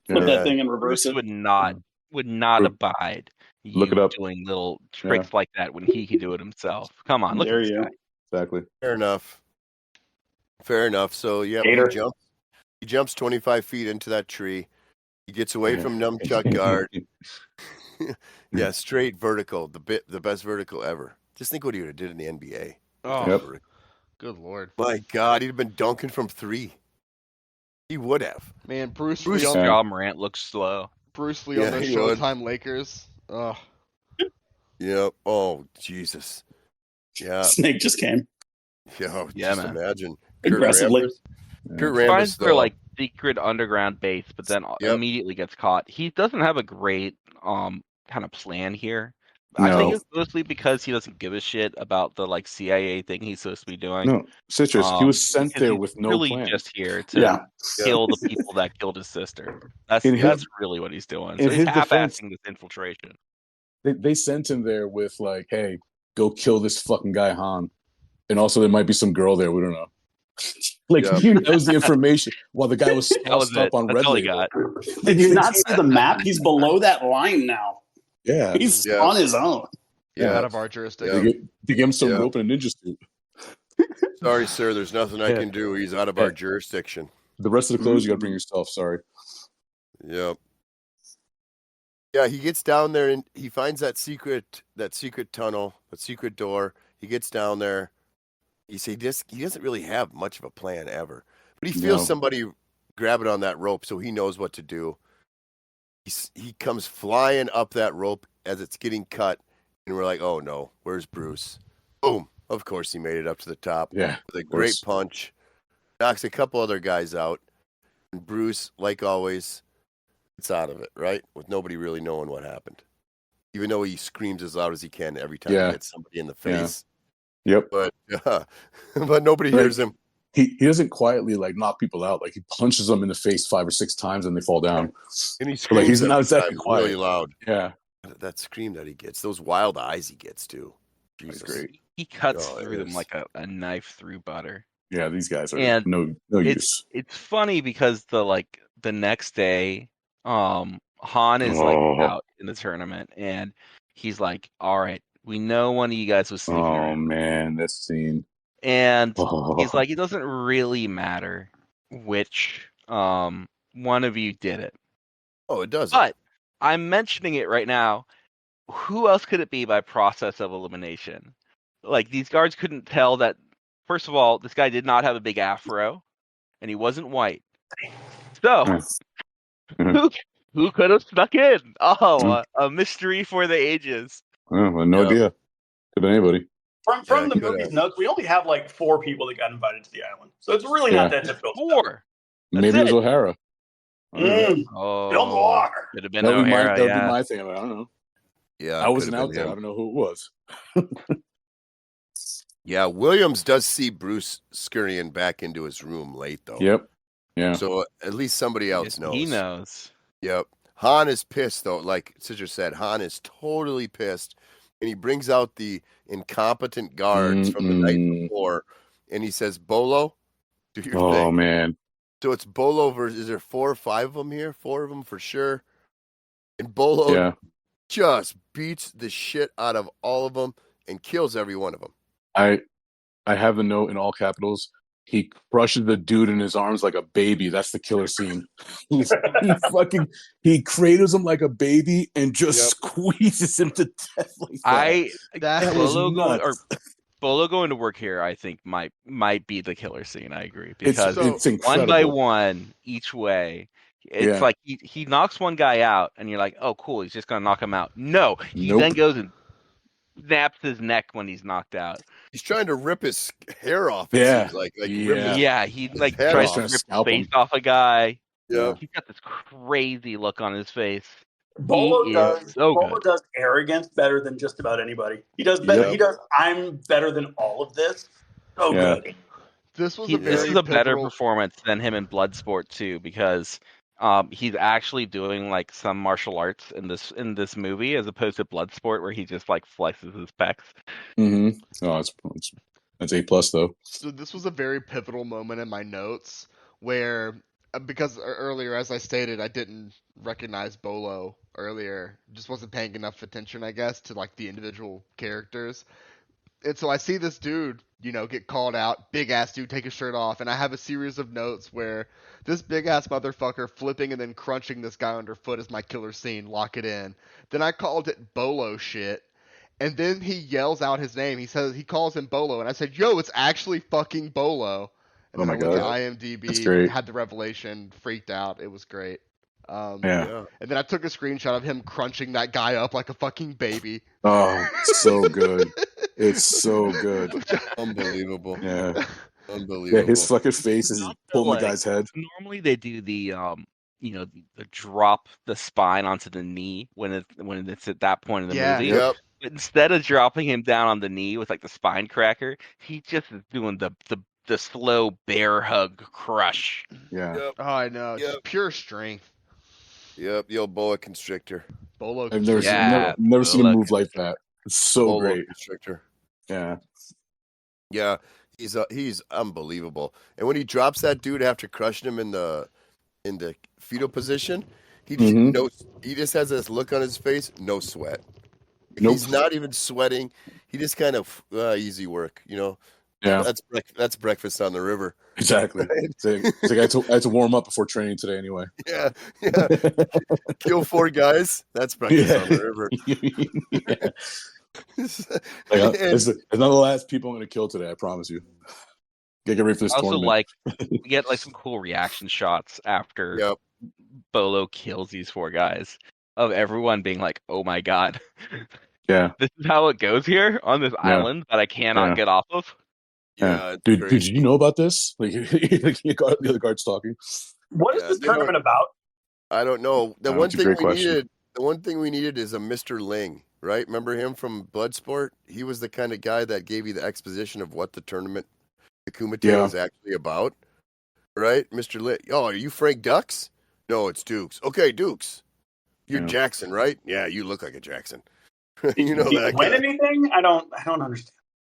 Flip Yeah. that thing and reverse Bruce it. would not Look- abide look it you up. doing little tricks like that when he could do it himself. Come on, look There at this you guy. Exactly. Fair enough. Fair enough. So yeah, Hater. he jumps 25 feet into that tree. He gets away from Nunchuck Guard. Yeah, straight vertical. The best vertical ever. Just think what he would have did in the NBA. Oh, Yep. good lord, My God, he'd have been dunking from 3. He would have. man! Bruce Bruce Lee on Yeah. Ja Morant looks slow. Bruce Lee Yeah, on the he would. Showtime Lakers. Oh, Yep. Oh, Jesus. Yeah. Snake just came. Yeah, Yeah, just man. imagine. Aggressively. Kurt He finds Rambis, their though. like secret underground base, but then Yep. immediately gets caught. He doesn't have a great kind of plan here. I think No. it's mostly because he doesn't give a shit about the like CIA thing he's supposed to be doing. No, Citrus. He was sent because there he's with no really plan. just here to Yeah. kill the people that killed his sister. That's In his- really what he's doing. in So he's his defense- half-assing this infiltration. They sent him there with like, hey, go kill this fucking guy Han, and also there might be some girl there. We don't know. Like Yeah. he knows the information while the guy was That was sauced up it. on That's Red all he Label. got. Did you not see the map? He's below that line now. Yeah, He's Yeah. on his own. Yeah. out of our they jurisdiction. give him some Yeah. rope and a ninja suit. Sorry, sir. There's nothing I Yeah. can do. He's out of Yeah. our jurisdiction. The rest of the clothes you got to bring yourself. Sorry. Yep. Yeah, he gets down there and he finds that secret tunnel, that secret door. He gets down there. You see, he doesn't really have much of a plan ever, but he feels somebody grabbing on that rope, so he knows what to do. He comes flying up that rope as it's getting cut, and we're like, oh no, where's Bruce? Boom! Of course, he made it up to the top. Yeah, with a great punch, knocks a couple other guys out, and Bruce, like always, gets out of it, right? With nobody really knowing what happened, even though he screams as loud as he can every time he hits somebody in the face. Yeah. Yep. But nobody hears him. He doesn't quietly like knock people out. Like he punches them in the face 5 or 6 times and they fall down. And he screams like he's not exactly quiet. Really loud. Yeah. That scream that he gets, those wild eyes he gets too. Jesus. That's great. He cuts through them like a knife through butter. Yeah, these guys are no use. It's funny because the next day, Han is like out in the tournament and he's like, all right, we know one of you guys was sneaking around. Oh man, this scene. And he's like, it doesn't really matter which one of you did it. Oh, it doesn't. But I'm mentioning it right now. Who else could it be by process of elimination? Like, these guards couldn't tell that, first of all, this guy did not have a big afro, and he wasn't white. So, who could have snuck in? Oh, a mystery for the ages. Oh, no idea. Could have been anybody. From the movie's notes, we only have like 4 people that got invited to the island, so it's really not that difficult. 4. Maybe it was O'Hara. Oh, Bill Maher. Could have been O'Hara. That would be my thing. I don't know. Yeah, I wasn't out there. I don't know who it was. Yeah, Williams does see Bruce scurrying back into his room late though. Yep. Yeah. So at least somebody else knows. He knows. Yep. Han is pissed though. Like Cinder said, Han is totally pissed. And he brings out the incompetent guards from the night before, and he says, "Bolo, do your thing." Oh man! So it's Bolo versus. Is there 4 or 5 of them here? 4 of them for sure. And Bolo just beats the shit out of all of them and kills every one of them. I have a note in all capitals. He crushes the dude in his arms like a baby. That's the killer scene. He cradles him like a baby and just squeezes him to death like that. Bolo going to work here, I think might be the killer scene. I agree, because it's incredible. One by one each way. It's like he knocks one guy out, and you're like, oh, cool, he's just gonna knock him out. No, he then goes and snaps his neck when he's knocked out. He's trying to rip his hair off. He like tries to rip his face off a guy. Yeah, he's got this crazy look on his face. Bolo does arrogance better than just about anybody. He does better. He does. I'm better than all of this. So good. This is a better performance than him in Bloodsport too, because he's actually doing like some martial arts in this movie, as opposed to Bloodsport, where he just like flexes his pecs. Mm-hmm. Oh, that's A+ though. So this was a very pivotal moment in my notes where, because earlier, as I stated, I didn't recognize Bolo earlier. Just wasn't paying enough attention, I guess, to like the individual characters. And so I see this dude, get called out, big ass dude, take his shirt off, and I have a series of notes where this big ass motherfucker flipping and then crunching this guy underfoot is my killer scene, lock it in. Then I called it Bolo shit, and then he yells out his name. He calls him Bolo, and I said, yo, it's actually fucking Bolo. And then I went to IMDb, had the revelation, freaked out. It was great. And then I took a screenshot of him crunching that guy up like a fucking baby. Oh, so good. It's so good. Unbelievable. Yeah. Unbelievable. Yeah, his fucking face is pulling the guy's head. Normally they do the the drop the spine onto the knee when it's at that point in the movie. Yep. But instead of dropping him down on the knee with like the spine cracker, he just is doing the slow bear hug crush. Yeah. Yep. Oh, I know. Just pure strength. Yep, the old boa constrictor. Bolo I've never seen a move like that. It's so Bolo great. Constrictor. Yeah. Yeah, he's unbelievable. And when he drops that dude after crushing him in the fetal position, he just has this look on his face, no sweat. Nope. He's not even sweating. He just kind of easy work, Yeah, that's breakfast on the river. Exactly. It's like I had to warm up before training today anyway. Yeah. Kill 4 guys. That's breakfast on the river. It's not the last people I'm going to kill today. I promise you. Get ready for this Also, tournament. we get some cool reaction shots after Bolo kills these 4 guys of everyone being like, "Oh my god, yeah, this is how it goes here on this island that I cannot get off of." Yeah, dude, did you know about this? Like, the other guard's talking. What is this tournament about? I don't know. The one thing we needed is a Mr. Ling, right? Remember him from Bloodsport? He was the kind of guy that gave you the exposition of what the tournament, the Kumite, was actually about, right? Mr. Ling. Oh, are you Frank Dux? No, it's Dukes. Okay, Dukes. You're Jackson, right? Yeah, you look like a Jackson. You know Did that you win guy. anything? I don't understand.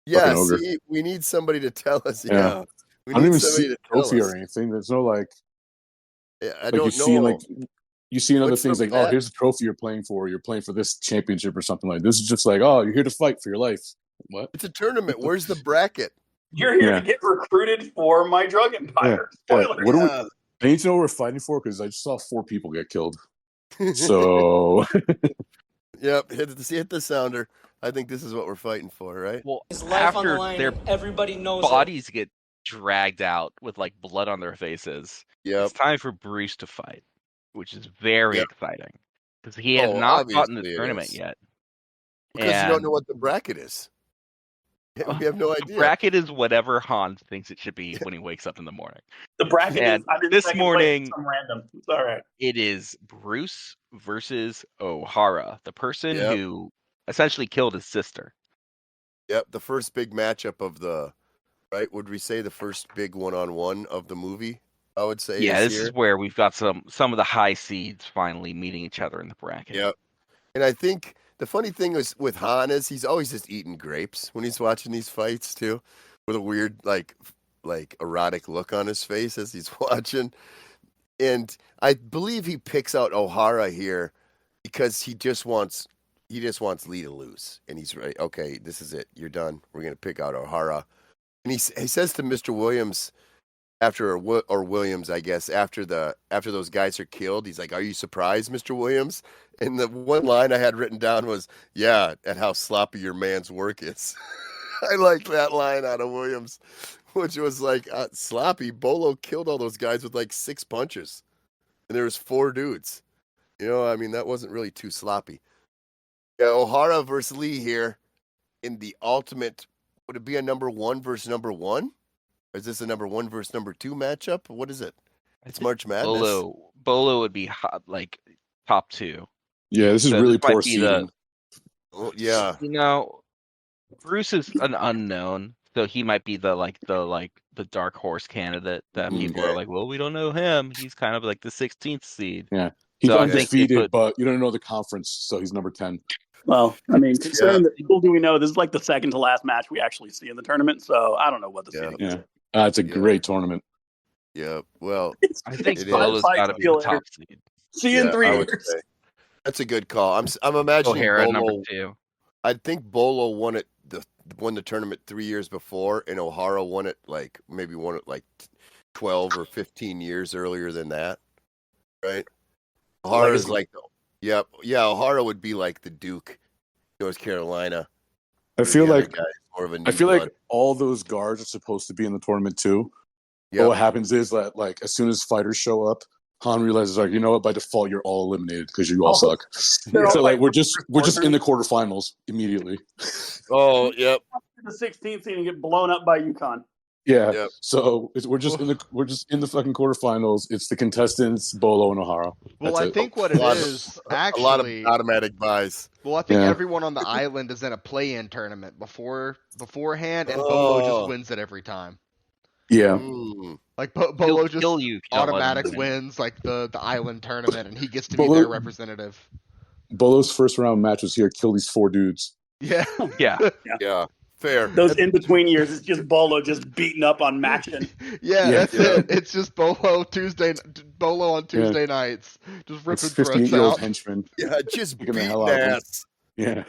Yeah, see, we need somebody to tell us. Yeah, we I don't need even somebody see to a trophy tell us. or anything. There's no like. Yeah, I like don't you see know. you see in other What's things the like, oh, here's a trophy you're playing for. You're playing for this championship or something like this. Is just like, oh, you're here to fight for your life. What? It's a tournament. Where's the bracket? You're here to get recruited for my drug empire. Spoiler. I need to know what we're fighting for because I just saw 4 people get killed. So. Yep, hit the sounder. I think this is what we're fighting for, right? Well, His life on the after line, their and everybody knows bodies get dragged out with like blood on their faces, it's time for Bruce to fight, which is very exciting because he has not gotten the tournament yet. Because you don't know what the bracket is. We have no idea. The bracket is whatever Han thinks it should be when he wakes up in the morning. The bracket and is this morning. Some random. It's all right. It is Bruce versus O'Hara, the person who essentially killed his sister. Yep, the first big matchup of the, right? Would we say the first big one-on-one of the movie? I would say. Yeah, this is where we've got some of the high seeds finally meeting each other in the bracket. Yep, and I think the funny thing is with Han is he's always just eating grapes when he's watching these fights too, with a weird like erotic look on his face as he's watching. And I believe he picks out O'Hara here because he just wants Lee to lose. And he's right. Okay, this is it. You're done. We're gonna pick out O'Hara. And he says to Mr. Williams after Williams, I guess, after those guys are killed, he's like, "Are you surprised, Mr. Williams?" And the one line I had written down was, "Yeah, at how sloppy your man's work is." I like that line out of Williams, which was like sloppy. Bolo killed all those guys with like 6 punches, and there was 4 dudes. You know, I mean, that wasn't really too sloppy. Yeah, O'Hara versus Lee here in the ultimate. Would it be a number 1 versus number 1? Or is this a number 1 versus number 2 matchup? What is it? It's March Madness. Bolo would be like top 2. Yeah, this is really poor seeding. Yeah. You know, Bruce is an unknown, so he might be the dark horse candidate that people are like, well, we don't know him. He's kind of like the 16th seed. Yeah, he's undefeated, but you don't know the conference, so he's number 10. Well, I mean, considering the people do we know, this is like the second to last match we actually see in the tournament, so I don't know what the seeding is. It's a great tournament. Yeah, well, I think Bolo's got to be the top seed. See you in 3 years. That's a good call. I'm imagining O'Hara Bolo, number 2. I think Bolo won the tournament 3 years before, and O'Hara won it like 12 or 15 years earlier than that, right? O'Hara's like, O'Hara would be like the Duke, North Carolina. I feel like all those guards are supposed to be in the tournament too. Yeah. But what happens is that like as soon as fighters show up, Han realizes like, you know what, by default you're all eliminated because you all suck. So like we're just in the quarterfinals immediately. Oh, yep. The 16th seed and get blown up by UConn. Yeah. Yep. So we're just in the fucking quarterfinals. It's the contestants, Bolo and O'Hara. Well, I think what it is actually a lot of automatic buys. Well, I think everyone on the island is in a play-in tournament beforehand, and Bolo just wins it every time. Yeah. Like Bolo just automatic wins like the island tournament, and he gets to be their representative. Bolo's first round match was here. Kill these 4 dudes. Yeah. Fair. Those in between years, it's just Bolo just beating up on matching. That's it. It's just Bolo on Tuesday nights, just ripping throats out. Henchman. Yeah, just beating ass. Yeah.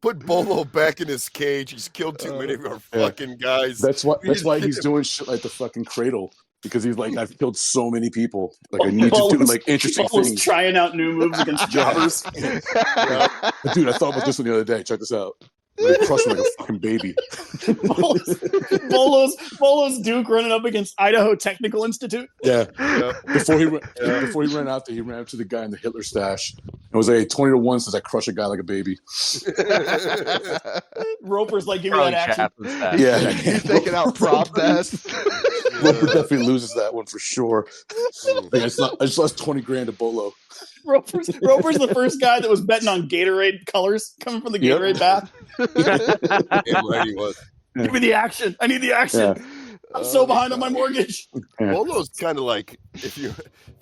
Put Bolo back in his cage. He's killed too many of our fucking guys. That's why he's doing shit like the fucking cradle. because he's like, I've killed so many people. Like I need to do like interesting things. Trying out new moves against jobbers. But dude, I thought about this one the other day. Check this out. I crushed him like a fucking baby. Bolo's Duke running up against Idaho Technical Institute. Yeah. Before he ran out there, he ran up to the guy in the Hitler stash. It was like 20-1 since I crush a guy like a baby. Roper's like, give me that action. Yeah. He's taking out prop bets. Roper definitely loses that one for sure. I just lost 20 grand to Bolo. Roper's the first guy that was betting on Gatorade colors coming from the Gatorade bath. Damn right he was. Give me the action. I need the action. Yeah. I'm so behind on my mortgage. Bolo's kind of like if you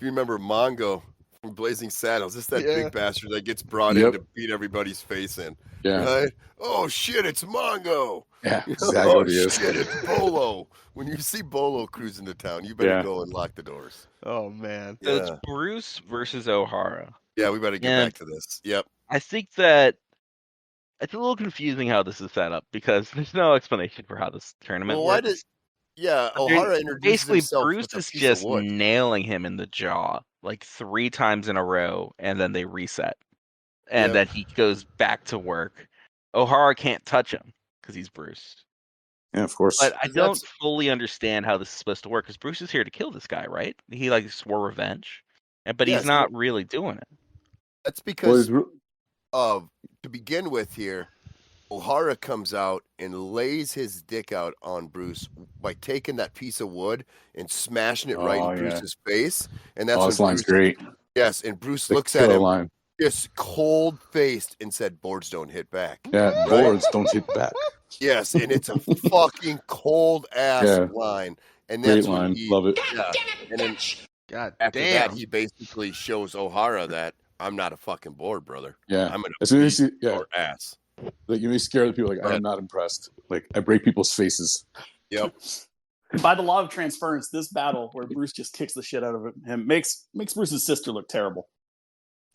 remember Mongo from Blazing Saddles. It's that big bastard that gets brought in to beat everybody's face in. Yeah. Right? Oh shit, it's Mongo. Yeah. Exactly Oh what he is. shit, it's Bolo. When you see Bolo cruising to town, you better go and lock the doors. Oh man. So it's Bruce versus O'Hara. Yeah, we better get back to this. Yep. I think that it's a little confusing how this is set up because there's no explanation for how this tournament works. O'Hara introduces basically himself Bruce with a is piece just of wood. nailing him in the jaw like 3 times in a row, and then they reset, and then he goes back to work. O'Hara can't touch him because he's Bruce. Yeah, of course. But I don't fully understand how this is supposed to work because Bruce is here to kill this guy, right? He like swore revenge, but he's not really doing it. That's because to begin with here, O'Hara comes out and lays his dick out on Bruce by taking that piece of wood and smashing it right in Bruce's face. And that's this line's great. Yes, and Bruce looks at him just cold-faced and said, "Boards don't hit back." Yeah, boards don't hit back. Yes, and it's a fucking cold-ass line. And that's great line. Love it. Yeah. And then after that, he basically shows O'Hara that I'm not a fucking board, brother. Yeah. I'm as soon as you your ass. Like you may scare the people. Like I am not impressed. Like I break people's faces. Yep. By the law of transference, this battle where Bruce just kicks the shit out of him makes Bruce's sister look terrible.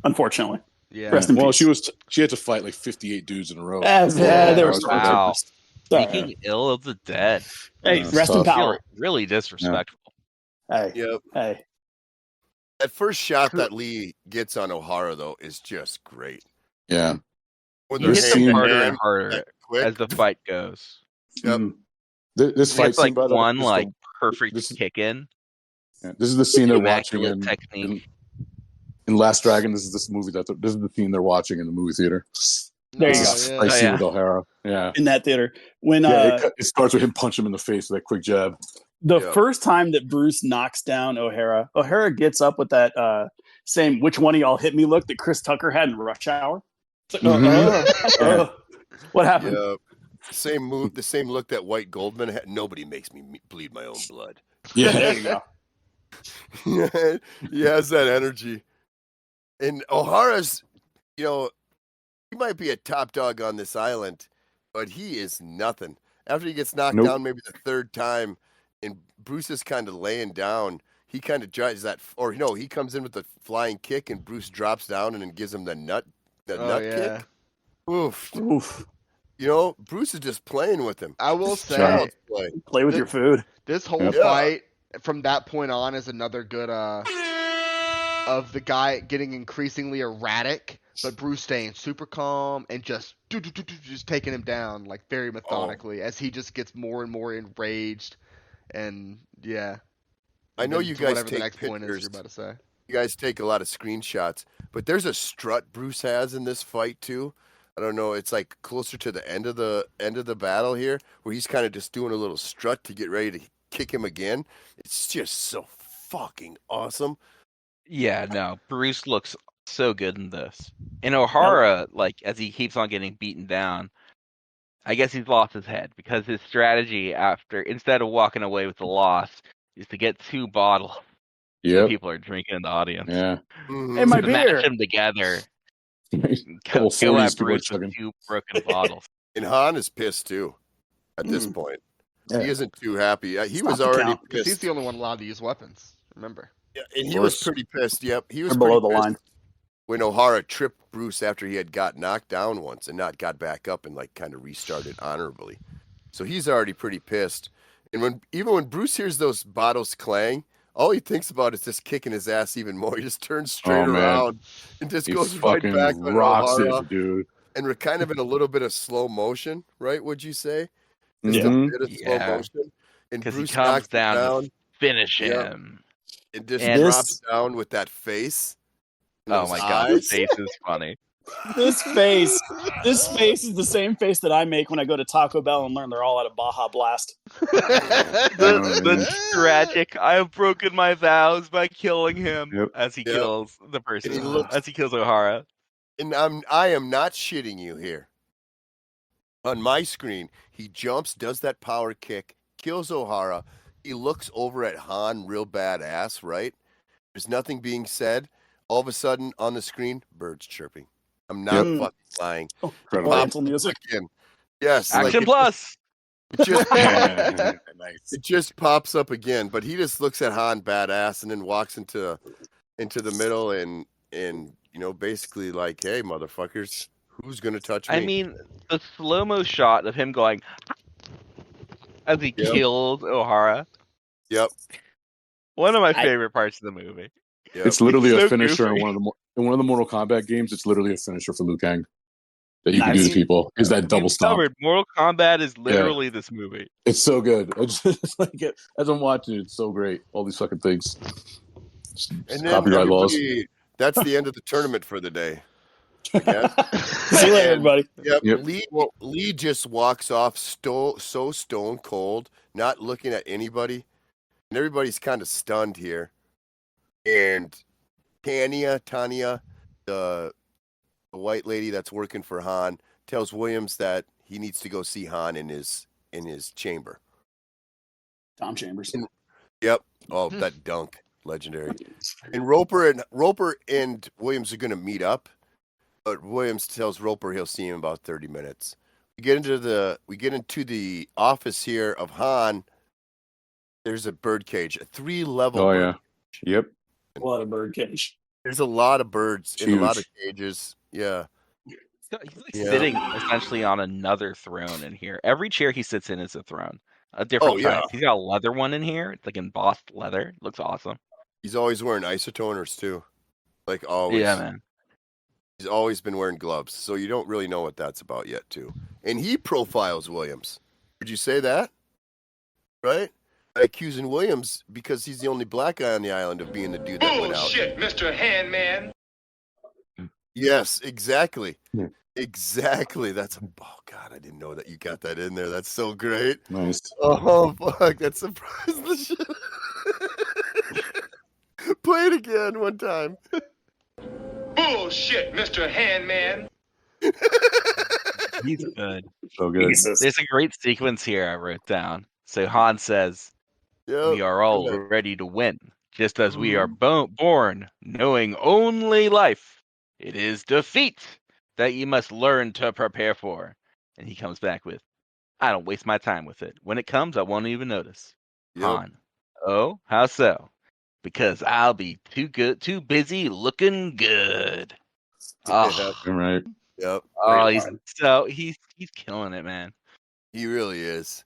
Unfortunately. Yeah. Rest in peace. she had to fight like 58 dudes in a row. They were wow. Speaking ill of the dead. Hey, rest in power. Really disrespectful. Hey. Yep. Hey. That first shot that Lee gets on O'Hara though is just great. Yeah. He hits him harder and harder as the fight goes. Yep. This fight like one like perfect kick in. Yeah, this is the scene they're watching in Last Dragon. This is the scene they're watching in the movie theater. There you go. Scene with O'Hara. Yeah. In that theater. When it starts with him punching him in the face with that quick jab. The first time that Bruce knocks down O'Hara gets up with that same "which one of y'all hit me" look that Chris Tucker had in Rush Hour. Like, what happened? Yeah. Same move, the same look that White Goldman had. Nobody makes me bleed my own blood. Yeah, there you go. He has that energy. And O'Hara's, he might be a top dog on this island, but he is nothing. After he gets knocked down maybe the third time, and Bruce is kind of laying down, he kind of tries that, he comes in with the flying kick, and Bruce drops down and then gives him the nut kick. Oof. Bruce is just playing with him. I will say, play with your food. This whole fight from that point on is another good of the guy getting increasingly erratic, but Bruce staying super calm and just taking him down like very methodically as he just gets more and more enraged. And I know you guys take take the next point is pictures. you're about to say. You guys take a lot of screenshots, but there's a strut Bruce has in this fight too. I don't know. It's like closer to the end of the battle here, where he's kind of just doing a little strut to get ready to kick him again. It's just so fucking awesome. Yeah, no, Bruce looks so good in this. And O'Hara, like as he keeps on getting beaten down, I guess he's lost his head because his strategy instead of walking away with the loss is to get 2 bottles. Yeah, people are drinking in the audience. Yeah, and my beer. Mash them together. Go at Bruce with 2 broken bottles. And Han is pissed too. At this point, he isn't too happy. He was already pissed. He's the only one allowed to use weapons. Remember? Yeah, and he was pretty pissed. Yep, he was below the line when O'Hara tripped Bruce after he had got knocked down once and not got back up and like kind of restarted honorably. So he's already pretty pissed. And even when Bruce hears those bottles clang, all he thinks about is just kicking his ass even more. He just turns straight around and just He goes right fucking back on rocks O'Hara. it, dude. And we're kind of in a little bit of slow motion, right? Would you say? Just Mhm. a bit of slow motion. And Because he Bruce comes knocks him down down. to finish Yep. him. And just And drops down with that face. and Oh those my god, eyes. his face is funny. This face is the same face that I make when I go to Taco Bell and learn they're all out of Baja Blast. The tragic, I have broken my vows by killing him Yep. as he Yep. kills the person, And he looks- as he kills O'Hara. And I am not shitting you here. On my screen, he jumps, does that power kick, kills O'Hara. He looks over at Han real badass, right? There's nothing being said. All of a sudden, on the screen, birds chirping. I'm not Yep. fucking lying. Oriental music. Again. Yes. Action plus. It just, Nice. it just pops up again. But he just looks at Han badass and then walks into the middle and basically like, hey, motherfuckers, who's gonna touch me? I mean, the slow-mo shot of him going as he kills O'Hara. Yep. One of my favorite parts of the movie. Yep. It's literally It's a so finisher goofy. in one of the Mortal Kombat games. It's literally a finisher for Liu Kang that you can Nice. do to people. Is that double stomp? Discovered Mortal Kombat is literally this movie. It's so good. I just like it as I'm watching it. It's so great. All these fucking things. And then Copyright laws. that's the end of the tournament for the day. Yes. See you later, everybody. Yep. Lee just walks off so stone cold, not looking at anybody, and everybody's kind of stunned here. And Tanya, the white lady that's working for Han, tells Williams that he needs to go see Han in his chamber. Tom Chambers. Yep. Oh, that dunk, legendary. And Roper and Williams are going to meet up, but Williams tells Roper he'll see him in about 30 minutes. We get into the office here of Han. There's a birdcage, a 3-level. Oh yeah. Yep. A lot of bird cage. There's a lot of birds in a lot of Huge. cages. Yeah. He's sitting essentially on another throne in here. Every chair he sits in is a throne. A different type. He's got a leather one in here. It's like embossed leather. It looks awesome. He's always wearing isotoners too. Like always. Yeah, man. He's always been wearing gloves. So you don't really know what that's about yet too. And he profiles Williams. Would you say that? Right? Accusing Williams because he's the only black guy on the island of being the dude that went out. Bullshit, Mr. Handman. Yes, exactly. Yeah. Exactly. Oh God, I didn't know that you got that in there. That's so great. Nice. Oh fuck, that surprised the shit. Play it again one time. Bullshit, Mr. Handman. He's good. So good. There's a great sequence here I wrote down. So Han says, we are all ready to win, just as we are born, knowing only life. It is defeat that you must learn to prepare for. And he comes back with, I don't waste my time with it. When it comes, I won't even notice. Yep. Han, oh, how so? Because I'll be too busy looking good. Oh, Right. Yep. oh he's killing it, man. He really is.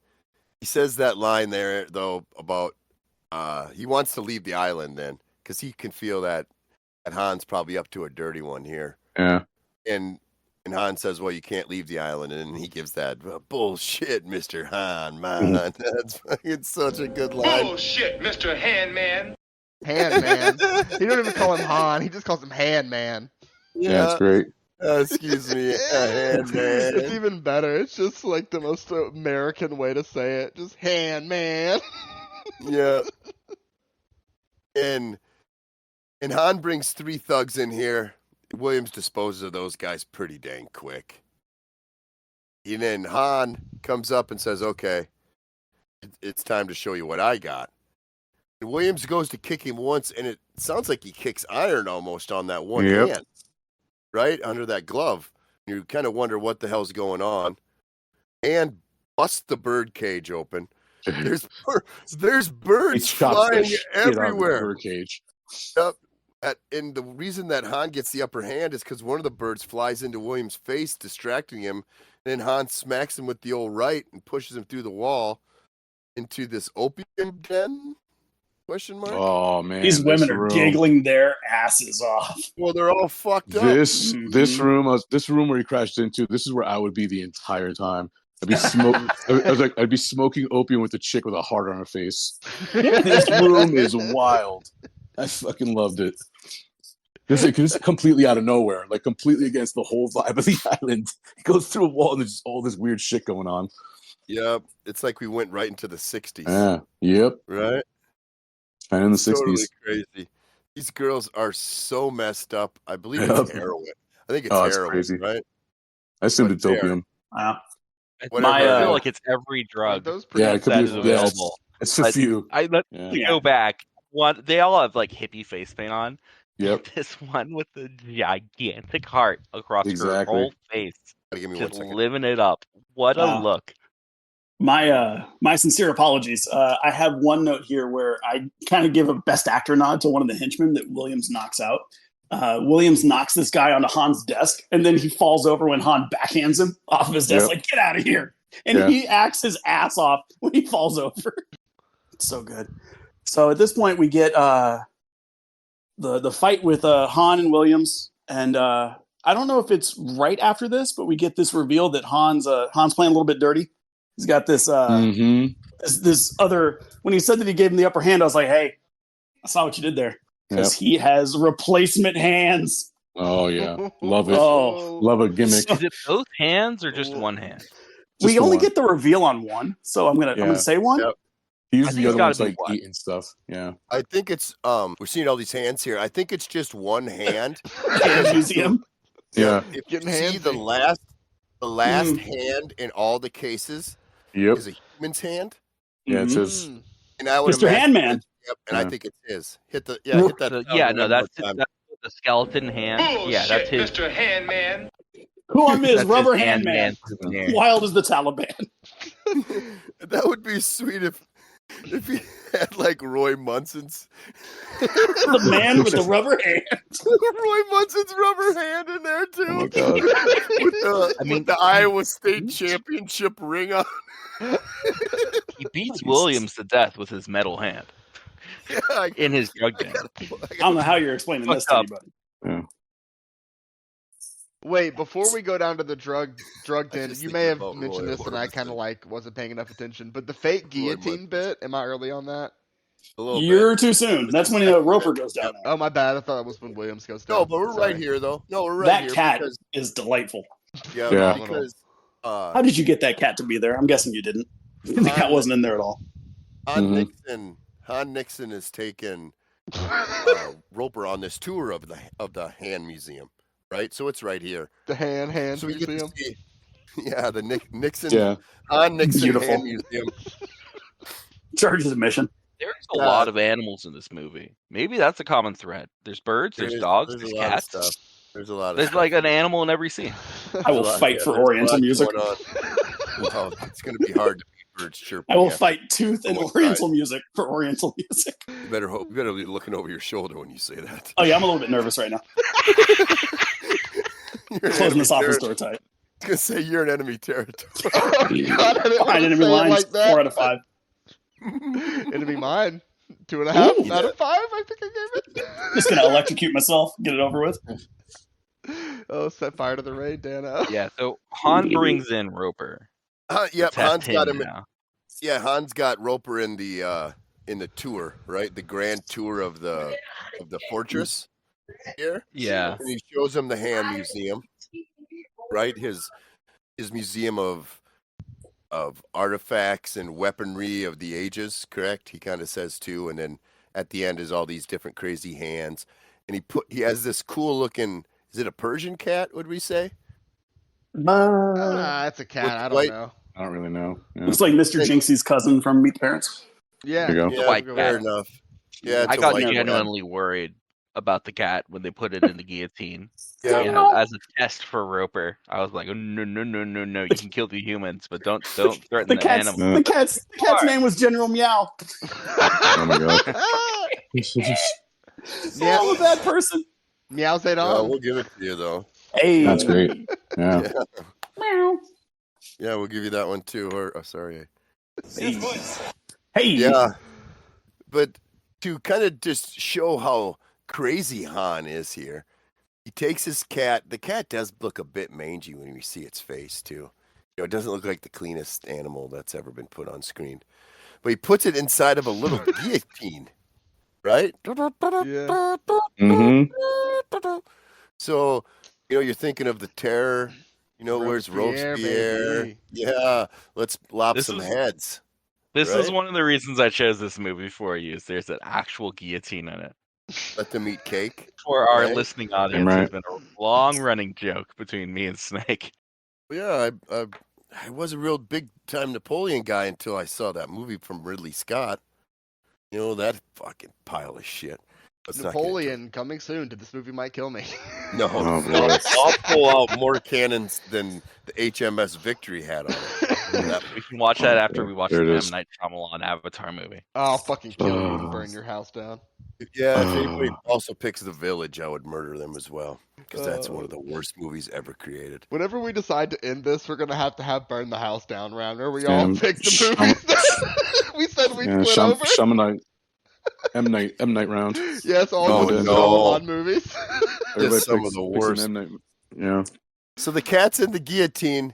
He says that line there though about he wants to leave the island then because he can feel that Han's probably up to a dirty one here. Yeah. And Han says, "Well, you can't leave the island," and he gives that bullshit, Mr. Han. Man, that's fucking such a good line. Bullshit, Mr. Handman. Handman. He don't even call him Han. He just calls him Handman. Yeah, it's great. Excuse me, Handman. It's even better. It's just like the most American way to say it. Just Handman. Yeah. And Han brings 3 thugs in here. Williams disposes of those guys pretty dang quick. And then Han comes up and says, okay, it's time to show you what I got. And Williams goes to kick him once, and it sounds like he kicks iron almost on that one hand, right? Under that glove. You kind of wonder what the hell's going on. And busts the bird cage open. There's birds flying everywhere. Bird cage. Yep. And the reason that Han gets the upper hand is because one of the birds flies into Williams' face, distracting him. And then Han smacks him with the old right and pushes him through the wall. into this opium den? Question mark. Oh man, These women are room, giggling their asses off. Well, they're all fucked up. This room where he crashed into. This is where I would be the entire time. I'd be I'd be smoking opium with a chick with a heart on her face. This room is wild. I fucking loved it. This is completely out of nowhere, like completely against the whole vibe of the island. He goes through a wall and there's just all this weird shit going on. Yep, it's like we went right into the 60s. Yeah. Yep. Right. And in the 60s. Totally crazy. These girls are so messed up. I believe it's heroin. I think it's heroin, crazy. Right? I assumed it's opium. I feel like it's every drug. Those it could that be is available. It's a few. Let's go back. They all have like hippie face paint on. Yep. This one with the gigantic heart across her whole face, just living it up. What a look! My sincere apologies. I have one note here where I kind of give a best actor nod to one of the henchmen that Williams knocks out. Williams knocks this guy onto Han's desk, and then he falls over when Han backhands him off of his desk, like, get out of here. And he acts his ass off when he falls over. It's so good. So at this point, we get the fight with Han and Williams. And I don't know if it's right after this, but we get this reveal that Han's playing a little bit dirty. He's got this this other. When he said that he gave him the upper hand, I was like, hey, I saw what you did there. Because he has replacement hands. Oh, yeah. Love it. Love a gimmick. Is it both hands or just one hand? We only get the reveal on one, so I'm gonna say one. Yep. He uses the other ones like eating stuff. Yeah. I think it's we're seeing all these hands here. I think it's just one hand. Museum. Yeah. If you see the last hand in all the cases is a human's hand. Yeah, it says and I would Mr. Handman. Yep, and I think it's his. Hit that. That's the skeleton hand. Bullshit, yeah, that's his. Mr. Handman. Who I'm is Rubber his Handman. Handman. Wild as the Taliban. That would be sweet if he had like Roy Munson's the man with the rubber hand. Roy Munson's rubber hand in there too. Oh my God. with the Iowa State Championship ring on. He beats Williams to death with his metal hand. Yeah, in his drug den. I don't know how you're explaining this to anybody. Yeah. Wait, before we go down to the drug den, you may have mentioned this and I kind of like wasn't paying enough attention, but the fake guillotine bit, am I early on that? You're too soon. That's when Roper goes down there. Oh, my bad. I thought that was when Williams goes down. No, but we're right here, though. No, we're right here. That cat is delightful. Yeah. Because, how did you get that cat to be there? I'm guessing you didn't. The cat wasn't in there at all. Han Nixon has taken Roper on this tour of the hand museum, right? So it's right here. The hand so museum. The Nixon Han Nixon Beautiful. Hand Museum. Charges admission. There's a lot of animals in this movie. Maybe that's a common thread. There's birds, there's dogs, there's cats. There's a lot of There's stuff. like an animal in every scene. I will fight for Oriental music. Oh, it's going to be hard to beat birds chirping. I will fight tooth and Oriental music for Oriental music. You better be looking over your shoulder when you say that. Oh yeah, I'm a little bit nervous right now. Closing this office door tight. I was going to say you're in enemy territory. Oh, God, Behind enemy lines, like 4 out of 5. Enemy mine. 2.5 out of 5, I think I gave it. Just going to electrocute myself, get it over with. Oh, set fire to the raid, Dano. Yeah, so Han brings in Roper. Yep, Han's got him. Now. Yeah, Han's got Roper in the tour, right? The grand tour of the fortress here. Yeah, and he shows him the hand museum, right? His museum of artifacts and weaponry of the ages, correct? He kind of says too, and then at the end is all these different crazy hands, and he has this cool looking. Is it a Persian cat? Would we say? It's a cat. I don't know. I don't really know. Yeah. Looks like Mr. Jinxie's cousin from Meet the Parents. Yeah. There you go. Yeah, white fair cat. enough. Yeah, I got genuinely worried about the cat when they put it in the guillotine. Yeah. As a test for Roper, I was like, oh, no, you can kill the humans, but don't threaten the animals. The cat's name was General Meow. Oh my God. I'm a bad person. Meow say on. We'll give it to you though. Hey, That's great. Yeah. Meow. Yeah, we'll give you that one too. Or sorry. Hey. Hey. Yeah. But to kind of just show how crazy Han is here, he takes his cat. The cat does look a bit mangy when you see its face, too. It doesn't look like the cleanest animal that's ever been put on screen. But he puts it inside of a little guillotine, right? Yeah. Mm-hmm. So, you're thinking of the Terror. Where's Robespierre? Baby. Yeah, let's lop some is- heads. This is Right? one of the reasons I chose this movie for you. Is there's an actual guillotine in it. Let them eat cake. For our Right? listening audience, Right. there's been a long-running joke between me and Snake. Yeah, I was a real big-time Napoleon guy until I saw that movie from Ridley Scott. That fucking pile of shit. Let's not get into Napoleon coming soon to This Movie Might Kill Me. No, Oh, boy. I'll pull out more cannons than the HMS Victory had on it. We can watch that after we watch There the it M. is. Night Shyamalan Avatar movie. I'll fucking kill you and burn your house down. Yeah, if anybody also picks The Village, I would murder them as well. Because that's one of the worst movies ever created. Whenever we decide to end this, we're gonna have Burn the House Down round where we all Yeah, pick the movies. We said we'd split over. M Night round. Yes, all Oh, the no. Shyamalan movies. Everybody some picks- of the picks an worst. M. Night. Yeah. So the cat's in the guillotine,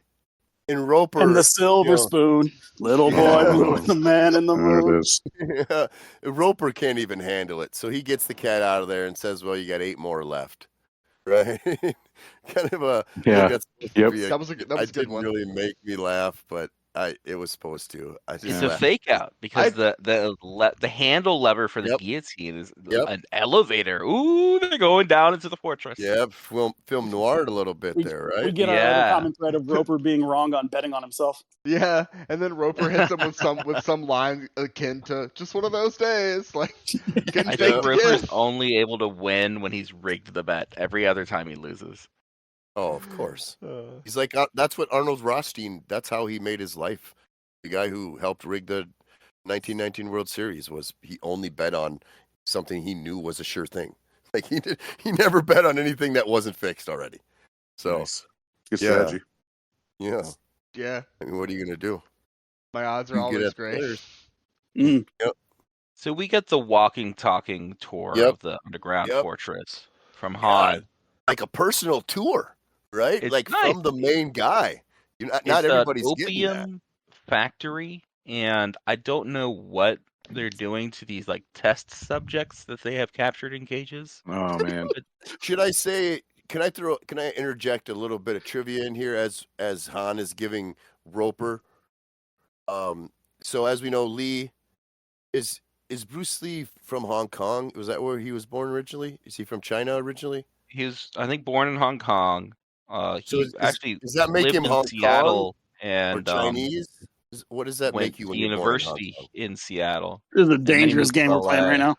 and Roper. And the silver spoon. Little boy blue, the man in the There it moon. is. Yeah, Roper can't even handle it. So he gets the cat out of there and says, well, you got 8 more left. Right? Kind of a. Yeah. That's supposed Yep. to be That was a good it didn't one. really make me laugh, but it was supposed to. I just It's a laughed. fake out because the handle lever for the Yep. guillotine is Yep. an elevator. Ooh, they're going down into the fortress. Yeah, film noir a little bit there, We right? get our other Yeah. common thread of Roper being wrong on betting on himself. Yeah, and then Roper hits him with some line akin to just one of those days, like getting I faked think Roper's again. only able to win when he's rigged the bet. Every other time he loses. Oh, of course. He's like, that's what Arnold Rothstein, that's how he made his life. The guy who helped rig the 1919 World Series he only bet on something he knew was a sure thing. Like he never bet on anything that wasn't fixed already. So, Nice. Good yeah. strategy. Yeah. Yeah, I mean, what are you going to do? my odds are You get always at great. players. Mm. So we get the walking, talking tour Yep. of the underground Yep. fortress from Han. Like a personal tour, right? It's like nice. from the main guy. Not It's everybody's an getting that. opium factory, and I don't know what they're doing to these like test subjects that they have captured in cages. Oh man. Should I say? Can I interject a little bit of trivia in here as Han is giving Roper? So as we know, Lee is Bruce Lee from Hong Kong? Was that where he was born originally? Is he from China originally? He was, I think, born in Hong Kong. So He actually does that make lived him in Hong Seattle Kong or and Chinese? What does that went make you to when you're born in Hong university Kong? in Seattle. This is a then he dangerous moved to game we're playing LA. right now.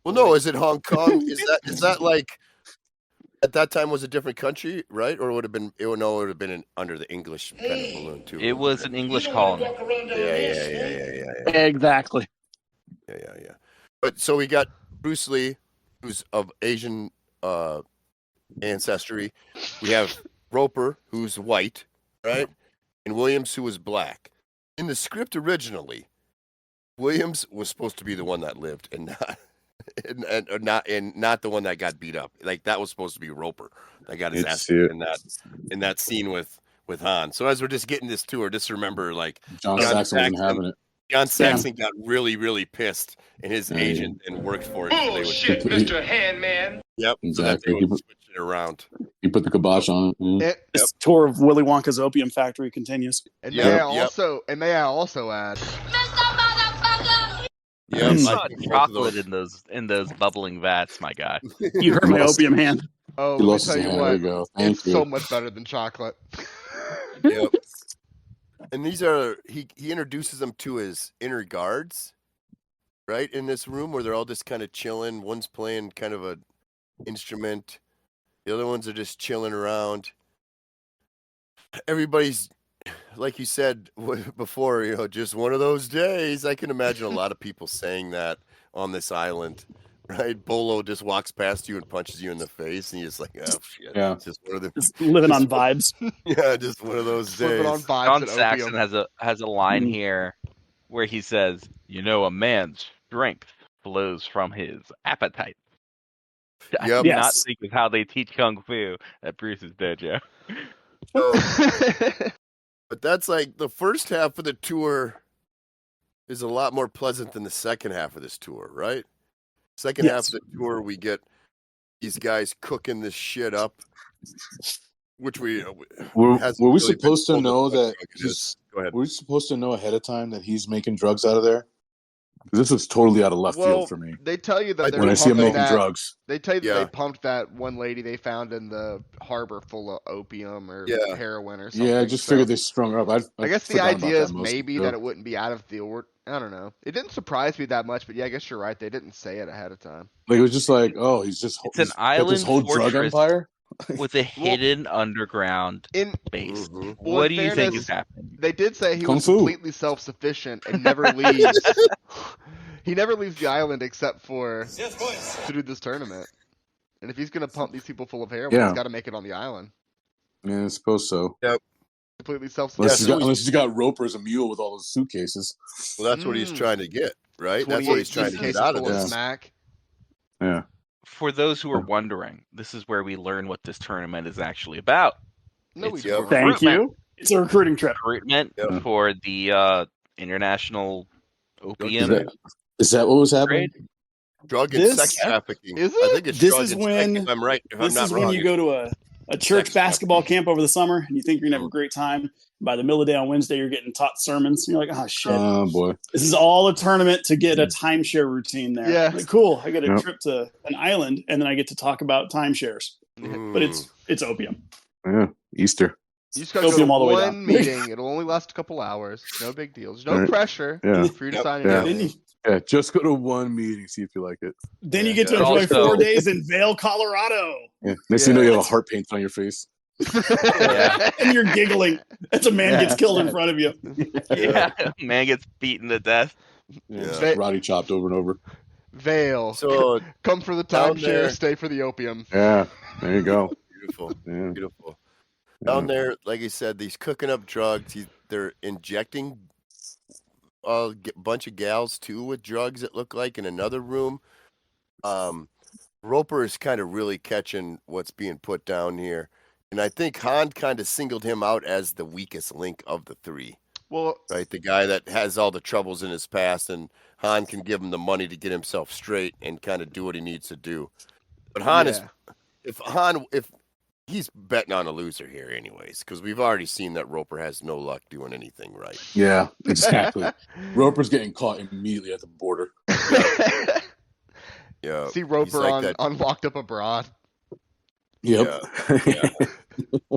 Well, no, is it Hong Kong? Is that like at that time was a different country, right? Or would have been? It would have been under the English kind of balloon too. It was an English colony. Yeah. Exactly. Yeah. But so we got Bruce Lee, who's of Asian ancestry. We have Roper, who's white, right? And Williams, who was black. In the script originally, Williams was supposed to be the one that lived, and not the one that got beat up. Like that was supposed to be Roper. That got his ass beat in that scene with Han. So as we're just getting this tour, just remember like John Saxon wasn't having it. John Saxon got really, really pissed, and his agent and worked for it. Bullshit, Mr. Handman. Yep, Exactly. so that they would switch it around. He put the kibosh on it. Mm. This tour of Willy Wonka's opium factory continues. And Yep, may yep. I also add, Yep, It's I not think both of chocolate those- in those bubbling vats, my guy. You heard my opium hand. oh, He let me lost tell his you hand. There you what, go. Thank it's you. so much better than chocolate. Yep. And these are he introduces them to his inner guards, right? In this room where they're all just kind of chilling. One's playing kind of a instrument. The other ones are just chilling around. Everybody's like you said before, just one of those days. I can imagine a lot of people saying that on this island, right? Bolo just walks past you and punches you in the face, and you're just like, oh shit. Yeah. It's just one of the Just living on vibes. yeah, just one of those Just living days. on vibes John and Saxon opium. has a line here where he says, a man's strength flows from his appetite. I Yep. do not Yes. think is how they teach Kung Fu at Bruce's dojo. But that's like the first half of the tour is a lot more pleasant than the second half of this tour, right? Second half of the tour, we get these guys cooking this shit up, which were we supposed to know that Go ahead. Were we supposed to know ahead of time that he's making drugs out of there? Because this was totally out of left field for me. They tell you that when I see him making drugs. They tell you that they pumped that one lady they found in the harbor full of opium or heroin or something. Yeah, I just figured they strung her up. I guess the idea is maybe that it wouldn't be out of the order. I don't know. It didn't surprise me that much, but yeah, I guess you're right. They didn't say it ahead of time. Like it was just like, oh, he's It's an island this whole drug fortress empire with a hidden underground base. Well, what do you think is happening? They did say he Kung was Fu. completely self-sufficient and never leaves. He never leaves the island except for to do this tournament. And if he's gonna pump these people full of heroin, he's got to make it on the island. Yeah, I suppose so. Yep. Completely self-sufficient. Unless he's got Roper as a mule with all those suitcases. Well, that's what he's trying to get, right? That's what he's trying to get out of this. Smack. Yeah. For those who are wondering, this is where we learn what this tournament is actually about. Thank you. It's a recruiting trip. Recruitment for the international opium. Is that what was happening? Drug and sex trafficking. Is I it? think it's This drug is and when sex, if I'm right. If this I'm is not when wrong. you go to a church basketball camp over the summer and you think you're gonna have a great time. By the middle of the day on Wednesday, you're getting taught sermons. And you're like, oh shit. Oh boy. This is all a tournament to get a timeshare routine there. Yeah. Like, cool. I get a trip to an island and then I get to talk about timeshares. But it's opium. Yeah. Easter. You just got to go Opium to all the way one down. meeting. It'll only last a couple hours. No big deal. There's no pressure for you to sign anything. Yeah, just go to one meeting, see if you like it. Then you get to enjoy 4 days in Vail, Colorado. Yeah. Next thing you know, you have a heart paint on your face. And you're giggling. That's a man gets killed in front of you. Man gets beaten to death. Yeah. Roddy chopped over and over. Vail. So come for the down timeshare, there- stay for the opium. Yeah, there you go. Beautiful. Yeah. Beautiful. Down there, like I said, these cooking up drugs. They're injecting a bunch of gals too with drugs. It looked like in another room. Roper is kind of really catching what's being put down here, and I think Han kind of singled him out as the weakest link of the three. Well, right, the guy that has all the troubles in his past, and Han can give him the money to get himself straight and kind of do what he needs to do. But Han if he's betting on a loser here anyways, because we've already seen that Roper has no luck doing anything right. Yeah, exactly. Roper's getting caught immediately at the border. Yeah. See Roper like on Locked Up Abroad. Yep.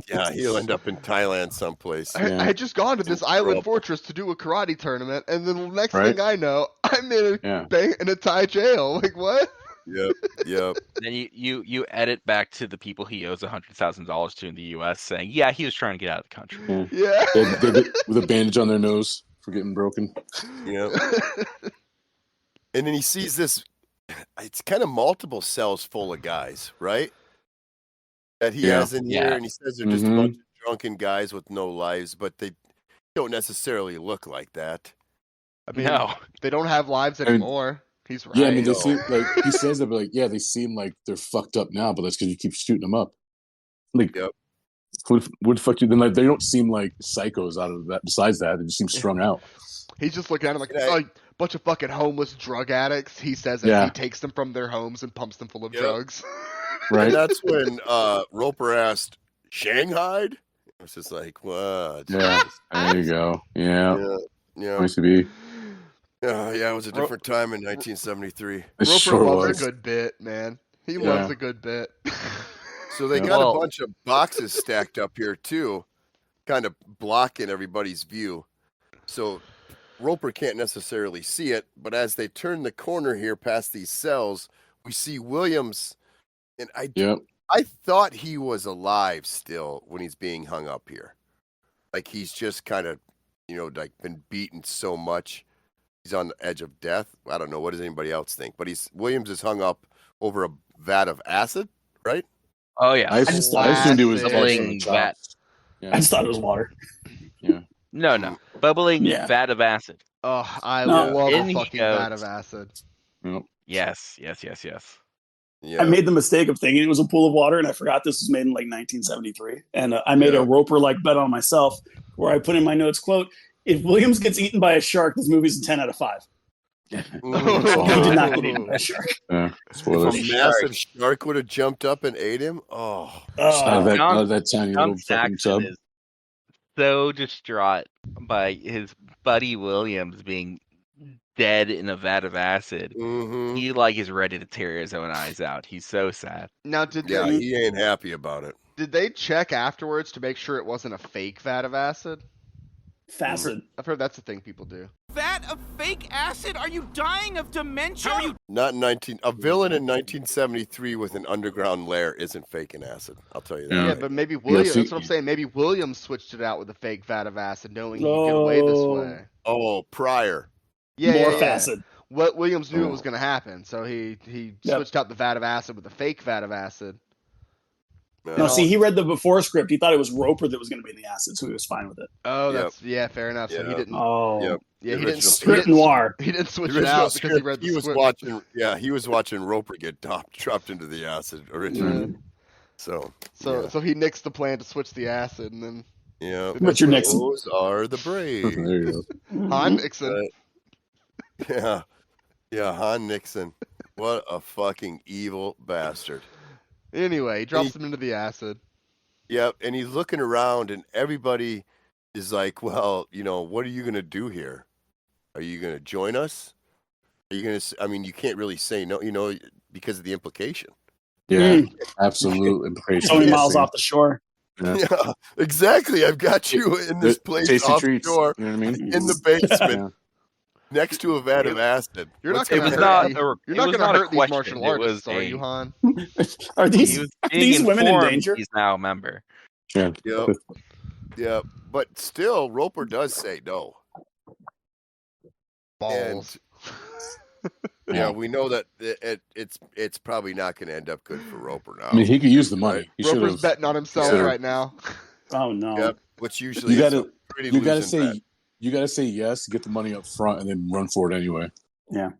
Yeah, he'll end up in Thailand someplace. I had just gone to this island fortress to do a karate tournament, and then the next thing I know, I'm in a Thai jail. Like, what? Yep. Then you edit back to the people he owes $100,000 to in the U.S. saying, yeah, he was trying to get out of the country. Yeah. With a bandage on their nose for getting broken. Yep. And then he sees this. It's kind of multiple cells full of guys, right? That he has in here, and he says they're just a bunch of drunken guys with no lives, but they don't necessarily look like that. I mean, they don't have lives anymore. He's right. Yeah, I mean, they seem like he says that, but like, yeah, they seem like they're fucked up now, but that's because you keep shooting them up. Like, what fuck you? Then like, they don't seem like psychos out of that. Besides that, they just seem strung out. He's just looking at him like a bunch of fucking homeless drug addicts. He says that he takes them from their homes and pumps them full of drugs. Right. And that's when Roper asked, Shanghai? I was just like, what? Yeah, there you go. Yeah. Nice to be. Yeah, it was a different time in 1973. Roper loves a good bit, man. He loves a good bit. So they got a bunch of boxes stacked up here, too, kind of blocking everybody's view. So Roper can't necessarily see it, but as they turn the corner here past these cells, we see Williams, and I thought he was alive still when he's being hung up here. Like he's just kind of, like been beaten so much. He's on the edge of death. I don't know. What does anybody else think? But Williams is hung up over a vat of acid, right? Oh, yeah. I assumed he was vat. I just thought it was water. Yeah. No. bubbling Yeah. vat of acid. Oh, I No. love In a he fucking goes. vat of acid. Yep. Yes. Yeah. I made the mistake of thinking it was a pool of water, and I forgot this was made in like 1973. And I made a Roper-like bet on myself, where I put in my notes, "quote If Williams gets eaten by a shark, this movie's a 10 out of 5." He did not get eaten by a shark. Yeah. If Spoilers. a massive shark would have jumped up and ate him, Out of that tiny John little fucking tub. Saxon is so distraught by his buddy Williams being dead in a vat of acid. He is ready to tear his own eyes out. He's so sad. Now, he ain't happy about it. Did they check afterwards to make sure it wasn't a fake vat of acid? Facid. I've heard that's the thing people do. Vat of fake acid? Are you dying of dementia? Not in a villain in 1973 with an underground lair isn't faking acid. I'll tell you that. Yeah, right. but maybe Williams. That's what I'm saying. Maybe Williams switched it out with a fake vat of acid, knowing he could get away this way. Oh, prior. More facid. What Williams knew it was going to happen, so he switched out the vat of acid with a fake vat of acid. No, see, he read the before script. He thought it was Roper that was going to be in the acid, so he was fine with it. Oh, that's fair enough. So he didn't. Oh, yeah, he didn't. Script noir. He didn't switch it out because he read the script. He was watching Roper get dropped into the acid originally. So he nixed the plan to switch the acid, and then. Yeah. Richard Nixon. Those are the brave. There you go. Han Nixon. Yeah, Han Nixon. What a fucking evil bastard. Anyway, he drops him into the acid. Yep, and he's looking around, and everybody is like, well, what are you going to do here? Are you going to join us? Are you going to, you can't really say no, because of the implication. Yeah, absolute implication. 20 miles off the shore. Yeah, exactly. I've got you in this place offshore, you know what I mean? in the basement, next to a vat of acid. You're not going to hurt these martial artists, are you, Han? Are these women in danger? He's now a member. Yeah. Yeah, but still, Roper does say no. Balls. Yeah, we know that it's probably not going to end up good for Roper now. I mean, he could use the money. He Roper's betting on himself right now. Oh no! Yep, which usually you is a pretty losing bet. You gotta say yes, get the money up front, and then run for it anyway. Yeah,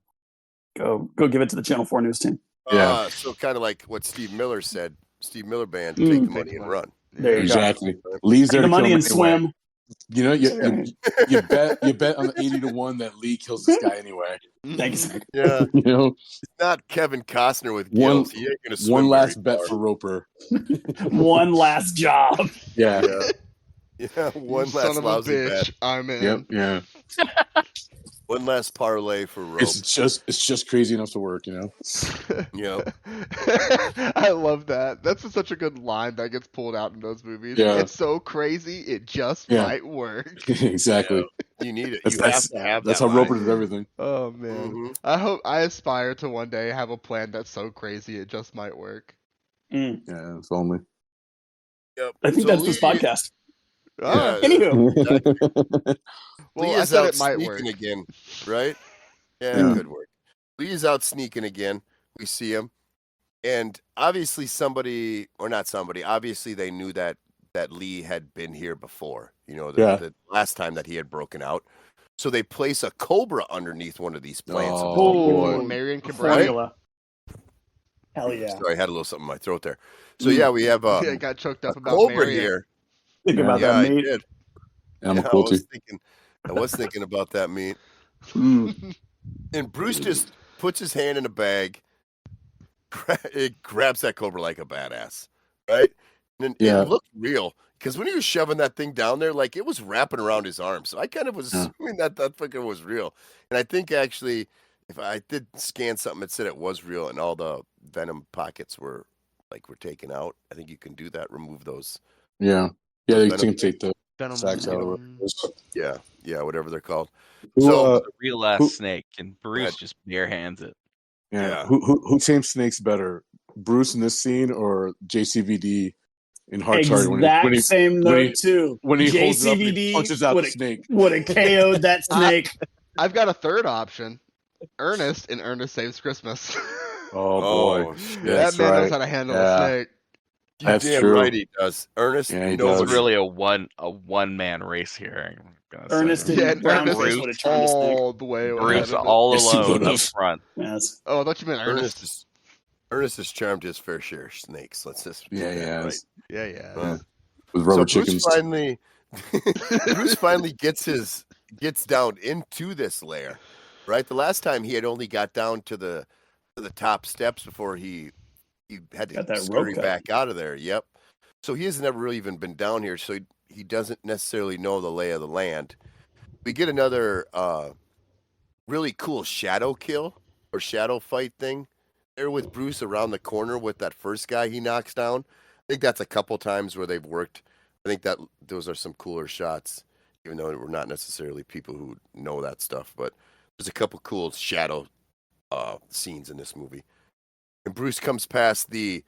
go give it to the Channel 4 news team. Yeah. So kind of like what Steve Miller said. Steve Miller band, take the money and run. There you exactly. go. Lee's there the to money kill and him anyway. swim. You know, you bet on the 80-1 that Lee kills this guy anyway. Thanks. Yeah, it's not Kevin Costner with gills. He ain't gonna swim one last very bet far. for Roper. One last job. Yeah. One Son last of a lousy bitch. bet. I'm in. Yep. Yeah. One last parlay for Rope. It's just crazy enough to work, Yep. I love that. That's such a good line that gets pulled out in those movies. Yeah. It's so crazy, it just might work. Exactly. You need it. That's, You have to have that's that how Roper line. did everything. Oh man. I aspire to one day have a plan that's so crazy it just might work. Yeah, if only. Yep. I think that's this podcast. Yeah, Anywho. Well, Lee I is said out it might sneaking work. again, right? Yeah, Yeah. it could work. Lee is out sneaking again. We see him. And obviously obviously they knew that Lee had been here before, the last time that he had broken out. So they place a cobra underneath one of these plants. Oh, boy. Marion Formula. Hell yeah. Sorry, I had a little something in my throat there. So yeah, we have I got choked up a about cobra Marion. here. Think about Yeah, that, I mate. did. I'm Yeah, a cool I was thinking about that meat. And Bruce just puts his hand in a bag. It grabs that cobra like a badass, right? And it looked real because when he was shoving that thing down there, like it was wrapping around his arm. So I kind of was assuming that fucking was real. And I think actually, if I did scan something, it said it was real, and all the venom pockets were taken out. I think you can do that. Remove those. Yeah. Yeah, they can take the Venom. sacks out. Yeah, whatever they're called. So, It's a real ass snake, and Bruce just bare hands it. yeah. Who tames snakes better, Bruce in this scene or JCVD in Hard Target? Same note too. When he holds it up and JCVD he punches out the snake. Would have KO'd that snake. I've got a third option. Ernest in Ernest Saves Christmas. Oh boy, that man knows how to handle a snake. That's damn true. Right, he does. Ernest, It's really a one man race here. gonna Ernest say. and Brownface Bruce would have turned a snake. all the way Bruce ahead of it. all Yes, he alone up would've. front. Yes. Oh, I thought you meant Ernest. Ernest has charmed his fair share of snakes. Let's just get that right. Yeah. With rubber so chickens. Bruce finally gets down into this lair, right? The last time he had only got down to the top steps before he had Got to that scurry rope cut. back out of there. Yep. So he has never really even been down here, so he doesn't necessarily know the lay of the land. We get another really cool shadow kill or shadow fight thing there with Bruce around the corner with that first guy he knocks down. I think that's a couple times where they've worked. I think that those are some cooler shots, even though we're not necessarily people who know that stuff. But there's a couple cool shadow scenes in this movie. And Bruce comes past the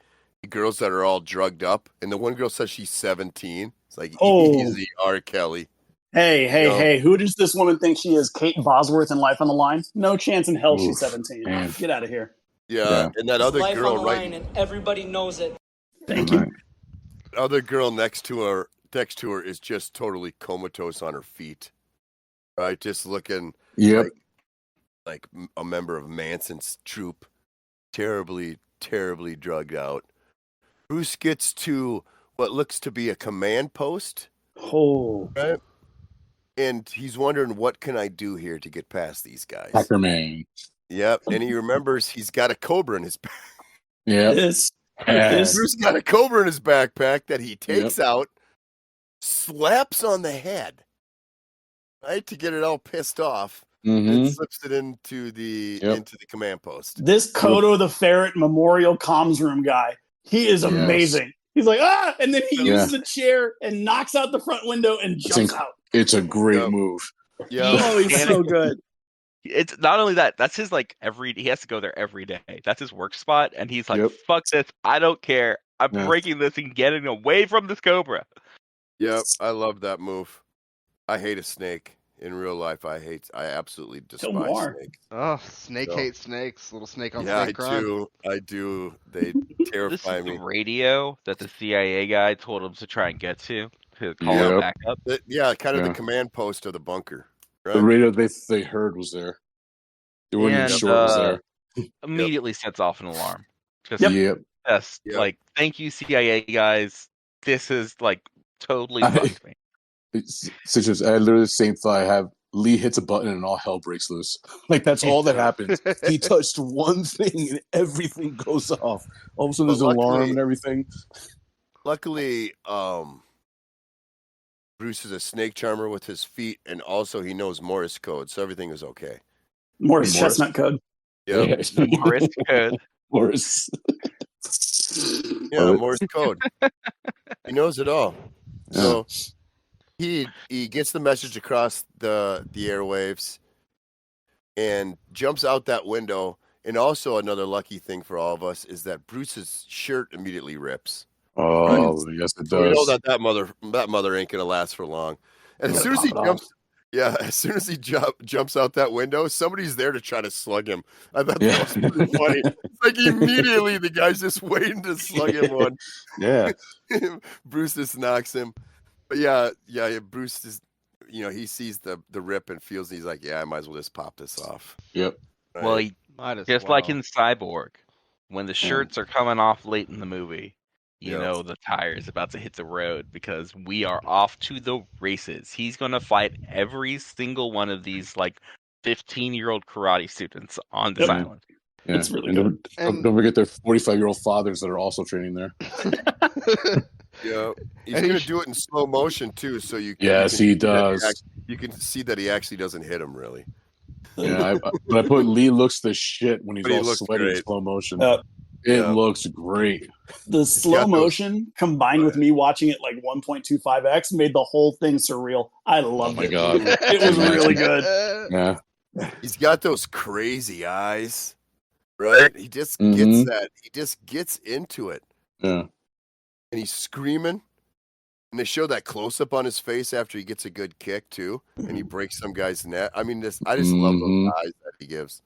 girls that are all drugged up, and the one girl says she's 17. It's like easy R. Kelly. Hey, who does this woman think she is? Kate Bosworth in Life on the Line? No chance in hell she's 17. Man. Get out of here. Yeah, and that other Life girl on the line, and everybody knows it. Thank you. other girl next to her is just totally comatose on her feet. Right, just looking like a member of Manson's troop, terribly drugged out. Bruce gets to what looks to be a command post. Oh, right. And he's wondering, what can I do here to get past these guys? Hackerman. Yep, and he remembers he's got a cobra in his back. Yeah. Bruce got a cobra in his backpack that he takes out, slaps on the head, right, to get it all pissed off, and slips it into the command post. This Kodo the Ferret Memorial Comms Room guy, he is amazing. He's like, and then he uses a chair and knocks out the front window and jumps out. It's a great move. Yeah. Oh, he's so good. It's not only that, that's his he has to go there every day. That's his work spot, and he's like, fuck this, I don't care. I'm breaking this and getting away from this cobra. Yep, I love that move. I hate a snake. In real life, I absolutely despise snakes. Oh, snake hates snakes. Little snake on snake crime. I do. They terrify me. The radio that the CIA guy told him to try and get to call him back up. Kind of the command post of the bunker. Right? The radio they heard was there. They weren't even sure it was there. Immediately sets off an alarm. Just, like, thank you, CIA guys. This is like totally fucked me. Such as I literally the same thought I have. Lee hits a button and all hell breaks loose. Like that's all that happens. He touched one thing and everything goes off. All of a sudden there's an alarm and everything. Luckily, Bruce is a snake charmer with his feet, and also he knows Morse code, so everything is okay. Morse chestnut code. Yeah. Morse code. Morse. Morse code. He knows it all. So he gets the message across the airwaves and jumps out that window. And also another lucky thing for all of us is that Bruce's shirt immediately rips. Oh, yes, it does. We know that mother ain't gonna last for long. And as soon as he jumps out that window, somebody's there to try to slug him. I thought that was pretty funny. It's like immediately the guy's just waiting to slug him one. Yeah. Bruce just knocks him. But Bruce is, he sees the rip and feels he's like, I might as well just pop this off. Yep. Right? Well, like in Cyborg, when the shirts are coming off late in the movie, you know the tire's about to hit the road because we are off to the races. He's going to fight every single one of these, like, 15-year-old karate students on this island. Yeah. It's really good. Don't forget their 45-year-old fathers that are also training there. Yeah. He's going to do it in slow motion, too, so you can... Yes, he does. You can see that he actually doesn't hit him, really. Yeah, but I put Lee looks the shit when he's all sweaty in slow motion. It looks great. The slow motion combined with me watching it like 1.25x made the whole thing surreal. I loved it. Oh my God. It was really good. Yeah. He's got those crazy eyes, right? He just gets that. He just gets into it. Yeah. And he's screaming. And they show that close-up on his face after he gets a good kick, too. And he breaks some guy's neck. I mean, I just love those eyes that he gives.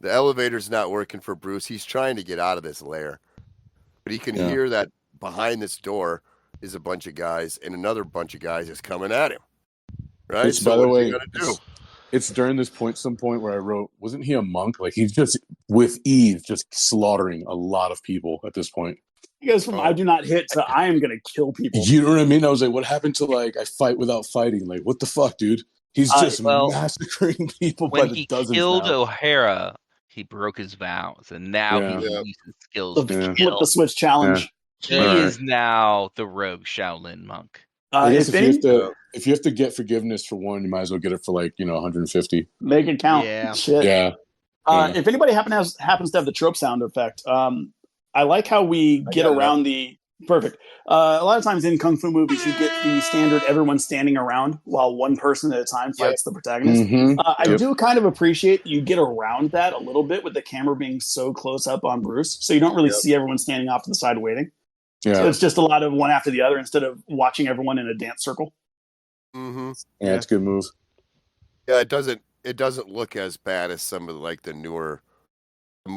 The elevator's not working for Bruce. He's trying to get out of this lair. But he can hear that behind this door is a bunch of guys, and another bunch of guys is coming at him. right? Which, So by the what do way, you gotta do? it's during this point, some point where I wrote, wasn't he a monk? Like he's just with ease, just slaughtering a lot of people at this point. He goes from I do not hit to I am gonna kill people. You know what I mean? I was like, what happened to like I fight without fighting? Like, what the fuck, dude? He's just massacring people by the dozens now. When he killed O'Hara, he broke his vows, and now he's using skills to Flip kill. the switch challenge. He is now the rogue Shaolin monk. I guess if you have to get forgiveness for one, you might as well get it for 150. Make it count. Yeah. Shit. Yeah. If anybody happens to have the trope sound effect, I like how we get around the perfect. A lot of times in kung fu movies, you get the standard everyone standing around while one person at a time fights the protagonist. Mm-hmm. I do kind of appreciate you get around that a little bit with the camera being so close up on Bruce, so you don't really see everyone standing off to the side waiting. Yeah. So it's just a lot of one after the other instead of watching everyone in a dance circle. Mm-hmm. Yeah, it's a good move. Yeah, it doesn't look as bad as some of the newer,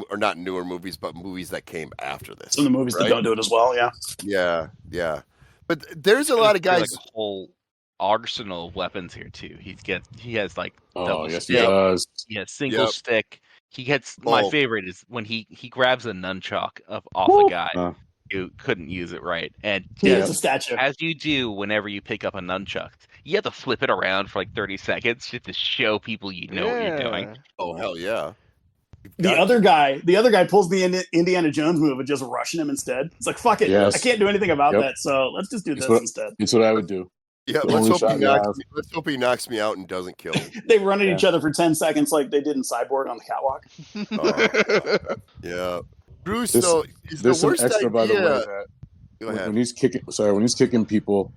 or not newer movies, but movies that came after this. Some of the movies that don't do it as well, yeah. But there's a lot of guys. Like a whole arsenal of weapons here too. He has double yes, stick. he does. He has single stick. He gets my favorite is when he grabs a nunchuck off a guy who couldn't use it right, and it's a statue. As you do whenever you pick up a nunchuck, you have to flip it around for 30 seconds just to show people you know what you're doing. Oh hell yeah! The other guy pulls the Indiana Jones move and just rushing him instead. It's like, fuck it. Yes. I can't do anything about that, so let's just do this instead. It's what I would do. Yeah, let's hope he knocks me out and doesn't kill me. They run at each other for 10 seconds like they did in Cyborg on the catwalk. Yeah. Bruce, There's the some worst extra, idea. by the way, that Go ahead. when he's kicking people,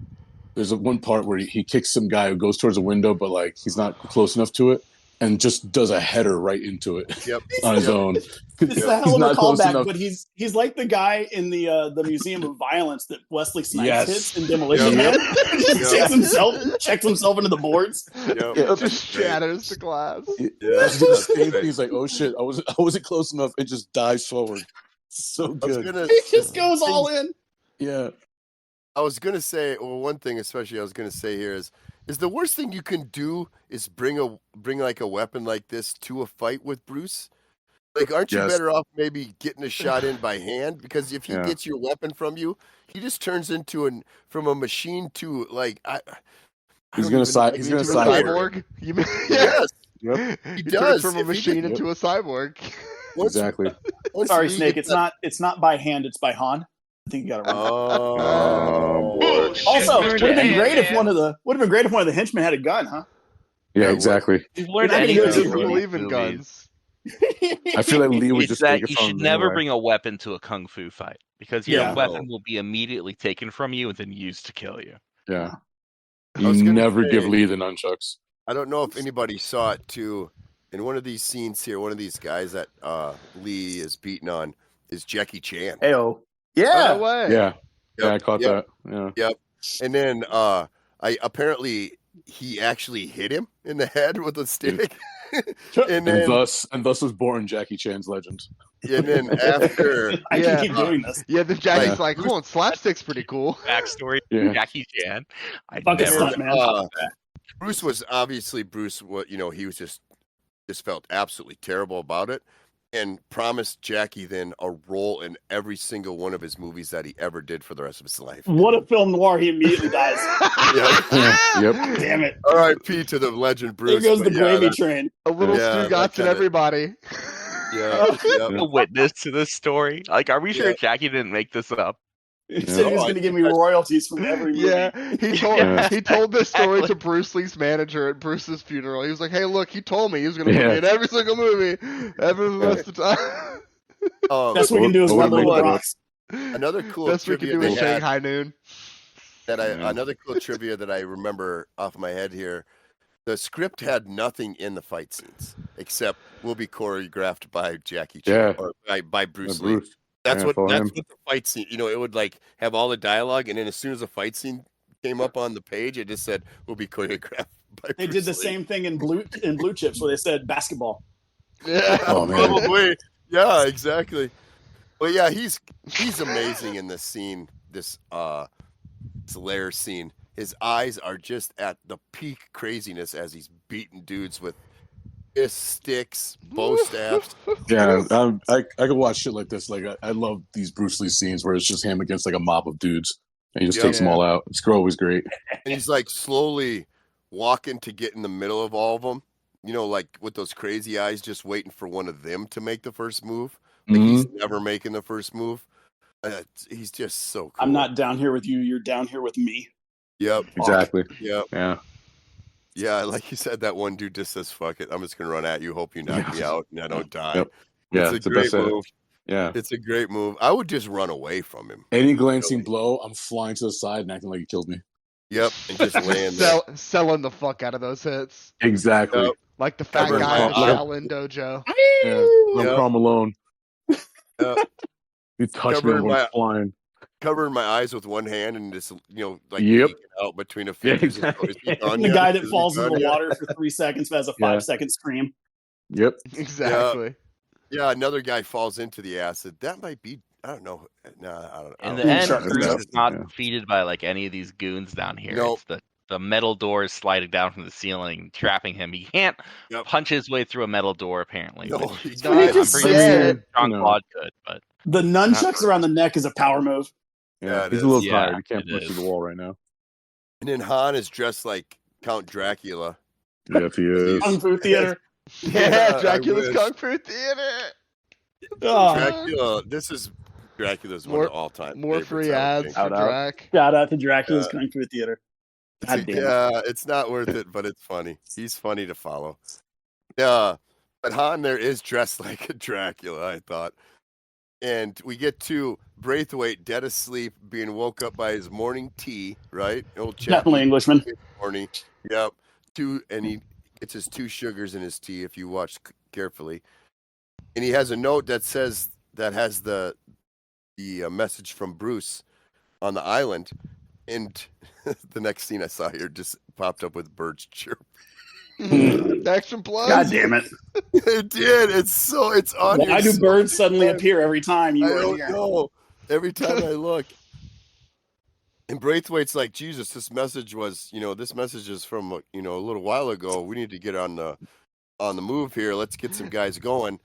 there's one part where he kicks some guy who goes towards a window, but he's not close enough to it, and just does a header right into it on his own. It's a hell of a callback, but he's like the guy in the Museum of Violence that Wesley Snipes hits in Demolition Man. Checks himself into the boards. It just shatters the glass. He's like, oh shit, I wasn't close enough. It just dives forward. So good. He just goes all in. Yeah. I was gonna say, one thing especially I was gonna say here is the worst thing you can do is bring a weapon like this to a fight with Bruce. Aren't you better off maybe getting a shot in by hand? Because if he gets your weapon from you, he just turns into from a machine to he's gonna cyborg. Yes, he does. Turns from a machine into a cyborg. Exactly. Sorry, Snake. It's not by hand. It's by Han. I think you got it right. Oh, also, would have been great if one of the henchmen had a gun, huh? Yeah, exactly. You've learned he doesn't believe in guns. I feel like Lee would just take it you from should never bring a weapon to a kung fu fight because your weapon will be immediately taken from you and then used to kill you. Yeah. You never give Lee the nunchucks. I don't know if anybody saw it too. In one of these scenes here, one of these guys that Lee is beating on is Jackie Chan. Heyo. Yeah. No way. Yeah. Yeah, I caught that. Yeah. Yep. And then apparently he actually hit him in the head with a stick. and thus was born Jackie Chan's legend. And then after I can keep doing this. Yeah, then Jackie's like, hold on, slapstick's pretty cool. Backstory Jackie Chan. Bruce was he was just felt absolutely terrible about it and promised Jackie then a role in every single one of his movies that he ever did for the rest of his life. What a film noir. He immediately dies. Yep. Damn it. R.I.P. to the legend Bruce. There goes the gravy train. A little Stugatz in everybody. Yeah. A witness to this story. Are we sure Jackie didn't make this up? He said he was going to give me royalties from every movie. Yeah, he told this story to Bruce Lee's manager at Bruce's funeral. He was like, "Hey, look, he told me he was going to put me in every single movie, every rest of the time." Best we can do is run the rocks. Another cool best we can do is Shanghai Noon. Another cool trivia that I remember off my head here. The script had nothing in the fight scenes except will be choreographed by Jackie Chan or by Bruce Lee. That's what the fight scene. It would have all the dialogue, and then as soon as the fight scene came up on the page, it just said will be choreographed by. They did the same thing in Blue Chips where they said basketball. Yeah, probably. Yeah, exactly. But yeah, he's amazing in this scene, this lair scene. his eyes are just at the peak craziness as he's beating dudes with fist sticks, bow staffs. Yeah, I could watch shit like this. Like I love these Bruce Lee scenes where it's just him against like a mob of dudes, and he just takes them all out. It's always great. And he's like slowly walking to get in the middle of all of them. You know, like with those crazy eyes, just waiting for one of them to make the first move. Like he's never making the first move. He's just so cool. I'm not down here with you. You're down here with me. Yep. Exactly. Yep. Yeah. Yeah, like you said, that one dude just says, "Fuck it, I'm just gonna run at you. Hope you knock me out and I don't die." Yep. Yeah, it's a great move. Yeah, it's a great move. I would just run away from him. Any glancing blow, I'm flying to the side and acting like he killed me. Yep, and just laying there. Selling the fuck out of those hits. Exactly. Yep. Like the fat guy in the Shaolin dojo. I'm Karl Malone. You touch me when I'm flying. Covering my eyes with one hand and just, like peeking out between a fingers. The guy that falls into the water for 3 seconds has a 5-second scream. Yep. Exactly. Yeah, another guy falls into the acid. That might be, I don't know. Nah, I don't know. In the end, Bruce is not defeated by like any of these goons down here. Nope. It's the metal door is sliding down from the ceiling, trapping him. He can't punch his way through a metal door, apparently. No, he's not. I'm pretty sure John Claude could, but the nunchucks around the neck is a power move. Yeah, he's a little tired. He can't push through the wall right now. And then Han is dressed like Count Dracula. Yes, he is. Kung Fu Theater. Yeah, Dracula's Kung Fu Theater. Dracula. This is Dracula's one of all-time. More free ads for Drac. Shout out to Dracula's Kung Fu Theater. It's not worth it, but it's funny. He's funny to follow. Yeah, but Han there is dressed like a Dracula, I thought. And we get to Braithwaite dead asleep, being woke up by his morning tea, right? Old chap. Definitely Englishman. Morning. Yep. And he gets his 2 sugars in his tea if you watch carefully. And he has a note that has the message from Bruce on the island. And the next scene I saw here just popped up with birds chirp. Action plus. God damn it! It did. It's on. Why do birds suddenly appear every time you I are don't here? know. Every time I look. And Braithwaite's like, Jesus, this message is from a little while ago. We need to get on the move here. Let's get some guys going.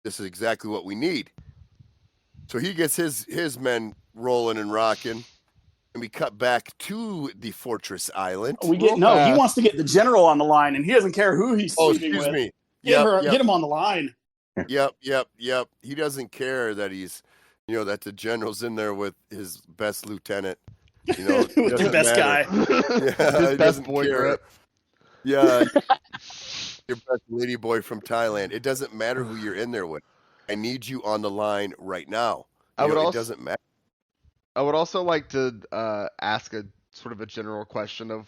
This is exactly what we need. So he gets his men rolling and rocking. And we cut back to the Fortress Island. He wants to get the general on the line, and he doesn't care who he's sleeping with. Me. Get him on the line. Yep. He doesn't care that he's, that the general's in there with his best lieutenant. With the best guy. Yeah, his best boy grip. Yeah. Your best lady boy from Thailand. It doesn't matter who you're in there with. I need you on the line right now. It doesn't matter. I would also like to ask a sort of a general question of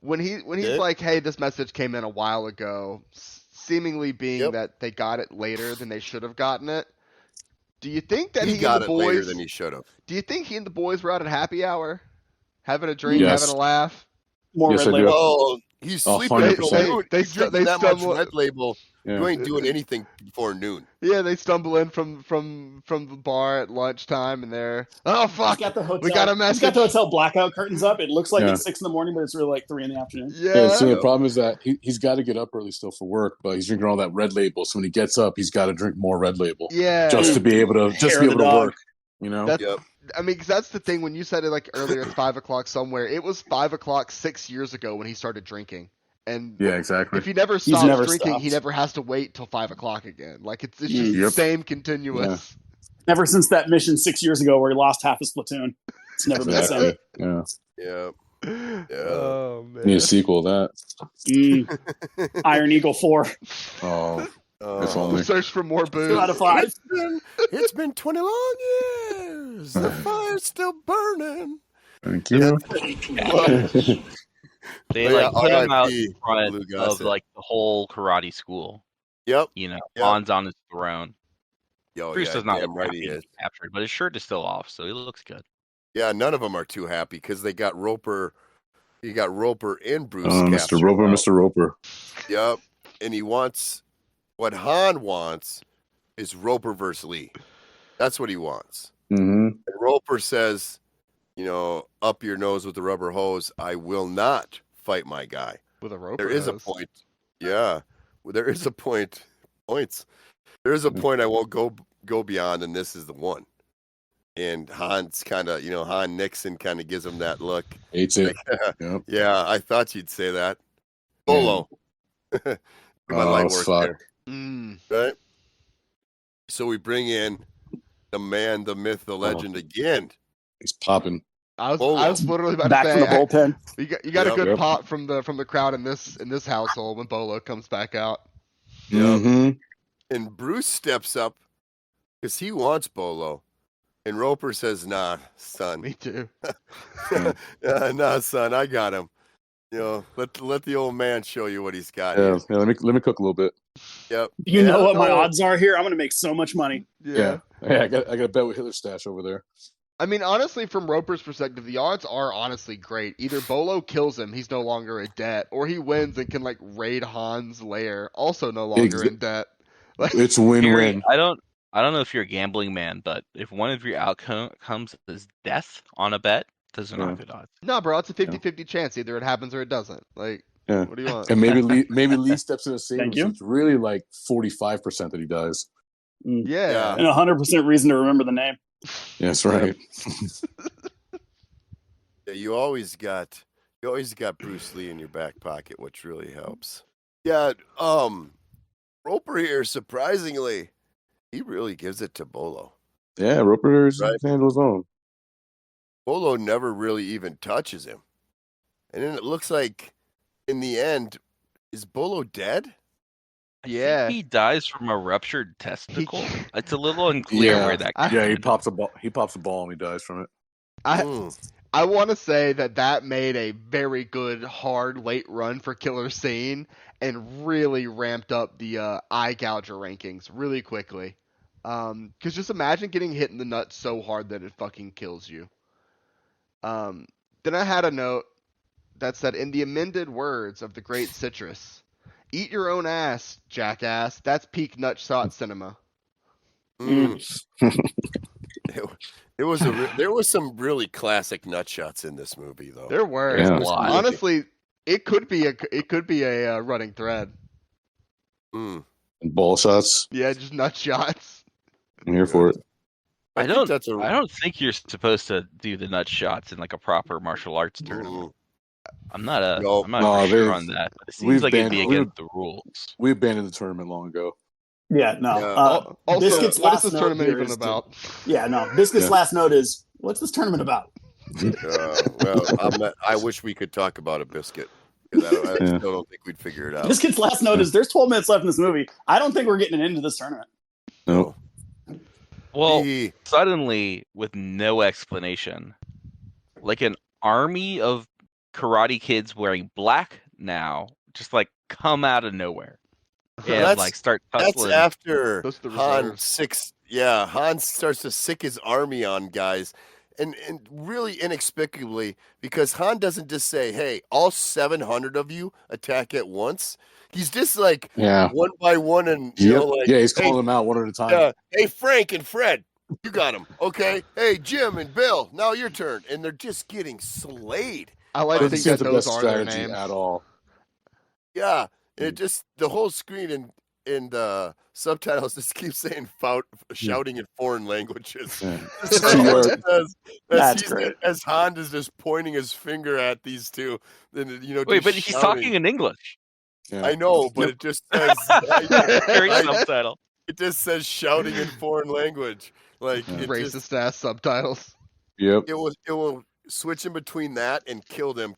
when he's like, hey, this message came in a while ago, seemingly being that they got it later than they should have gotten it. Do you think that he got it later than he should have? Do you think he and the boys were out at happy hour, having a drink, having a laugh? More Yes, Red I do. Label. Oh, he's sleeping. 100%. They that much stumble. Red Label. Yeah. You ain't doing anything before noon. Yeah, they stumble in from the bar at lunchtime, and they're fuck. We got a message. He's got the hotel blackout curtains up. It looks like it's 6 a.m, but it's really like 3 p.m. Yeah. So the problem is that he's got to get up early still for work, but he's drinking all that Red Label. So when he gets up, he's got to drink more Red Label. Yeah. Just to be able to work. I mean, because that's the thing. When you said it like earlier, it's 5 o'clock somewhere. It was 5 o'clock 6 years ago when he started drinking. And yeah, exactly. If he never stops drinking, he never has to wait till 5 o'clock again. Like it's just the same continuous. Yeah. Ever since that mission 6 years ago where he lost half his platoon, it's never been the same. Yeah. Yeah. Oh man. Need a sequel of that. Iron Eagle 4. Oh. If only. Search for more booze. 2 out of 5. It's been 20 long years. The fire's still burning. Thank you. They put him out in front of like the whole karate school. Yep. Han's on his throne. Bruce does not look happy he's captured, but his shirt is still off, so he looks good. Yeah, none of them are too happy because they got Roper. You got Roper and Bruce. Mr. Roper, Mr. Roper. Yep. And what Han wants is Roper versus Lee. That's what he wants. Mm-hmm. And Roper says, up your nose with a rubber hose. I will not fight my guy. With a rope. There is a point. Yeah. There is a point. Points. There is a point I won't go beyond, and this is the one. And Han's kind of, Han Nixon kind of gives him that look. Hates it. Like, yeah, I thought you'd say that. Bolo. My light work fuck. there. Right? So we bring in the man, the myth, the legend again. He's popping. I was literally about back to from say, the bullpen. You got a good pop from the crowd in this household when Bolo comes back out. Mm-hmm. And Bruce steps up because he wants Bolo. And Roper says, "Nah, son." Me too. Nah, son, I got him. Let the old man show you what he's got. Yeah, let me cook a little bit. Yep. You know what my odds are here? I'm going to make so much money. Yeah. I got a bet with Hitler stash over there. I mean, honestly, from Roper's perspective, the odds are honestly great. Either Bolo kills him, he's no longer in debt, or he wins and can raid Han's lair, also no longer in debt. It's win-win. I don't know if you're a gambling man, but if one of your outcomes is death on a bet, those are not good odds. No, bro, it's a 50-50 chance. Either it happens or it doesn't. What do you want? And maybe Lee steps in a savings. It's really 45% that he dies. Yeah. And 100% reason to remember the name. That's right. Yeah, you always got Bruce Lee in your back pocket, which really helps. Yeah, Roper here, surprisingly, he really gives it to Bolo. Yeah, Roper's handles own. Bolo never really even touches him. And then it looks like in the end, is Bolo dead? I think he dies from a ruptured testicle. It's a little unclear where that comes he pops a ball. He pops a ball and he dies from it. I want to say that made a very good, hard late run for Killer Scene and really ramped up the eye gouger rankings really quickly. Because just imagine getting hit in the nuts so hard that it fucking kills you. Then I had a note that said, in the amended words of the great Citrus, eat your own ass, jackass. That's peak nut shot cinema. There was some really classic nut shots in this movie, though. There were. Yeah. Honestly, it could be a running thread. And ball shots. Yeah, just nut shots. I'm here for it. I don't think you're supposed to do the nut shots in a proper martial arts tournament. I'm not sure on that. But it seems like it'd be against the rules. We abandoned the tournament long ago. Yeah, no. Also, Biscuit's what is last this note tournament here even is about? Biscuit's last note is, what's this tournament about? I wish we could talk about a Biscuit. I still don't think we'd figure it out. Biscuit's last note is, there's 12 minutes left in this movie. I don't think we're getting into this tournament. No. Well, suddenly, with no explanation, an army of karate kids wearing black now just come out of nowhere and start tussling. That's after Han starts to sick his army on guys, and really inexplicably, because Han doesn't just say, "Hey, all 700 of you attack at once." He's just one by one, and he's calling them out one at a time. Hey, Frank and Fred, you got him. Okay. Hey, Jim and Bill, now your turn, and they're just getting slayed. I like to think that those are their strategy names at all. Yeah, it just the whole screen and subtitles just keep saying shouting in foreign languages. That's great. As Han is just pointing his finger at these two, then wait, but he's talking in English. Yeah. I know, but it just says subtitle. It just says shouting in foreign language, racist ass subtitles. Yep. It will switch in between that and kill them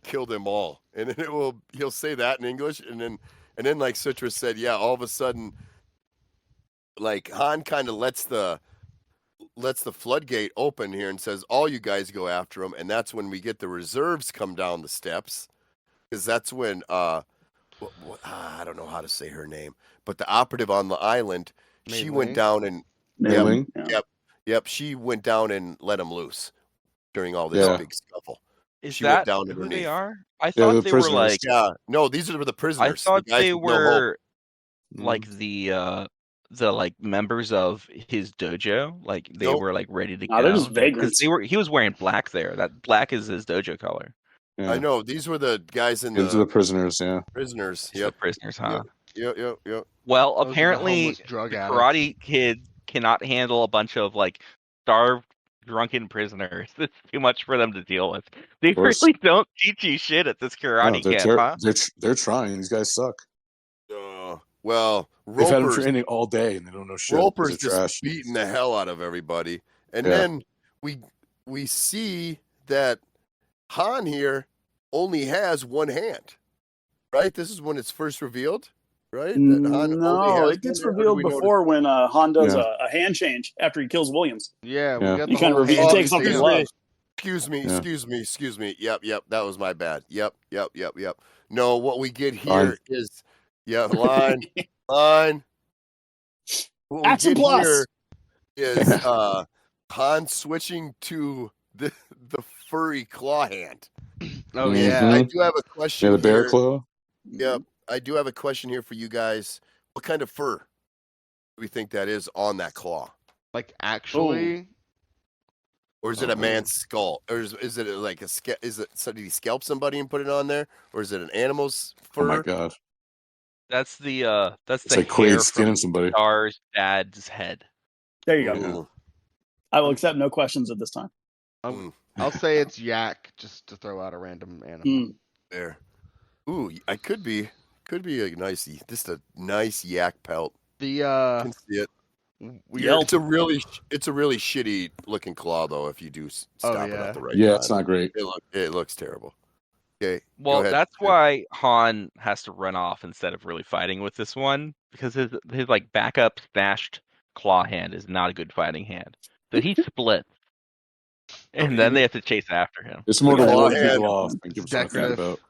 all, and then he'll say that in English, and then like Citrus said, all of a sudden, Han kind of lets the floodgate open here and says, all you guys go after him, and that's when we get the reserves come down the steps, because that's when I don't know how to say her name, but the operative on the island, she went down and she went down and let him loose during all this big scuffle. She went down who they are? I thought they prisoners. were no, these are the prisoners. I thought they were the like members of his dojo, like they Nope. were like ready to Nah, go. they're just Because vagrants. he was wearing black there. That black is his dojo color. Yeah. I know these were the guys in These are the prisoners. Yeah. prisoners. The Yep. prisoners, huh? Yep. Well, Those are the apparently homeless drug the addicts. Karate Kid cannot handle a bunch of like starved, drunken prisoners. It's too much for them to deal with. They course. really don't teach you shit at this No, karate they're, camp, huh? they're trying. These guys suck. Well, They've had them Ropers. training all day and they don't know shit. Ropers They're just trash. beating the hell out of everybody, and Yeah. then we see that Han here only has one hand, right? This is when it's first revealed, right? That Han only No, has it gets one hand, or do revealed we know before when Han does Yeah. a hand change after he kills Williams. Yeah, we Yeah. got He the kind of whole reveals, hand takes off his museum. glove. Excuse me. Yep, that was my bad. Yep. No, what we get here is line. What we Action get plus. here is Han switching to the furry claw hand. Oh And yeah. I do have a question. Yeah, the bear here. claw. Yep, I do have a question here for you guys. What kind of fur do we think that is on that claw? Like actually, Or is it a man's skull? Or is it like is it somebody scalp somebody and put it on there? Or is it an animal's fur? Oh my god. That's the It's like hair Quaid skinning from somebody. Star's dad's head. There you go. Ooh. I will accept no questions at this time. I'll say it's yak, just to throw out a random animal. There. Ooh, I could be a nice, just a nice yak pelt. The I can see it. weird. It's a really shitty looking claw though. If you do stop it at the right Yeah, time. it's not great. It looks terrible. Okay. Well, go ahead. that's why Han has to run off instead of really fighting with this one, because his like backup stashed claw hand is not a good fighting hand. So he splits, and then they have to chase after him. It's more to claw ward hand. people off and give something Decorative. about.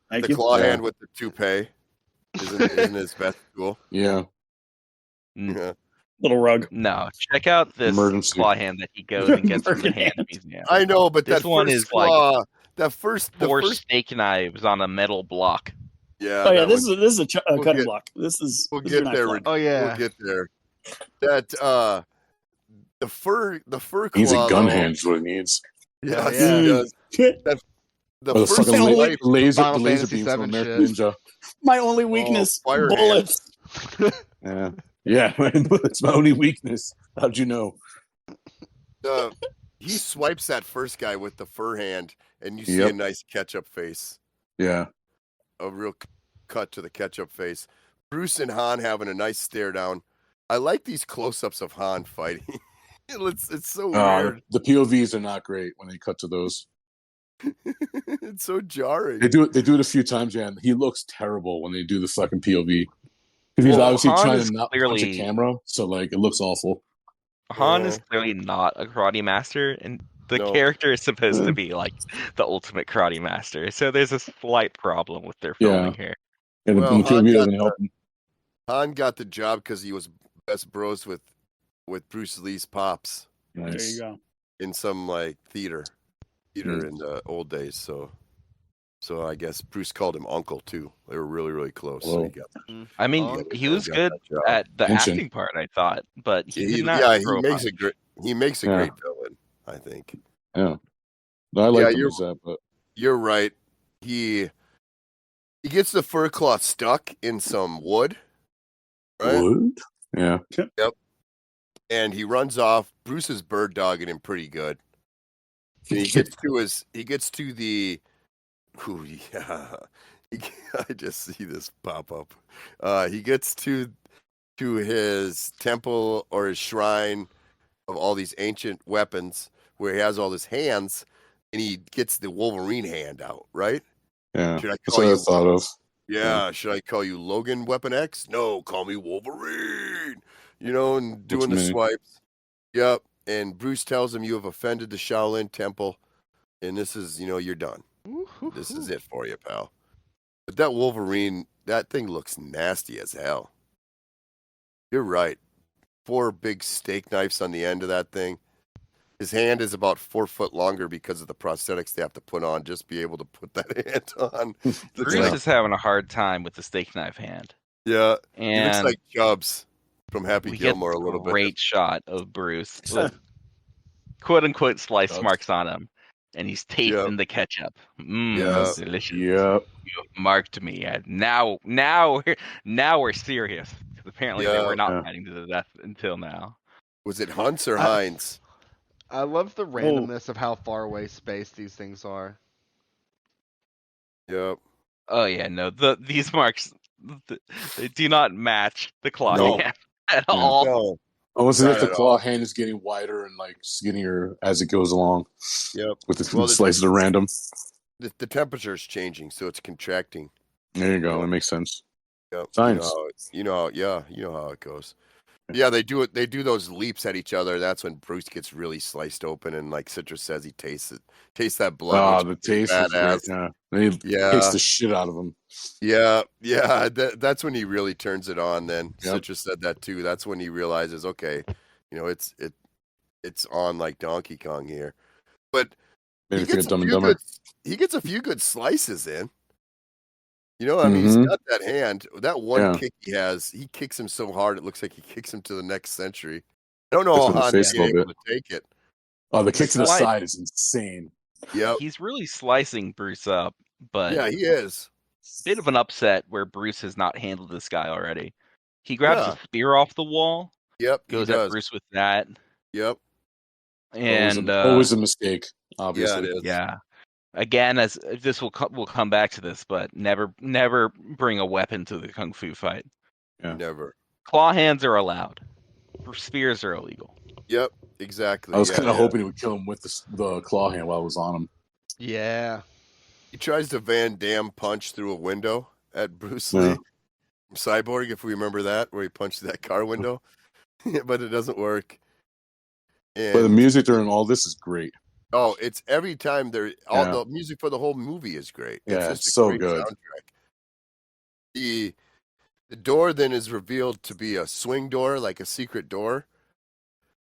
Thank The you. claw Yeah. hand with the toupee isn't his best tool. Yeah. Yeah. Little rug. No, check out this Emergency. claw hand that he goes and gets from the hand Hand. museum. I know, but This that one first is claw, like the first, Four snake knives on a metal block. yeah. Oh yeah, that this one- is a we'll cutting get- block. This is We'll this is your get knife there. block. Oh yeah. We'll get there. That the fur claw. Needs a gun though- hand is what it needs. Yeah, Yeah. he does. The Or the first fucking Final wipe, laser Final Fantasy beams from VII American shit. Ninja. My only weakness, fire hand. bullets. Yeah. Yeah, it's my only weakness. How'd you know? he swipes that first guy with the fur hand, and you see Yep. a nice ketchup face, Yeah. a real cut to the ketchup face. Bruce and Han having a nice stare down. I like these close-ups of Han fighting. It's so weird. The POVs are not great when they cut to those. It's so jarring. They do it a few times, yeah. And he looks terrible when they do the fucking POV. Because he's Well, obviously Han trying is to not punch clearly- a camera, so like it looks awful. Han Yeah. is clearly not a karate master, and the No. character is supposed to be like the ultimate karate master. So there's a slight problem with their filming here. And Well, the Han POV got doesn't help him. Han got the job because he was best bros with Bruce Lee's pops There you Nice. go. in some like theater in the old days. So I guess Bruce called him uncle too. They were really, really close. So Whoa. he got, I mean, Oh, he was got good that job. at the Mention. acting part, I thought, but he He did not. he grow makes up. he makes a Yeah. great villain. I think Yeah. No, I like him you're- as that, but you're right. He gets the fur claw stuck in some wood, right? wood? Yeah. And he runs off. Bruce is bird dogging him pretty good. And he gets to the. Ooh, yeah. I just see this pop up. He gets to his temple or his shrine of all these ancient weapons where he has all his hands, and he gets the Wolverine hand out, right? Yeah. Should I That's call what I you? thought of. Yeah, should I call you Logan Weapon X? No, call me Wolverine. You know, and doing the me. swipes. Yep. And Bruce tells him you have offended the Shaolin Temple, and this is, you're done. This is it for you, pal. But that Wolverine, that thing looks nasty as hell. You're right. 4 big steak knives on the end of that thing. His hand is about 4 foot longer because of the prosthetics they have to put on just be able to put that hand on. Looks Bruce like- is having a hard time with the steak knife hand, yeah, he looks and like Chubbs. from Happy We get Gilmore a little bit. great shot of Bruce with quote unquote slice marks on him, and he's tasting the ketchup. Yeah. Delicious. Yep. You have marked me. And now we're serious. 'Cause apparently they were not fighting to the death until now. Was it Hunts or Hines? I love the randomness of how far away spaced these things are. Yep. Oh yeah, no. These marks they do not match the claw hand at all. No. Almost as if the claw hand is getting wider and like skinnier as it goes along. Yep. With the slices at random. The temperature is changing, so it's contracting. There you go. That makes sense. Yep. Science. You know how it goes. Yeah, they do it. They do those leaps at each other. That's when Bruce gets really sliced open, and like Citrus says, he tastes that blood. The taste is great. Yeah, and he takes the shit out of him. Yeah. That's when he really turns it on. Then Citrus said that too. That's when he realizes, okay, it's on like Donkey Kong here. But he gets a few good slices in. I mean, he's got that hand. That one kick he has, he kicks him so hard, it looks like he kicks him to the next century. I don't know how Han is able to take it. Oh, the kick to the side is insane. Yeah, he's really slicing Bruce up, but yeah, he is. Bit of an upset where Bruce has not handled this guy already. He grabs a spear off the wall. Yep, goes at Bruce with that. Yep, and always a mistake. Obviously, yeah, it is. Yeah. Again, as this we'll come back to this, but never bring a weapon to the kung fu fight. Yeah. Never. Claw hands are allowed. Spears are illegal. Yep, exactly. I was kind of hoping he would kill him with the claw hand while it was on him. Yeah. He tries to Van Damme punch through a window at Bruce Lee. Cyborg, if we remember that, where he punched that car window. But it doesn't work. But the music during all this is great. Oh, it's every time the music for the whole movie is great. Yeah, it's just so good. Soundtrack. The door then is revealed to be a swing door, like a secret door,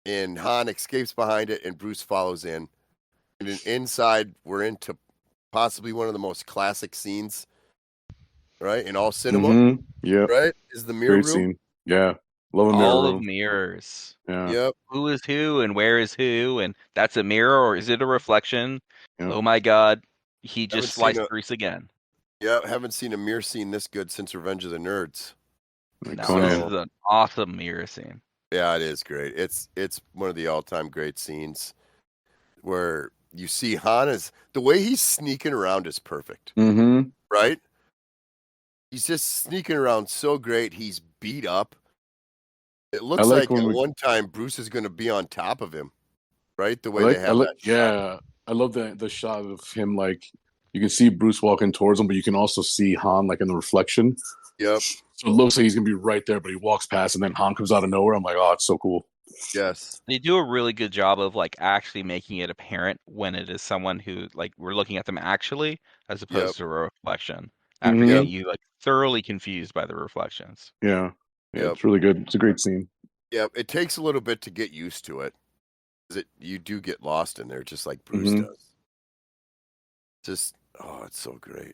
and Han escapes behind it, and Bruce follows in. And then inside, we're into possibly one of the most classic scenes, right, in all cinema. Yeah, right, is the mirror room. Scene. Yeah. Love a mirror all room. of mirrors. Yeah. Yep. Who is who and where is who, and that's a mirror or is it a reflection? Yep. Oh my God, he just sliced Bruce again. Yeah, haven't seen a mirror scene this good since Revenge of the Nerds. No, this is an awesome mirror scene. Yeah, it is great. It's one of the all-time great scenes where you see Han is the way he's sneaking around is perfect. Right? He's just sneaking around so great. He's beat up. It looks like at one time Bruce is going to be on top of him, right? The way they have that shot. I love the shot of him. Like you can see Bruce walking towards him, but you can also see Han like in the reflection. Yep. So it looks like he's going to be right there, but he walks past, and then Han comes out of nowhere. I'm like, oh, it's so cool. Yes. They do a really good job of like actually making it apparent when it is someone who like we're looking at them actually, as opposed to a reflection. After getting you like thoroughly confused by the reflections. Yeah. Yeah, it's really good. It's a great scene. Yeah, it takes a little bit to get used to it. You do get lost in there, just like Bruce does. It's so great.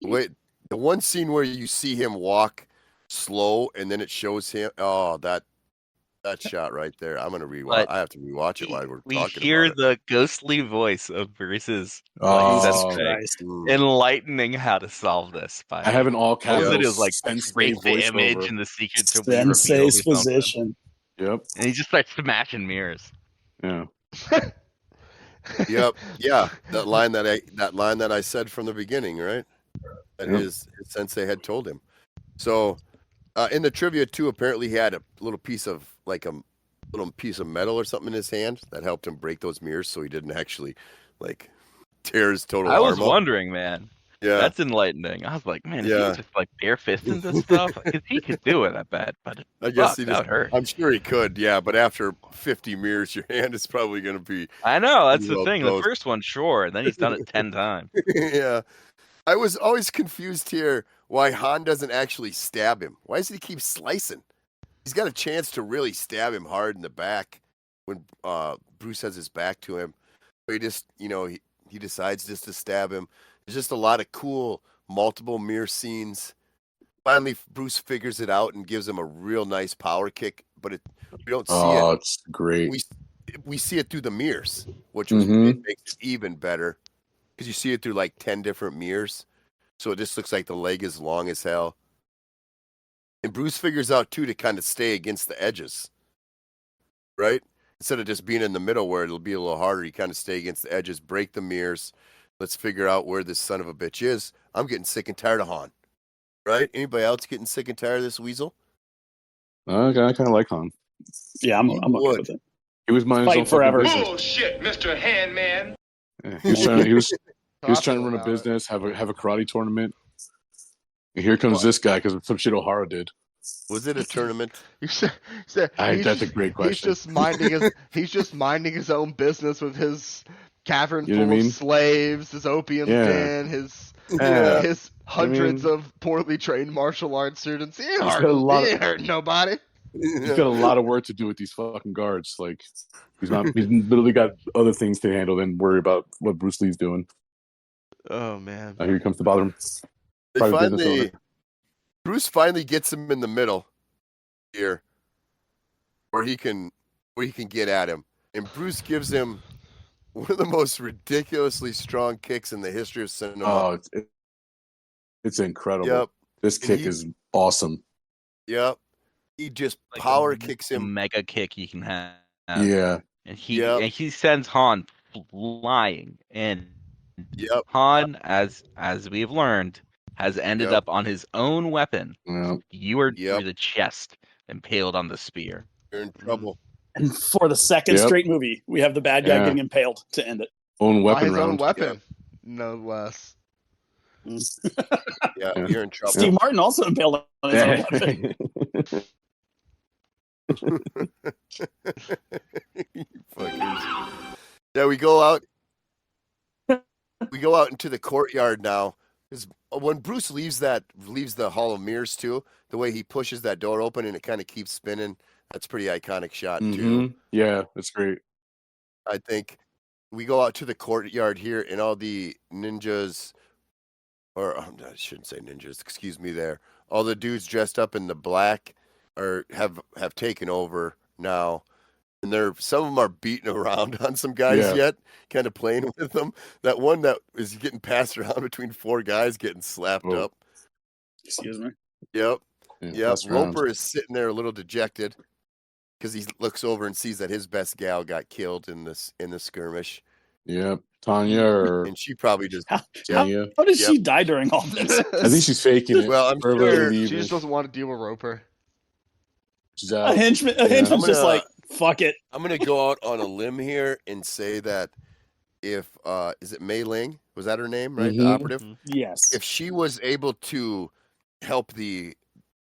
Wait, the one scene where you see him walk slow, and then it shows him. Oh, that shot right there. I'm gonna rewatch. I have to rewatch it while we're talking about it. We hear the ghostly voice of Bruce's enlightening how to solve this. I have an all caps. It is like break the image and the secret to Sensei's position. Yep. And he just starts smashing mirrors. Yeah. Yep. Yeah. That line that I said from the beginning, right? That his sensei had told him. So in the trivia too, apparently he had a little piece of metal or something in his hand that helped him break those mirrors, so he didn't actually like tear his total arm up. I was wondering, man. Yeah, that's enlightening. I was like, man, is he just like bare fisting this stuff? Because he could do it, I bet. But I guess that hurt. I'm sure he could, yeah. But after 50 mirrors, your hand is probably going to be. I know, that's the thing. The first one, sure, and then he's done it 10 times. Yeah, I was always confused here why Han doesn't actually stab him. Why does he keep slicing? He's got a chance to really stab him hard in the back when Bruce has his back to him. But he just, he decides just to stab him. There's just a lot of cool multiple mirror scenes. Finally, Bruce figures it out and gives him a real nice power kick, but we don't see Oh, it. it's great. We see it through the mirrors, which Mhm. makes it even better because you see it through like 10 different mirrors. So it just looks like the leg is long as hell. And Bruce figures out, too, to kind of stay against the edges, right? Instead of just being in the middle where it'll be a little harder, you kind of stay against the edges, break the mirrors. Let's figure out where this son of a bitch is. I'm getting sick and tired of Han. Right? Anybody else getting sick and tired of this weasel? I kind of like Han. Yeah, I'm okay with it. He was minding his own forever. business. Bullshit, Mr. Handman. Yeah, he was trying to run a business, have a karate tournament. And here comes this guy because of some shit O'Hara did. Was it a tournament? That's a great question. He's just minding his own business with his cavern You know full what I mean? of slaves, his opium Yeah. den, his hundreds of poorly trained martial arts students. He ain't hurting nobody. He's got a lot of work to do with these fucking guards. Like he's literally got other things to handle than worry about what Bruce Lee's doing. Oh man! Here he comes to bother him. Bruce finally gets him in the middle here, where he can get at him, and Bruce gives him one of the most ridiculously strong kicks in the history of cinema. Oh, it's incredible. Yep. This kick is awesome. Yep. He just power kicks him. Mega kick you can have. Yeah. And he sends Han flying. And Han, as we've learned, has ended up on his own weapon. Skewered through the chest, impaled on the spear. You're in trouble. And for the second straight movie, we have the bad guy getting impaled to end it. Own weapon By his own weapon, no less. Yeah, you're in trouble. Steve Martin also impaled on his own weapon. Yeah, we go out into the courtyard now. Because when Bruce leaves the Hall of Mirrors too, the way he pushes that door open and it kind of keeps spinning, that's a pretty iconic shot too. Yeah, that's great. I think we go out to the courtyard here, and all the ninjas, or I shouldn't say ninjas, excuse me there. All the dudes dressed up in the black have taken over now. And some of them are beating around on some guys yet, kind of playing with them. That one that is getting passed around between four guys getting slapped up. Excuse me. Yep. Yeah, Roper is sitting there a little dejected because he looks over and sees that his best gal got killed in the skirmish. Yep. Tanya and she probably just how did she die during all this? I think she's faking it. Well, I'm sure she just doesn't want to deal with Roper. She's out. A henchman's just like, fuck it. I'm gonna go out on a limb here and say that if is it Mei Ling? Was that her name, right? The operative? Yes. If she was able to help the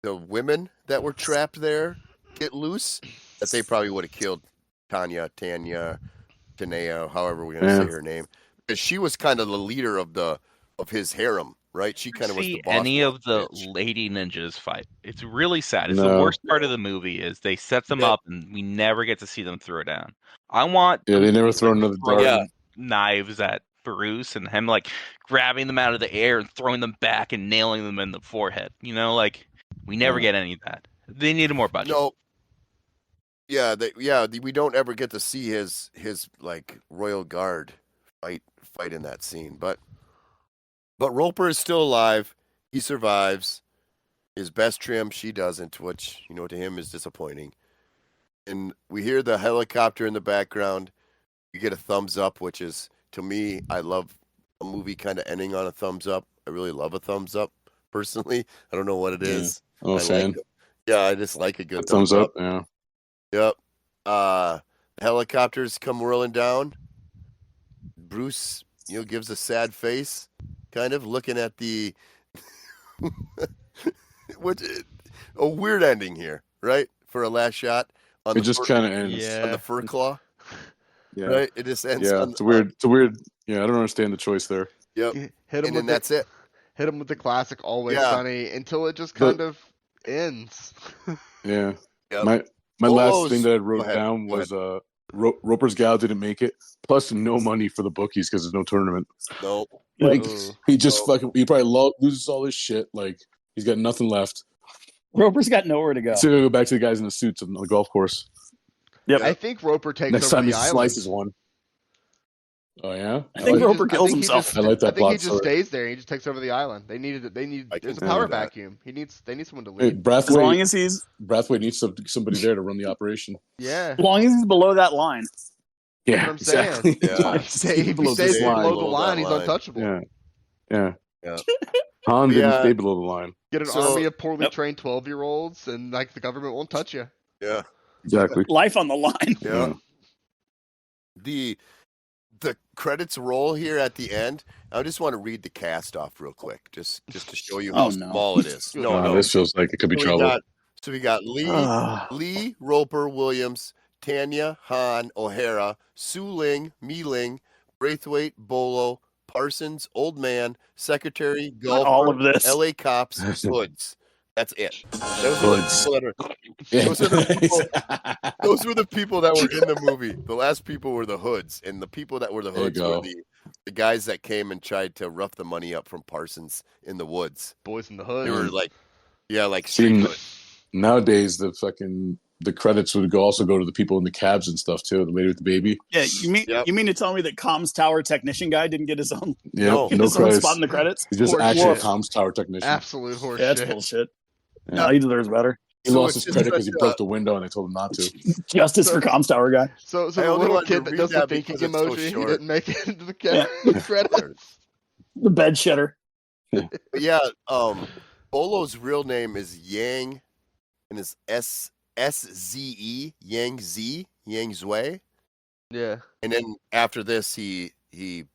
women that were trapped there get loose, that they probably would have killed Tanya, Tanea, however we're gonna say her name. Because she was kind of the leader of his harem. Right, she kind of was the boss. Any of the lady ninjas fight. It's really sad. It's the worst part of the movie is they set them up and we never get to see them throw down. I want they never throw another dart. Knives at Bruce and him like grabbing them out of the air and throwing them back and nailing them in the forehead. You know, like we never get any of that. They needed more budget. No. We don't ever get to see his like royal guard fight in that scene, But Roper is still alive. He survives. His best trim, she doesn't, which, to him is disappointing. And we hear the helicopter in the background. You get a thumbs up, which is, to me, I love a movie kind of ending on a thumbs up. I really love a thumbs up, personally. I don't know what it is. I'm a fan. I just like a good thumbs up. Yeah. Yep. The helicopters come whirling down. Bruce, gives a sad face. Kind of looking at the a weird ending here, right? For a last shot on it just kind of ends on the fur claw. Yeah, right. It just ends. Yeah, it's weird. It's a weird. Yeah, I don't understand the choice there. Yep. Hit him, that's it. Hit him with the classic "Always Sunny" until it just kind of ends. Yeah. Yep. My last thing that I wrote down was Roper's gal didn't make it. Plus, no money for the bookies because there's no tournament. Nope. Like he just he probably loses all his shit. Like He's got nothing left. Roper's got nowhere to go. He's gonna go back to the guys in the suits on the golf course. Yep. I think Roper takes Next over time the he island. slices one. Oh yeah, I think Roper kills himself. I like that I think plot he just story. stays there. He just takes over the island. They need. There's a power vacuum. They need someone to Hey, lead. As long as he's Brathwaite needs somebody there to run the operation. Yeah. as long as he's below that line. Yeah, That's what I'm saying. exactly. Yeah. If he stays below the line, he's untouchable. Yeah. Yeah. Han didn't Yeah. stay below the line. Get an army of poorly trained 12-year-olds, and like the government won't touch you. Yeah. Exactly. Life on the line. Yeah. The credits roll here at the end. I just want to read the cast off real quick, just to show you how small it is. No, this feels like it could be trouble. We got Lee, Roper, Williams, Tanya, Han, O'Hara, Su Ling, Mi Ling, Braithwaite, Bolo, Parsons, Old Man, Secretary, Golfer, all of this. LA Cops, Hoods. That's it. Those were the people that were in the movie. The last people were the Hoods, and the people that were the Hoods were the guys that came and tried to rough the money up from Parsons in the woods. Boys in the Hood. They were like street hood. Nowadays, the credits would also go to the people in the cabs and stuff too. The lady with the baby. Yeah, you mean to tell me that comms tower technician guy didn't get his own? No credits. Spot in the credits. He's just actual comms tower technician. Absolute horseshit. Yeah, that's bullshit. Yeah. No, he deserves better. He lost his credit because he broke the window and they told him not to. Justice for comms tower guy. So the little kid that does the thinking emoji, he didn't make it into the credits. The bed shitter. Yeah, Bolo's real name is Yang, and his SZE, Yang Zui. Yeah. And then after this, he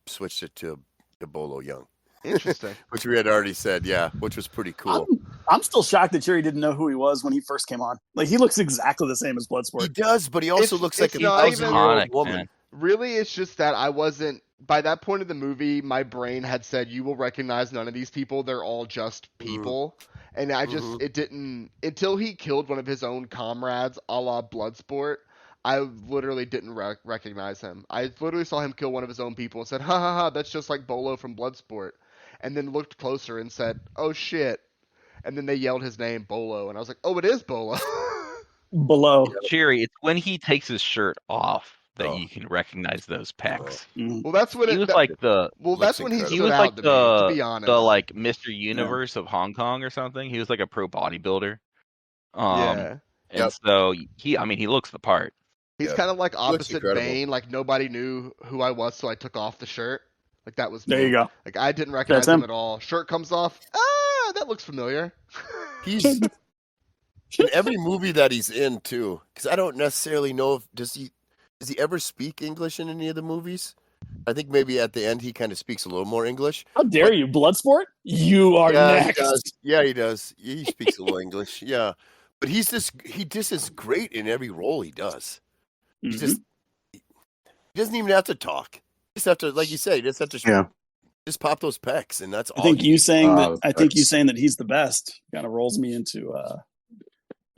switched it to Bolo Young. Interesting. Which we had already said, which was pretty cool. I'm still shocked that Jerry didn't know who he was when he first came on. Like, he looks exactly the same as Bloodsport. He does, but he also looks like a 1,000-year-old woman. Man. Really, it's just that I wasn't. By that point of the movie, my brain had said, "You will recognize none of these people. They're all just people." And I just it didn't until he killed one of his own comrades, a la Bloodsport. I literally didn't recognize him. I literally saw him kill one of his own people and said, "Ha ha ha! That's just like Bolo from Bloodsport." And then looked closer and said, "Oh shit!" And then they yelled his name, Bolo, and I was like, "Oh, it is Bolo." Below. Jerry, it's when he takes his shirt off that you can recognize those pecs. Well, that's when he was like the. Well, that's when he was like to be honest. The like Mr. Universe of Hong Kong or something. He was like a pro bodybuilder. And so he looks the part. He's kind of like opposite Bane. Like nobody knew who I was, so I took off the shirt. Like that was me. There you go. Like I didn't recognize him at all. Shirt comes off. That looks familiar. He's in every movie that he's in too, because I don't necessarily know if does he ever speak English in any of the movies. I think maybe at the end he kind of speaks a little more English. How dare you, Bloodsport? You are next. He does. Yeah, he does. He speaks a little English. Yeah, but he just is great in every role he does. He doesn't even have to talk. Just have to, like you say, just pop those pecs, and that's all. I think you saying that he's the best kind of rolls me into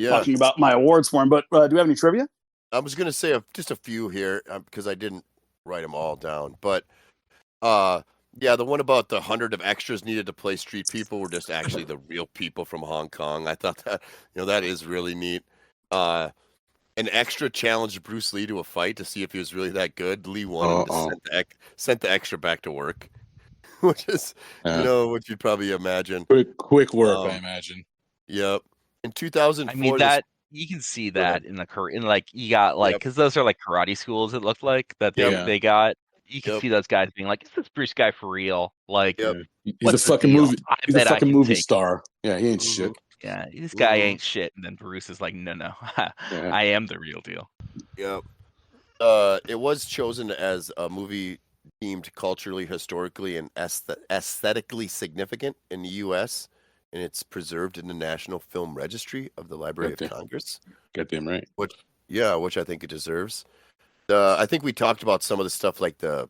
talking about my awards for him. But do we have any trivia? I was going to say just a few here because I didn't write them all down. But the one about the 100 of extras needed to play street people were just actually the real people from Hong Kong. I thought that that is really neat. An extra challenged Bruce Lee to a fight to see if he was really that good. Lee won and sent the extra back to work, which is what you'd probably imagine. Quick work, I imagine. Yep. In 2004, I mean that you can see that in you got because those are like karate schools. It looked like that they got. You can see those guys being like, "Is this Bruce guy for real?" Like, he's a fucking movie. He's a fucking movie star. Yeah, he ain't shit. Yeah, this guy ain't shit. And then Bruce is like, no, I am the real deal. Yep. It was chosen as a movie deemed culturally, historically, and aesthetically significant in the U.S., and it's preserved in the National Film Registry of the Library of Congress. Goddamn right. Which I think it deserves. I think we talked about some of the stuff like the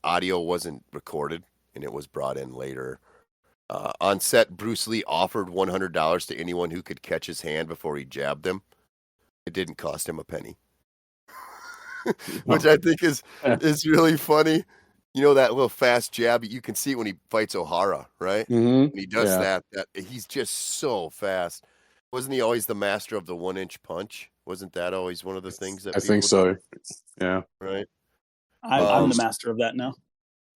audio wasn't recorded, and it was brought in later. On set, Bruce Lee offered $100 to anyone who could catch his hand before he jabbed them. It didn't cost him a penny, which I think is really funny. you know that little fast jab. You can see it when he fights O'Hara, right? Mm-hmm. When he does that he's just so fast. Wasn't he always the master of the 1-inch punch? Wasn't that always one of the things that I think so. Yeah. Right. I'm the master of that now.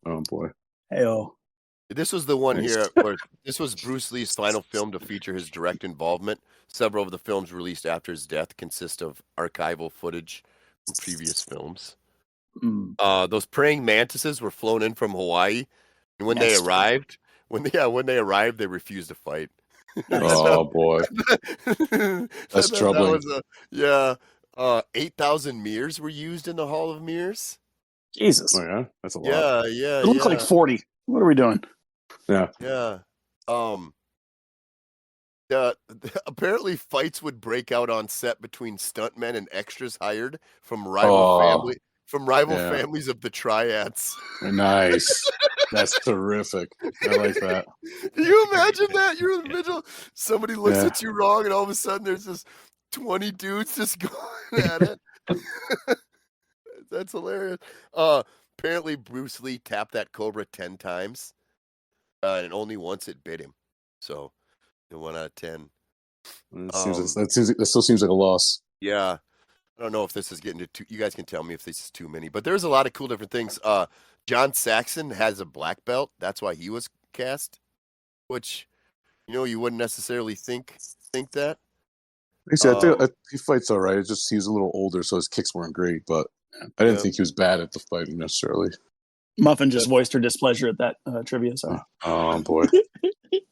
Oh boy. Hey-oh. This was the one here where this was Bruce Lee's final film to feature his direct involvement. Several of the films released after his death consist of archival footage from previous films. Those praying mantises were flown in from Hawaii, and when they arrived, they refused to fight. Oh boy, that's troubling. 8,000 mirrors were used in the Hall of Mirrors. Jesus. Oh yeah, that's a lot. Yeah. It looked like 40. What are we doing? Yeah. Apparently fights would break out on set between stuntmen and extras hired from rival families of the triads. Nice. That's terrific. I like that. Can you imagine that? You're in the middle, somebody looks at you wrong, and all of a sudden there's just 20 dudes just going at it. That's hilarious. Apparently Bruce Lee tapped that cobra 10 times, and only once it bit him. So 1 out of 10. That still seems like a loss. Yeah. I don't know if this is getting to you guys can tell me if this is too many, but there's a lot of cool different things. John Saxon has a black belt. That's why he was cast, which, you wouldn't necessarily think that. I think he fights all right. It's just he's a little older, so his kicks weren't great, but I didn't think he was bad at the fighting necessarily. Muffin just voiced her displeasure at that trivia. So. Oh boy.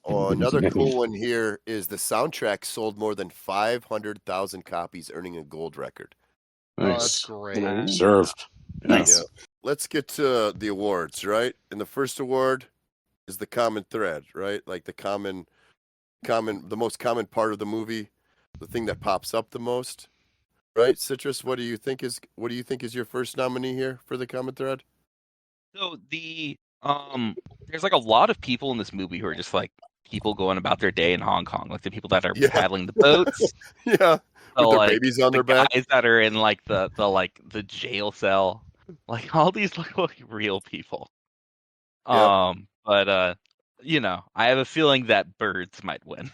Another cool one here is the soundtrack sold more than 500,000 copies, earning a gold record. Nice. Oh, that's great. Deserved. Nice. Yeah. Let's get to the awards, right? And the first award is the common thread, right? Like the most common part of the movie, the thing that pops up the most, right? Citrus, what do you think is your first nominee here for the common thread? So there's like a lot of people in this movie who are just like people going about their day in Hong Kong, like the people that are paddling the boats. Yeah. With So, their like, babies on their the back. guys that are in like the jail cell, like all these look like real people. Yep. But I have a feeling that birds might win.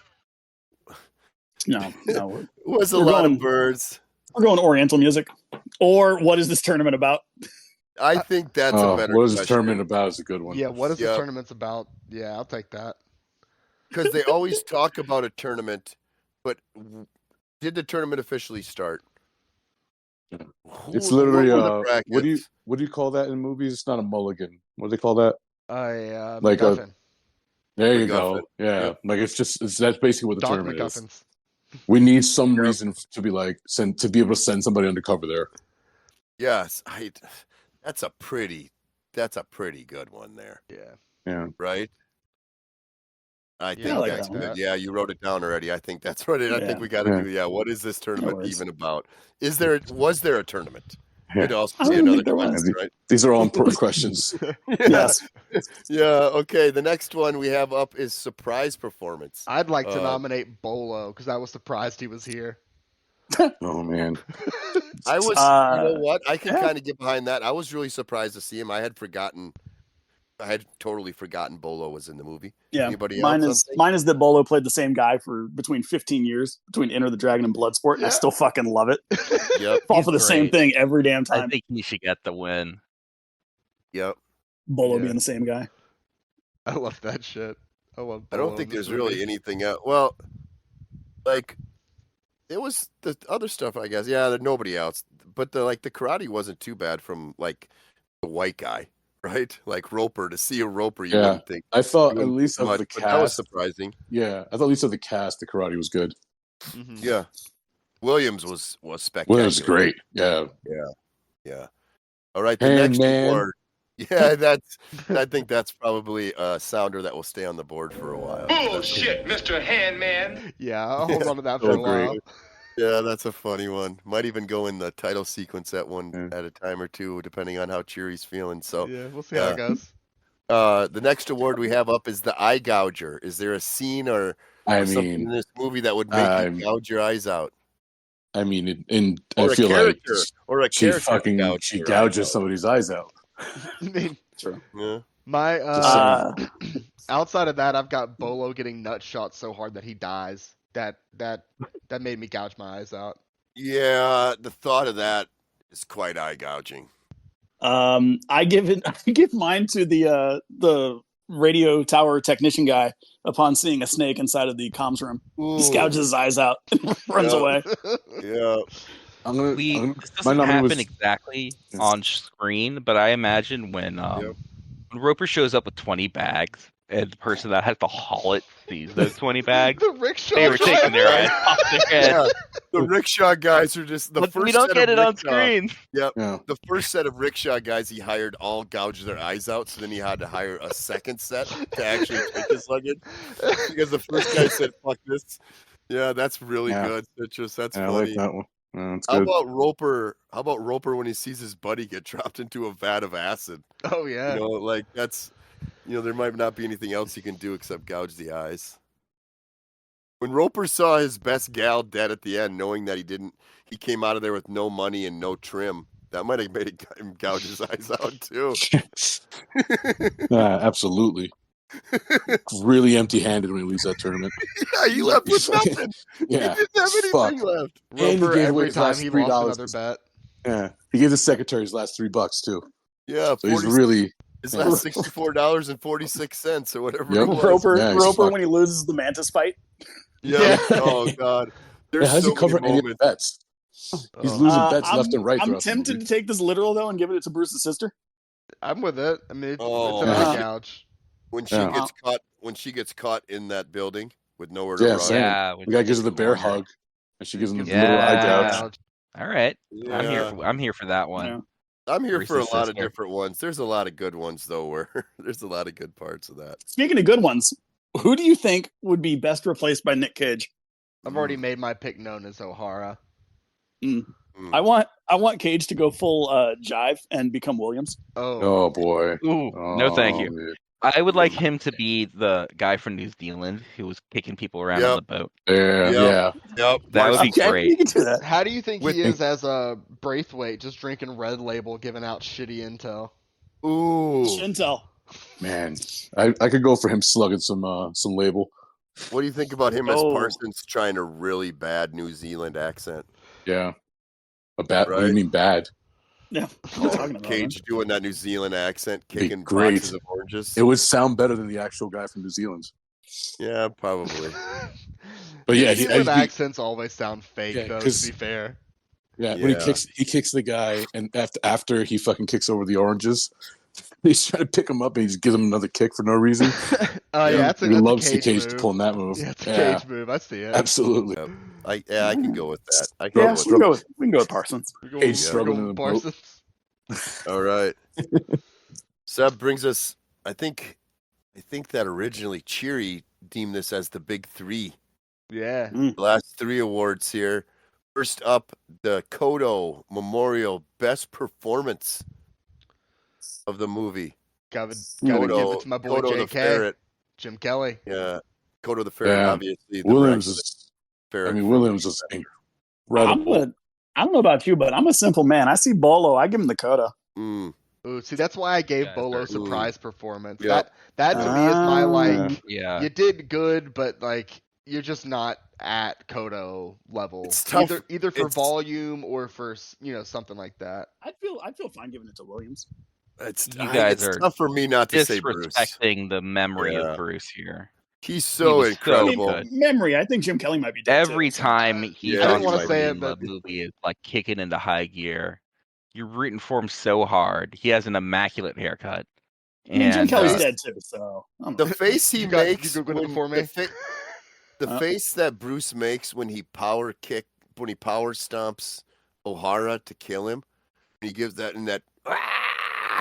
No. It was a lot of birds. We're going Oriental music. Or what is this tournament about? I think that's a better What is the question. tournament about is a good one. Yeah, what is the tournament's about? Yeah, I'll take that. Because they always talk about a tournament, but did the tournament officially start? It's literally what do you call that in movies? It's not a mulligan. What do they call that? Like MacGuffin. There you go. Yeah. Yep. Like that's basically what the tournament MacGuffins. is. We need some reason to be like to be able to send somebody undercover there. Yes, that's a pretty good one there. Yeah. Right? I think I like that's that one. good. Yeah, you wrote it down already. I think that's right. I think we got to do. What is this tournament even about? Was there a tournament? It'd also be another question, right? These are all important questions. Yes. Yeah. Okay. The next one we have up is surprise performance. I'd like to nominate Bolo because I was surprised he was here. Oh man. I was. You know what? I can kind of get behind that. I was really surprised to see him. I had totally forgotten Bolo was in the movie. Yeah. Anybody mine else? is that Bolo played the same guy for between 15 years between Enter the Dragon and Bloodsport. And I still fucking love it. Yep. Fall for the same thing every damn time. I think he should get the win. Yep. Bolo being the same guy. I love that shit. I don't think there's really anything else. Well, like it was the other stuff, I guess. Yeah, there's nobody else. But the karate wasn't too bad from like the white guy. Right, like Roper. To see a Roper, you wouldn't think. I thought at least of the cast. That was surprising. Yeah, I thought at least of the cast, the karate was good. Mm-hmm. Yeah, Williams was spectacular. Williams was great. Yeah. All right, the next award. Yeah, I think that's probably a sounder that will stay on the board for a while. Bullshit, Mr. Handman. Yeah, I'll hold on to that for a while. Yeah, that's a funny one. Might even go in the title sequence at a time or two, depending on how Cheery's feeling. So yeah, we'll see how it goes. The next award we have up is the eye gouger. Is there a scene or something in this movie that would make you gouge your eyes out? I mean, I feel like she gouges somebody's eyes out. I mean, True. Yeah. My outside of that, I've got Bolo getting nut shot so hard that he dies. That made me gouge my eyes out. Yeah, the thought of that is quite eye gouging. I give mine to the radio tower technician guy upon seeing a snake inside of the comms room. He gouges his eyes out and runs away. Yeah. This doesn't happen exactly on screen, but I imagine when Roper shows up with 20 bags and the person that has to haul it sees those 20 bags, the rickshaw they were taking their eyes off their head. Yeah, the rickshaw guys are just the first. We don't set get of it on rickshaw- screen. Yep. Yeah. The first set of rickshaw guys he hired all gouged their eyes out, so then he had to hire a second set to actually take his luggage because the first guy said, "Fuck this." Yeah, that's really good. That's funny. I like that one. That's How good. about Roper? How about Roper when he sees his buddy get dropped into a vat of acid? Oh yeah. You know, like that's, there might not be anything else he can do except gouge the eyes. When Roper saw his best gal dead at the end, knowing that he came out of there with no money and no trim, that might have made him gouge his eyes out too. Yeah, absolutely. Really empty-handed when he leaves that tournament. Yeah, he left with nothing. Yeah, He didn't have anything left. And he Roper gave away every his time last he $3 lost another bet. Yeah, he gave the secretary his last $3 too. Yeah, So he's really his last $64.46 or whatever. Yep. It was. Roper, Yeah, he's Roper fucked. when he loses the mantis fight. Yeah. Oh God. There's how does so he cover many any of the moments. bets? He's losing bets I'm, left and right. I'm throughout the tempted movie. to take this literal though and give it to Bruce's sister. I'm with it. I mean, it's Oh, an yeah. eye gouge. When she gets caught in that building with nowhere to Yeah, run. same. Yeah, The guy gives her the bear corner. hug, and she gives him the Yeah. little eye gouge. All right, Yeah. I'm here for that one. Yeah. I'm here for a Bruce's lot of sister. different ones. There's a lot of good ones though, where there's a lot of good parts of that. Speaking of good ones, who do you think would be best replaced by Nick Cage? I've already made my pick known as O'Hara. I want Cage to go full jive and become Williams. Oh boy. Ooh, no, thank you. Man. I would like him to be the guy from New Zealand who was kicking people around on the boat. Yeah. Yep. That would be Okay, great. you can do that. How do you think he is as a Braithwaite, just drinking Red Label, giving out shitty intel? Ooh. Intel. Man, I could go for him slugging some label. What do you think about him as Oh. Parsons trying a really bad New Zealand accent? Yeah. A bad. What do Right. you mean bad? Yeah. What are you talking about, Cage doing that New Zealand accent, Be kicking great. boxes of oranges. It would sound better than the actual guy from New Zealand. Yeah, probably. But yeah, New Zealand he- accents always sound fake, Yeah, though. To 'cause- be fair. Yeah, when he kicks the guy, and after he fucking kicks over the oranges, he's trying to pick him up, and he just gives him another kick for no reason. Oh yeah, that's he a loves the Cage Cage move. pulling that move. Yeah, it's a Cage move. I see it. Absolutely. Yep. I can go with that. I can Yeah, go we with can go with Parsons. We're going- Cage we're struggling going in the boat. Parsons. that. All right. Seb brings us. I think that originally Cheery deemed this as the big three. Yeah. The last three awards here. First up, the Kodo Memorial Best Performance of the movie. Gotta give it to my boy Kodo the JK, Ferret. Jim Kelly. Yeah, Kodo the Ferret. Yeah. Obviously, the Williams miraculous is. ferret I mean, from- Williams is incredible. I don't know about you, but I'm a simple man. I see Bolo. I give him the coda. Mm. Ooh, see, that's why I gave Yeah, Bolo very- surprise performance. Yeah. That to me is my like. Yeah. You did good, but like you're just not at Kodo level. It's tough. Either for It's- volume or for something like that. I'd feel fine giving it to Williams. It's, You guys it's are tough for me not to say Bruce. Disrespecting the memory Yeah. of Bruce here. He's so was so incredible. good. Memory. I think Jim Kelly might be dead Every too. time he's Yeah, I on didn't wanna screen, say it, but- the movie is like kicking into high gear. You're rooting for him so hard. He has an immaculate haircut. I mean, Jim And, Kelly's uh, dead too. So I don't The know. face he You makes, Googled it when- for me? the face that Bruce makes when he power stomps O'Hara to kill him, he gives that in that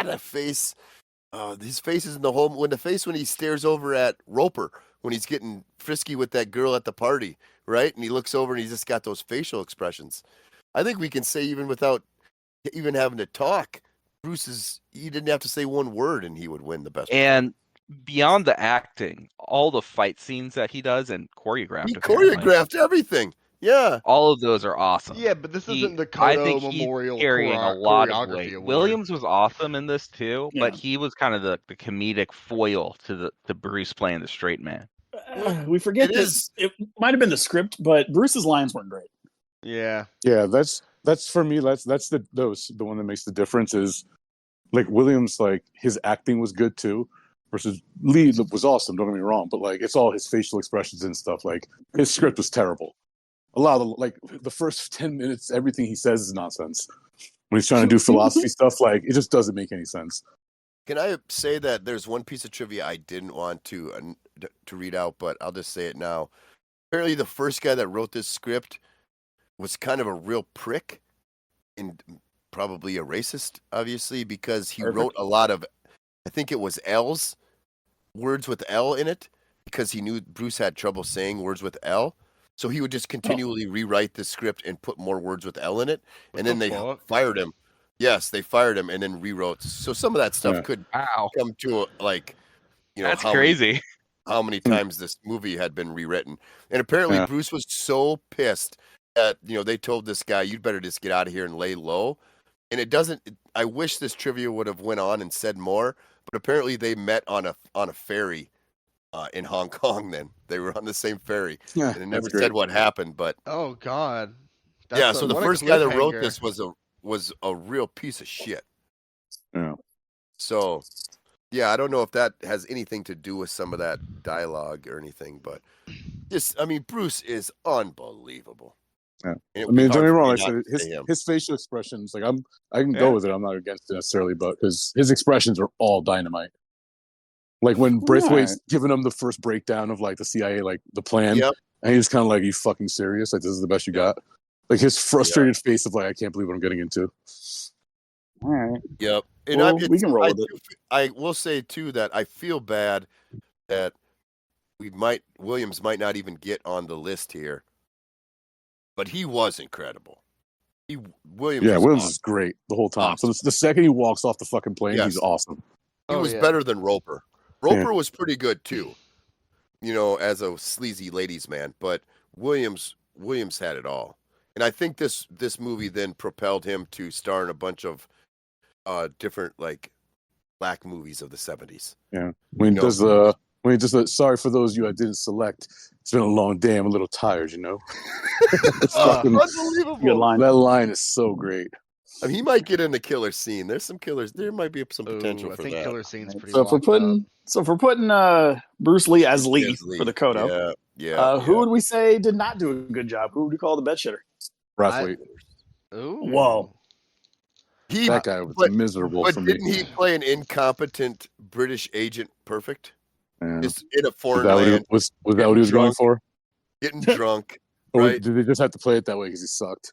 that face. His face is in the whole when he stares over at Roper when he's getting frisky with that girl at the party, right? And he looks over and he's just got those facial expressions. I think we can say even without even having to talk, he didn't have to say one word and he would win the best. and beyond the acting, all the fight scenes that he does and choreographed. He apparently. choreographed everything. Yeah. All of those are awesome. Yeah, but this isn't the I Kodo think he's Memorial carrying a lot of Choreography weight. Award. Williams was awesome in this too, Yeah. but he was kind of the comedic foil to Bruce playing the straight man. We forget It that is- it might have been the script, but Bruce's lines weren't great. Yeah. Yeah, that's for me. That's the one that makes the difference. Is like Williams, like his acting was good too, versus Lee was awesome. Don't get me wrong, but like it's all his facial expressions and stuff. Like his script was terrible. A lot of the first 10 minutes, everything he says is nonsense. When he's trying to do philosophy stuff, like it just doesn't make any sense. Can I say that there's one piece of trivia I didn't want to read out, but I'll just say it now. Apparently, the first guy that wrote this script was kind of a real prick and probably a racist, obviously, because he wrote a lot of, I think it was L's, words with L in it, because he knew Bruce had trouble saying words with L. So he would just continually rewrite the script and put more words with L in it, and then they fired him. Yes, they fired him and then rewrote. So some of that stuff could come to that's crazy. How many times this movie had been rewritten, and apparently Bruce was so pissed that they told this guy, "You'd better just get out of here and lay low." And it doesn't. I wish this trivia would have went on and said more, but apparently they met on a ferry. In Hong Kong, then they were on the same ferry, and it never said what happened. But oh god, so the first guy that wrote this was a real piece of shit. Yeah. So, yeah, I don't know if that has anything to do with some of that dialogue or anything, but Bruce is unbelievable. Yeah. I mean, don't get me wrong. Like, his facial expressions, like I can go with it. I'm not against it necessarily, but his expressions are all dynamite. Like when Braithwaite's giving him the first breakdown of like the CIA, like the plan, and he's kind of like, "You fucking serious? Like this is the best you got?" Like his frustrated face of like, "I can't believe what I'm getting into." All right. Yep. And we can roll with it. I will say too that I feel bad that Williams might not even get on the list here, but he was incredible. Williams is great the whole time. Awesome. So the second he walks off the fucking plane, he's awesome. He was better than Roper. Roper was pretty good too, as a sleazy ladies' man. But Williams had it all, and I think this movie then propelled him to star in a bunch of different like black movies of the 70s. Yeah, when he does sorry for those you I didn't select. It's been a long day. I'm a little tired. It's unbelievable. Good line. That line is so great. I mean, he might get in the killer scene. There's some killers. There might be some potential for that. I think killer scene's pretty. So if we're putting Bruce Lee as Lee for the Kodo, who would we say did not do a good job? Who would we call the bed shitter? Braithwaite. Whoa. That guy was miserable for me. But didn't he play an incompetent British agent perfect? Yeah. Just in a foreign land. Was that what he was going for? Getting drunk. Or right? did they just have to play it that way because he sucked?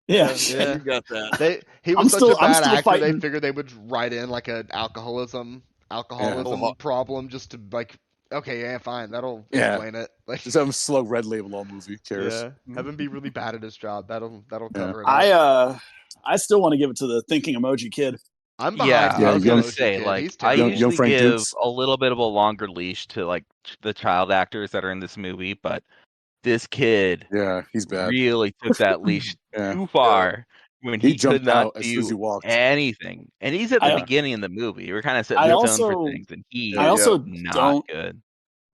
Yeah, you got that. He was such a bad actor. They figured they would write in like an alcoholism problem just to like. Okay, yeah, fine. That'll explain it. Like, just have him slug Red Label all movie. Cares? Yeah, have him be really bad at his job. That'll cover it. I still want to give it to the thinking emoji kid. I'm behind. I was gonna say, kid. like, I usually give a little bit of a longer leash to like the child actors that are in this movie, but this kid, he's bad. Really took that leash too far when he could not do anything. And he's at the beginning of the movie. We're kind of setting the tone for things, and he not good.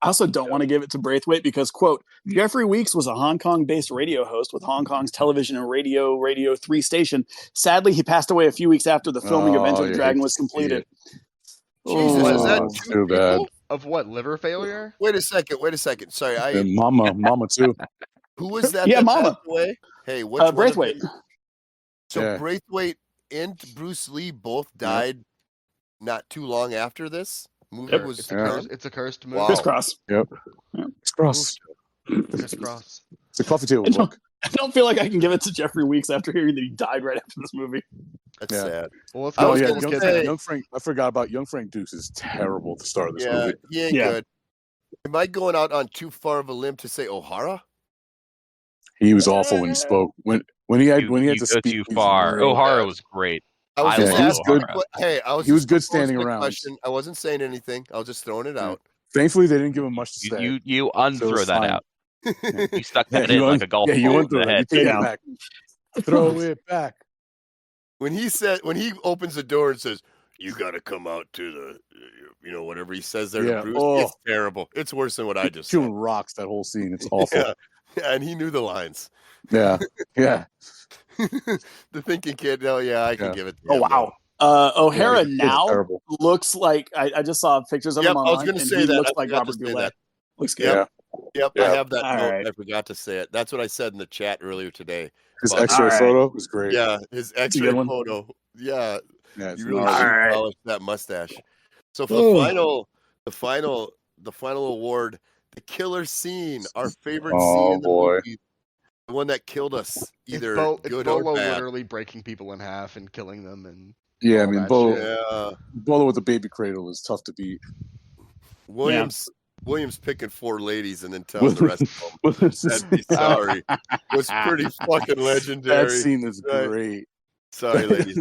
I also don't want to give it to Braithwaite because, quote, Jeffrey Weeks was a Hong Kong-based radio host with Hong Kong's television and Radio 3 station. Sadly, he passed away a few weeks after the filming of Enter the Dragon was completed. Jesus, is that too bad? Of what, liver failure? Wait a second. Sorry, and Mama too. Who was that? Yeah, that Mama. passed away? Hey, what's Braithwaite? So Braithwaite and Bruce Lee both died not too long after this movie was. It's a cursed movie. Wow. Crisscross. Yep. Crisscross. Crisscross. It's a coffee table book. I don't feel like I can give it to Jeffrey Weeks after hearing that he died right after this movie. That's sad. Well, Young Frank. I forgot about Young Frank Dukes. Is terrible at the start of this movie. He ain't good. Am I going out on too far of a limb to say O'Hara? He was awful when he spoke. When he had to speak too far. O'Hara was great. I was good. Hey, he was good standing around. Question. I wasn't saying anything. I was just throwing it out. Thankfully, they didn't give him much to say. You unthrow that out. You stuck that in like a golf you ball went in the through that. You head. take Yeah. it back. Throw it back. When he opens the door and says, "You got to come out to the," whatever he says there Yeah. to Bruce, Oh. it's terrible. It's worse than what I just said. June rocks that whole scene. It's awful. Yeah, and he knew the lines. Yeah. Yeah. The thinking kid, oh yeah, I can Yeah. give it to Oh, him, wow. though. O'Hara it's now terrible. looks like I just saw pictures of Yep, him I online. was gonna and say he that. looks I like forgot to Robert say Goulet. that. Looks good. Yep, Yeah. I have that All note. right. I forgot to say it. That's what I said in the chat earlier today. His But- X-ray All right. photo was great. Yeah, his a X-ray good one. photo. Yeah, Yeah, it's you really gnarly. should All right. polish that mustache. So for Ooh. the final award, the killer scene, our favorite Oh, scene in the boy. movie, the one that killed us, either it's good or Bolo bad. literally breaking people in half and killing them and Yeah, I all mean, that Bolo, shit. Bolo with the baby cradle is tough to beat. Williams picking 4 ladies and then telling the rest of them, "I'd be sorry," was pretty fucking legendary. That scene is Right. great. Sorry, ladies.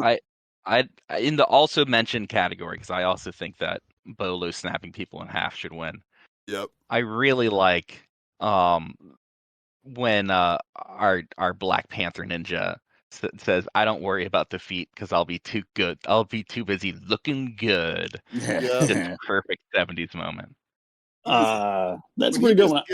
I in the also mentioned category, because I also think that Bolo snapping people in half should win. Yep. I really like when our Black Panther ninja says, "I don't worry about defeat because I'll be too good. I'll be too busy looking good." Yeah. Just perfect 70s moment. That's a When he pretty good just one.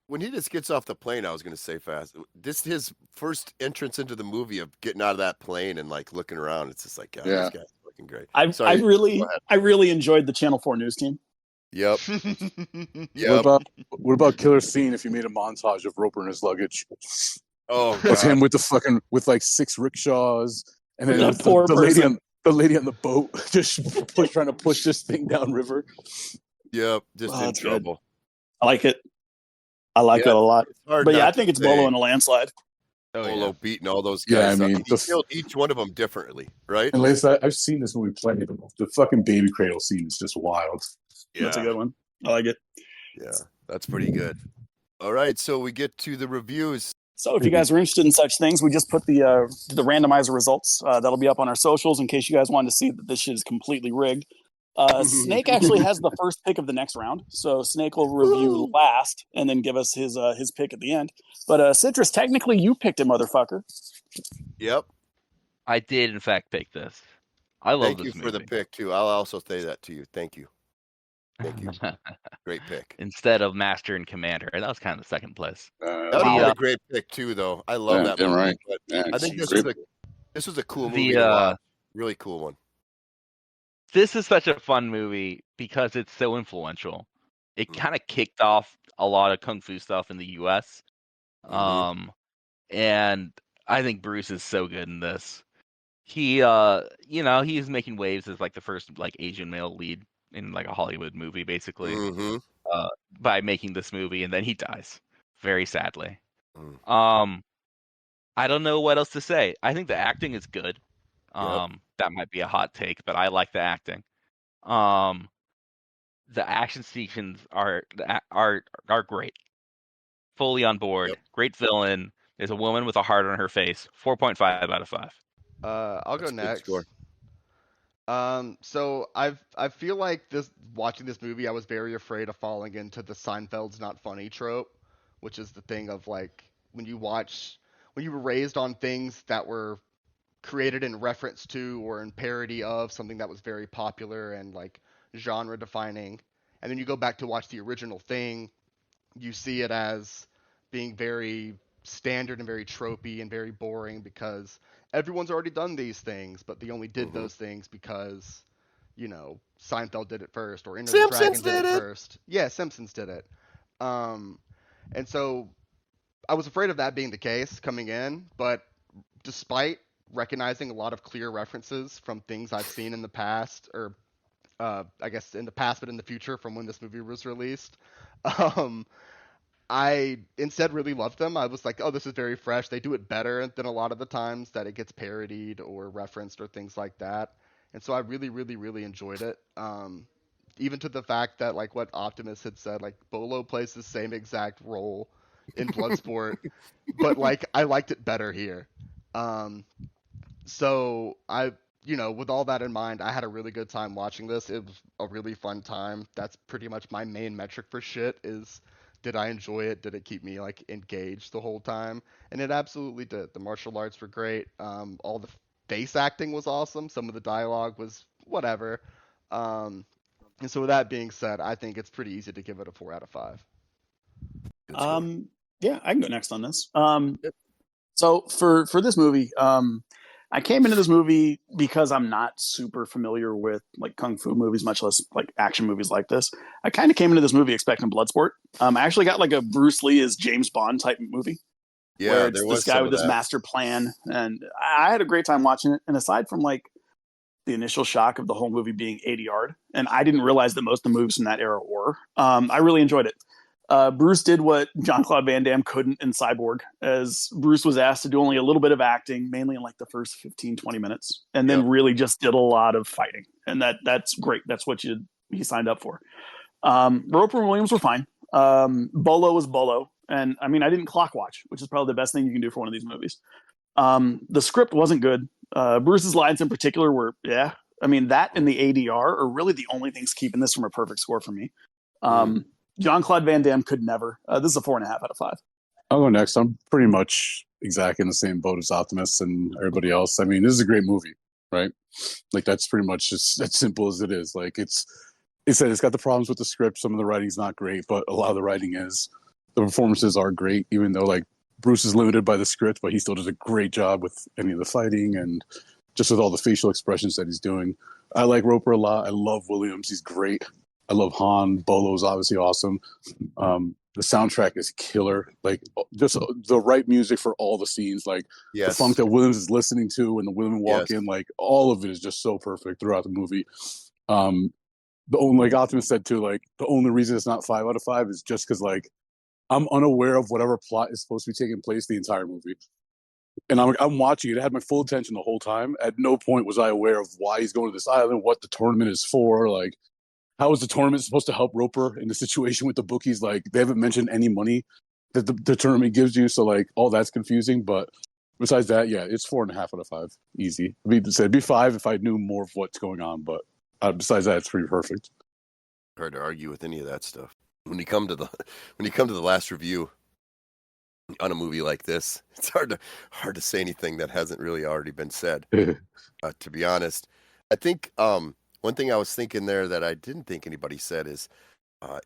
when he just gets off the plane, I was going to say fast. This his first entrance into the movie of getting out of that plane and like looking around. It's just like, God, Yeah. this guy's fucking great. I Sorry, really enjoyed the Channel 4 news team. Yep. What Yep. about killer scene if you made a montage of Roper and his luggage? Oh, Of God. him with like 6 rickshaws, and then That poor the lady person. the lady on the boat just trying to push this thing down river. Yep. Just Oh, in that's good. trouble. I like it. I like it a lot. It's hard But yeah, not I think to it's Bolo say in a landslide. Oh, Bolo yeah. beating all those Yeah, guys. I up. mean, He killed each one of them differently, right? And Liz, I've seen this movie plenty. The fucking baby cradle scene is just wild. Yeah. That's a good one. I like it. Yeah, that's pretty good. All right, so we get to the reviews. So if you guys are interested in such things, we just put the randomizer results. That'll be up on our socials in case you guys wanted to see that this shit is completely rigged. Snake actually has the first pick of the next round, so Snake will review last and then give us his pick at the end. But Citrus, technically, you picked it, motherfucker. Yep. I did, in fact, pick this. I love Thank this you movie. for the pick too. I'll also say that to you. Thank you. Thank you. Great pick. Instead of Master and Commander. That was kind of the second place. That would have been a great pick too, though. I love that movie. Right. But Yeah, I think it's this was a cool movie to watch. Really cool one. This is such a fun movie because it's so influential. It kind of kicked off a lot of kung fu stuff in the U.S. And I think Bruce is so good in this. He, he's making waves as like the first like Asian male lead in like a Hollywood movie, basically, by making this movie, and then he dies very sadly. I don't know what else to say. I think the acting is good. That might be a hot take, but I like the acting. The action sequences are great. Fully on board. Great villain. There's a woman with a heart on her face. 4.5 out of 5. I'll go next. So I feel like watching this movie, I was very afraid of falling into the Seinfeld's not funny trope, which is the thing of like when you were raised on things that were created in reference to or in parody of something that was very popular and like genre defining, and then you go back to watch the original thing, you see it as being very standard and very tropey and very boring because everyone's already done these things, but they only did those things because, Seinfeld did it first or Enter the Dragon did it first. Yeah, Simpsons did it. And so I was afraid of that being the case coming in, but despite recognizing a lot of clear references from things I've seen in the past, or I guess in the past but in the future from when this movie was released, I instead really loved them. I was like, oh, this is very fresh. They do it better than a lot of the times that it gets parodied or referenced or things like that. And so I really, really, really enjoyed it. Even to the fact that, like what Optimus had said, like Bolo plays the same exact role in Bloodsport, but like I liked it better here. So with all that in mind, I had a really good time watching this. It was a really fun time. That's pretty much my main metric for shit is did I enjoy it? Did it keep me like engaged the whole time? And it absolutely did. The martial arts were great. All the face acting was awesome. Some of the dialogue was whatever. And so with that being said, I think it's pretty easy to give it a 4 out of 5. Yeah, I can go next on this. So for this movie, I came into this movie because I'm not super familiar with like kung fu movies, much less like action movies like this. I kind of came into this movie expecting Bloodsport. I actually got like a Bruce Lee as James Bond type movie. Yeah, where it's this guy with this master plan, and I had a great time watching it. And aside from like the initial shock of the whole movie being 80 yard, and I didn't realize that most of the movies from that era were, I really enjoyed it. Bruce did what Jean-Claude Van Damme couldn't in Cyborg, as Bruce was asked to do only a little bit of acting, mainly in like the first 15, 20 minutes, and then really just did a lot of fighting. And that's great. That's what he signed up for. Roper and Williams were fine. Bolo was Bolo. And I mean, I didn't clock watch, which is probably the best thing you can do for one of these movies. The script wasn't good. Bruce's lines in particular were, yeah. I mean, that and the ADR are really the only things keeping this from a perfect score for me. Jean-Claude Van Damme could never. This is a 4.5 out of 5. I'll go next. I'm pretty much exactly in the same boat as Optimus and everybody else. I mean, this is a great movie, right? Like, that's pretty much just as simple as it is. Like, it's got the problems with the script. Some of the writing's not great, but a lot of the writing is. The performances are great, even though like Bruce is limited by the script, but he still does a great job with any of the fighting and just with all the facial expressions that he's doing. I like Roper a lot. I love Williams. He's great. I love Han. Bolo's obviously awesome. The soundtrack is killer. Like just the right music for all the scenes. Like the funk that Williams is listening to when the women walk in, like all of it is just so perfect throughout the movie. The only, like Optimus said too, like the only reason it's not 5 out of 5 is just because like I'm unaware of whatever plot is supposed to be taking place the entire movie. And I'm watching it. I had my full attention the whole time. At no point was I aware of why he's going to this island, what the tournament is for, like how is the tournament supposed to help Roper in the situation with the bookies? Like they haven't mentioned any money that the tournament gives you, so like all that's confusing. But besides that, yeah, it's 4.5 out of 5, easy. I mean, it'd be 5 if I knew more of what's going on, but besides that, it's pretty perfect. Hard to argue with any of that stuff. When you come to the last review on a movie like this, it's hard to say anything that hasn't really already been said. To be honest, I think one thing I was thinking there that I didn't think anybody said is,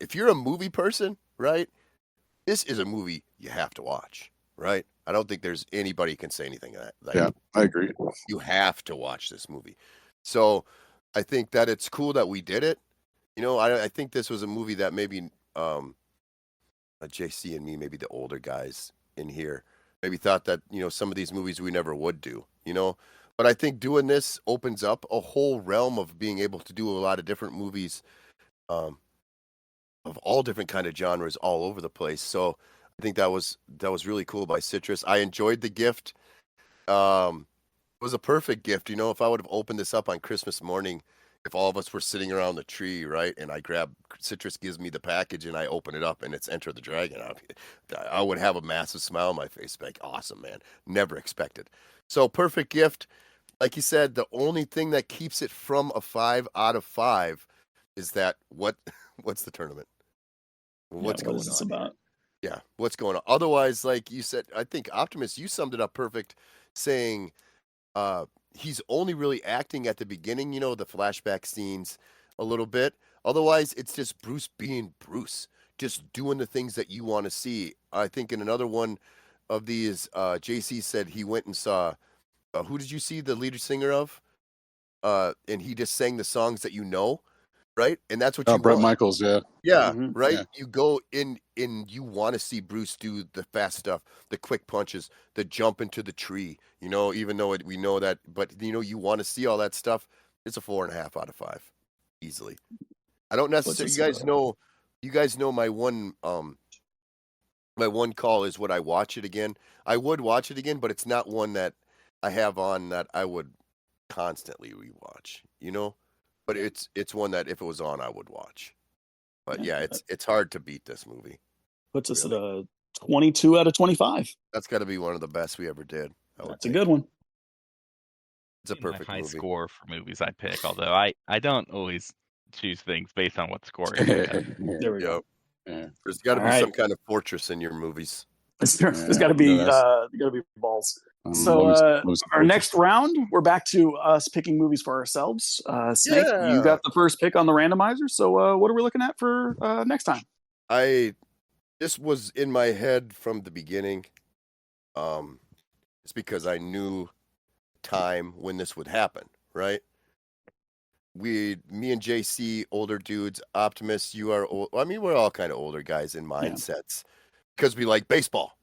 if you're a movie person, right, this is a movie you have to watch, right? I don't think there's anybody can say anything that. Like, yeah, I agree. You have to watch this movie. So I think that it's cool that we did it. You know, I think this was a movie that maybe JC and me, maybe the older guys in here, maybe thought that, you know, some of these movies we never would do, you know. But I think doing this opens up a whole realm of being able to do a lot of different movies of all different kind of genres all over the place. So I think that was really cool by Citrus. I enjoyed the gift. It was a perfect gift. You know, if I would have opened this up on Christmas morning, if all of us were sitting around the tree, right, and I grab Citrus gives me the package and I open it up and it's Enter the Dragon, I would have a massive smile on my face. Like, awesome, man. Never expected. So perfect gift. Like you said, the only thing that keeps it from a 5 out of 5 is that what's the tournament? What's going on? About? Yeah, what's going on? Otherwise, like you said, I think Optimus, you summed it up perfect, saying he's only really acting at the beginning, you know, the flashback scenes a little bit. Otherwise, it's just Bruce being Bruce, just doing the things that you want to see. I think in another one of these, JC said he went and saw, who did you see the lead singer of? And he just sang the songs that you know, right? And that's what you Bret want. Michaels, yeah. Yeah, Mm-hmm. right? Yeah. You go in you want to see Bruce do the fast stuff, the quick punches, the jump into the tree, you know, even though we know that, but, you know, you want to see all that stuff. It's a 4.5 out of 5, easily. I don't necessarily, you guys know my one call is would I watch it again? I would watch it again, but it's not one that I have on that I would constantly rewatch, you know? But it's one that if it was on, I would watch. But yeah, it's hard to beat this movie. Puts us at a 22 out of 25. That's got to be one of the best we ever did. That's a good one. It's a perfect high movie. score for movies I pick, although I don't always choose things based on what score it is. There we go. Yeah. There's got to All be right. some kind of fortress in your movies. There's got to be balls. So our next round, we're back to us picking movies for ourselves. Snake, you got the first pick on the randomizer. So what are we looking at for next time? This was in my head from the beginning. It's because I knew time when this would happen, right? Me and JC, older dudes. Optimus, you are old. I mean, we're all kind of older guys in mindsets because we like baseball,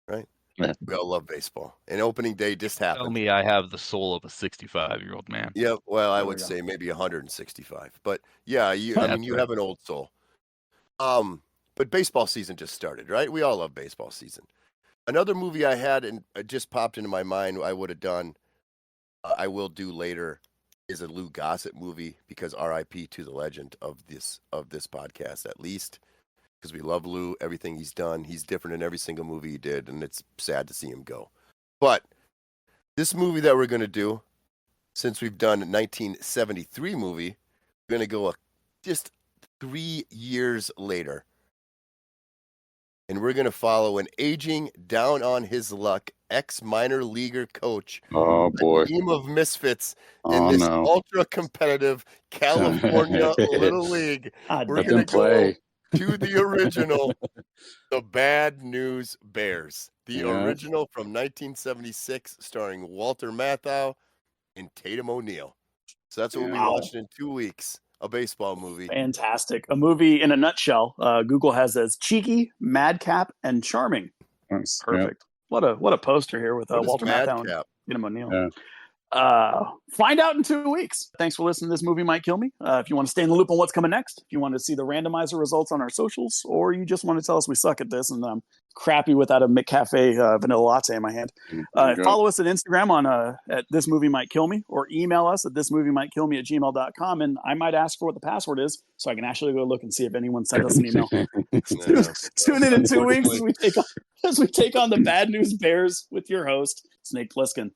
right? Yeah. We all love baseball. And opening day just happened. Tell me I have the soul of a 65-year-old man. Yeah, well, I would say maybe 165. But yeah, you have an old soul. But baseball season just started, right? We all love baseball season. Another movie I had and it just popped into my mind I would have done, I will do later, is a Lou Gossett movie because R.I.P. to the legend of this podcast, at least, because we love Lou, everything he's done. He's different in every single movie he did, and it's sad to see him go. But this movie that we're going to do, since we've done a 1973 movie, we're going to go just 3 years later. And we're going to follow an aging, down on his luck, ex-minor leaguer coach. Oh, boy. A team of misfits in this ultra-competitive California Little League. We're going to go to the original, The Bad News Bears. The original from 1976, starring Walter Matthau and Tatum O'Neal. So that's what we'll be watching in 2 weeks. A baseball movie. Fantastic. A movie in a nutshell. Google has as cheeky, madcap, and charming. Nice. Perfect. Yeah. What a poster here with Walter Matthau and Tatum O'Neal. Yeah. Find out in 2 weeks. Thanks for listening to This Movie Might Kill Me. If you want to stay in the loop on what's coming next, if you want to see the randomizer results on our socials, or you just want to tell us we suck at this and I'm crappy without a McCafe vanilla latte in my hand, follow us on Instagram on at This Movie Might Kill Me, or email us at thismoviemightKillMe@gmail.com, and I might ask for what the password is so I can actually go look and see if anyone sent us an email. Tune in 2 weeks as we take on the Bad News Bears with your host, Snake Plissken.